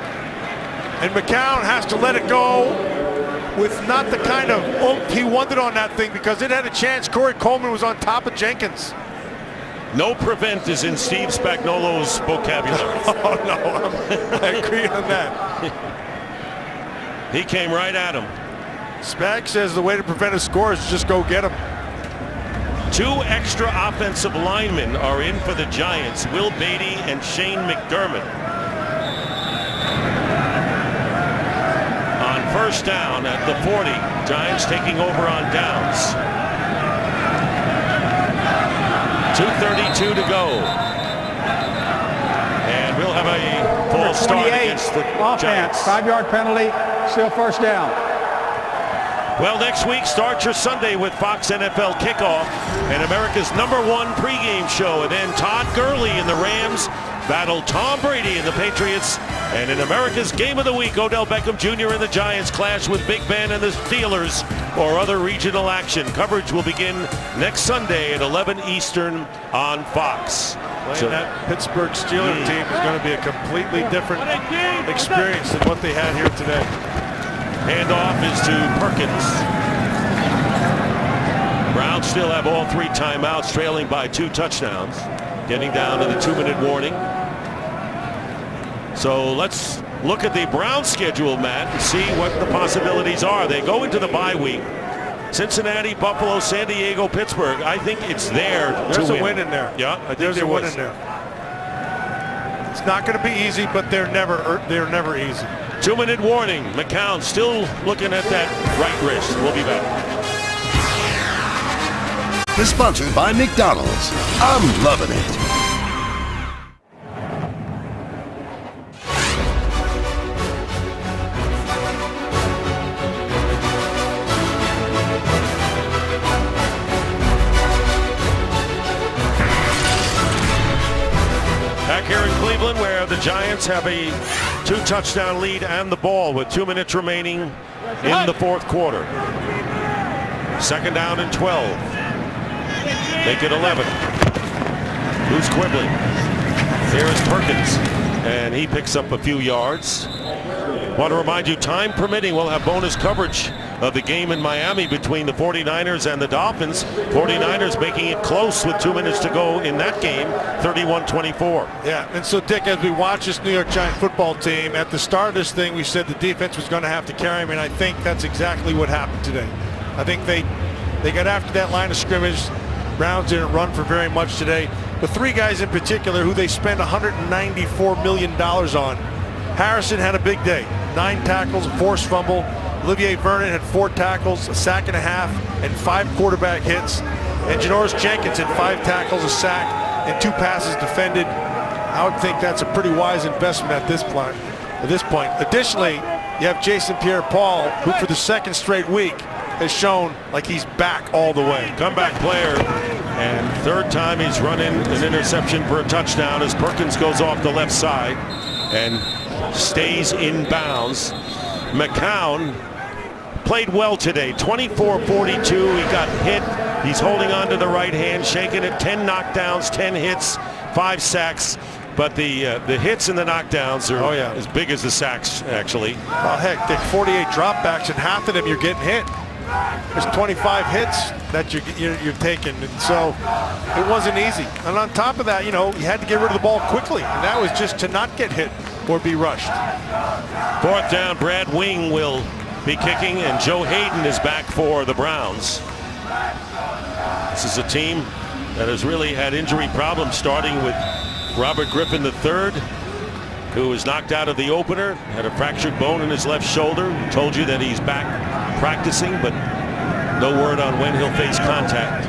And McCown has to let it go with not the kind of oomph he wanted on that thing, because it had a chance. Corey Coleman was on top of Jenkins. No prevent is in Steve Spagnuolo's vocabulary. Oh, no, I agree on that. He came right at him. Spag says the way to prevent a score is just go get him. 2 extra offensive linemen are in for the Giants, Will Beatty and Shane McDermott. On first down at the 40, Giants taking over on downs. 2:32 to go. And we'll have a full start against the Giants. 5-yard penalty, still first down. Well, next week, start your Sunday with Fox NFL Kickoff and America's #1 pregame show. And then Todd Gurley and the Rams battle Tom Brady and the Patriots. And in America's Game of the Week, Odell Beckham Jr. and the Giants clash with Big Ben and the Steelers or other regional action. Coverage will begin next Sunday at 11 Eastern on Fox. So that Pittsburgh Steelers team is going to be a completely different experience than what they had here today. Handoff is to Perkins. Browns still have all 3 timeouts, trailing by 2 touchdowns. Getting down to the 2-minute warning. So let's look at the Browns schedule, Matt, and see what the possibilities are. They go into the bye week. Cincinnati, Buffalo, San Diego, Pittsburgh. I think it's there to win. There's a win in there. Yeah, I think there's there a win was. in there. It's not going to be easy, but they're never easy. 2-minute warning. McCown still looking at that right wrist. We'll be back. Is sponsored by McDonald's. I'm loving it. Back here in Cleveland, where the Giants have a 2-touchdown lead and the ball with 2 minutes remaining in the 4th quarter. Second down and 12. Make it 11. Who's quibbling? Here is Perkins. and he picks up a few yards. Want to remind you, time permitting, we'll have bonus coverage of the game in Miami between the 49ers and the Dolphins. 49ers making it close with 2 minutes to go in that game, 31-24. Yeah, and so Dick, as we watch this New York Giant football team, at the start of this thing, we said the defense was going to have to carry him, and I think that's exactly what happened today. I think they got after that line of scrimmage. Browns didn't run for very much today. But 3 guys in particular who they spent $194 million on. Harrison had a big day. 9 tackles, a forced fumble. Olivier Vernon had 4 tackles, a sack and a half, and 5 quarterback hits. And Janoris Jenkins had 5 tackles, a sack, and 2 passes defended. I would think that's a pretty wise investment at this point. Additionally, you have Jason Pierre-Paul, who for the 2nd straight week has shown like he's back all the way. Comeback player, and 3rd time he's run in an interception for a touchdown as Perkins goes off the left side and stays in bounds. McCown played well today, 24-42. He got hit. He's holding on to the right hand, shaking it. 10 knockdowns, 10 hits, 5 sacks. But the hits and the knockdowns are as big as the sacks, actually. Oh, heck, Dick, 48 dropbacks, and half of them you're getting hit. There's 25 hits that you're taking, and so it wasn't easy. And on top of that, you had to get rid of the ball quickly, and that was just to not get hit or be rushed. 4th down, Brad Wing will be kicking, and Joe Hayden is back for the Browns. This is a team that has really had injury problems, starting with Robert Griffin III, who was knocked out of the opener, had a fractured bone in his left shoulder. Told you that he's back practicing, but no word on when he'll face contact.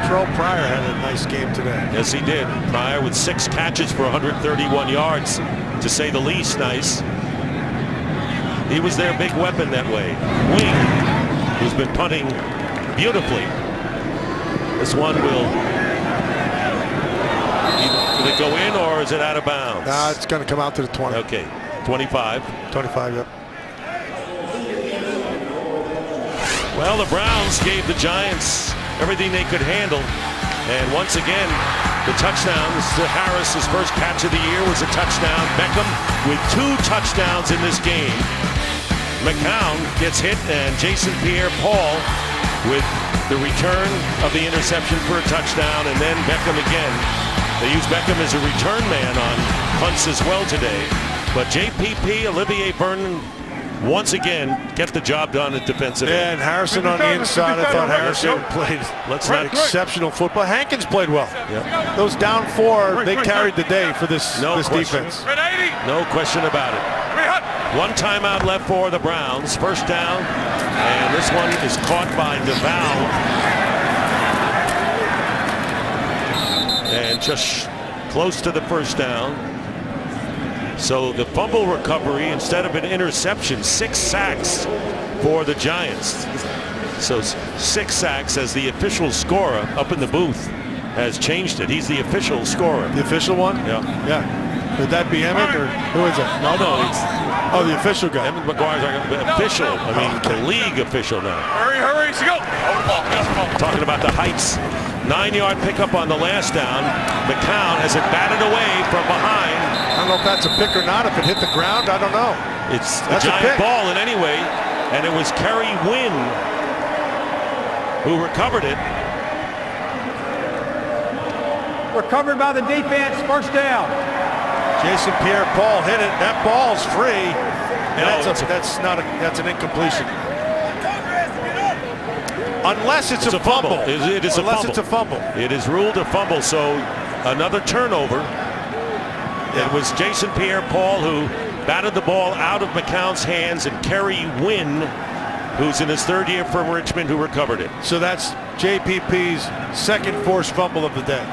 Terrell Pryor had a nice game today. Yes, he did. Pryor with 6 catches for 131 yards, to say the least. Nice. He was their big weapon that way. Wing, who's been punting beautifully. This one will it go in, or is it out of bounds? It's going to come out to the 20. Okay, 25. 25, yep. Well, the Browns gave the Giants everything they could handle. And once again, the touchdowns to Harris, his first catch of the year, was a touchdown. Beckham with 2 touchdowns in this game. McCown gets hit, and Jason Pierre-Paul with the return of the interception for a touchdown, and then Beckham again. They use Beckham as a return man on punts as well today. But JPP, Olivier Vernon, once again, get the job done at defensive end. And Harrison on the inside. I thought Harrison played exceptional football. Hankins played well. Yep. Those down 4, they carried the day for this defense. No question about it. 1 timeout left for the Browns. 1st down, and this one is caught by DeVal. And just close to the 1st down. So the fumble recovery, instead of an interception, 6 sacks for the Giants. So 6 sacks as the official scorer up in the booth has changed it. He's the official scorer. The official one? Yeah. Yeah. Would that be Emmett, or who is it? No, it's the official guy. Emmett McGuire's official. I mean, the league official now. Hurry, go. Talking about the heights. 9-yard pickup on the last down. McCown has it batted away from behind. I don't know if that's a pick or not. If it hit the ground, I don't know. It's a giant ball in any way, and it was Kerry Wynn who recovered it. Recovered by the defense, 1st down. Jason Pierre-Paul hit it. That ball's free. And No, that's an incompletion. Unless it's a fumble. It is Unless a fumble. it's a fumble. It is ruled a fumble, so another turnover. Yeah. It was Jason Pierre-Paul who batted the ball out of McCown's hands, and Kerry Wynn, who's in his 3rd year from Richmond, who recovered it. So that's JPP's 2nd forced fumble of the day.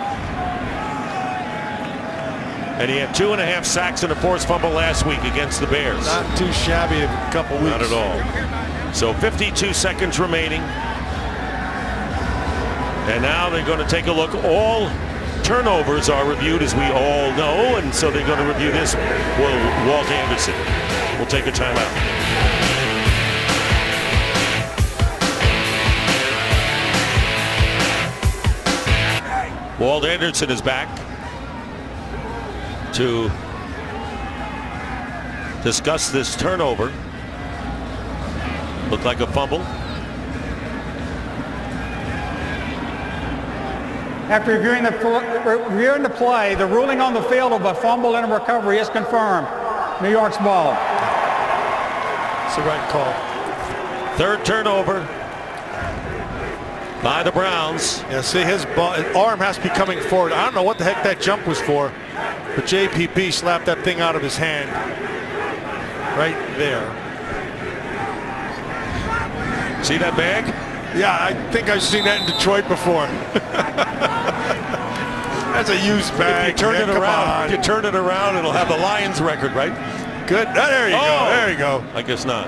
And he had 2.5 sacks and a forced fumble last week against the Bears. Not too shabby of a couple weeks. Not at all. So 52 seconds remaining. And now they're going to take a look. All turnovers are reviewed, as we all know, and so they're going to review this. Walt Anderson will take a timeout. Walt Anderson is back. to discuss this turnover. Looked like a fumble. After reviewing the play, the ruling on the field of a fumble and a recovery is confirmed. New York's ball. It's the right call. Third turnover by the Browns. Yeah, see, his arm has to be coming forward. I don't know what the heck that jump was for, but JPP slapped that thing out of his hand right there. See that bag? Yeah, I think I've seen that in Detroit before. That's a used bag. If you turn it around. If you turn it around, it'll have the Lions record, right? Good. There you go. There you go. I guess not.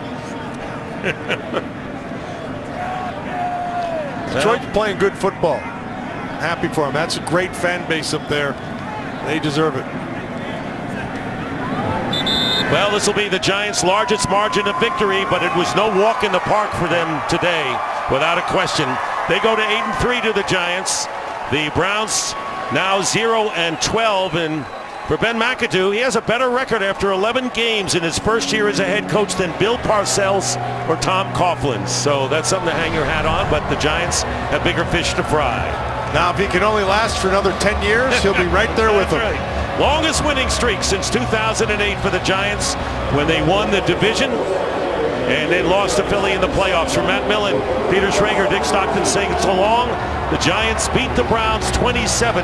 Detroit's playing good football. Happy for him. That's a great fan base up there. They deserve it. Well, this will be the Giants' largest margin of victory, but it was no walk in the park for them today, without a question. They go to 8-3 to the Giants. The Browns now 0-12, and for Ben McAdoo, he has a better record after 11 games in his first year as a head coach than Bill Parcells or Tom Coughlin. So that's something to hang your hat on, but the Giants have bigger fish to fry. Now, if he can only last for another 10 years, he'll be right there with them. Right. Longest winning streak since 2008 for the Giants when they won the division and then lost to Philly in the playoffs. For Matt Millen, Peter Schrager, Dick Stockton saying so long. The Giants beat the Browns 27-13.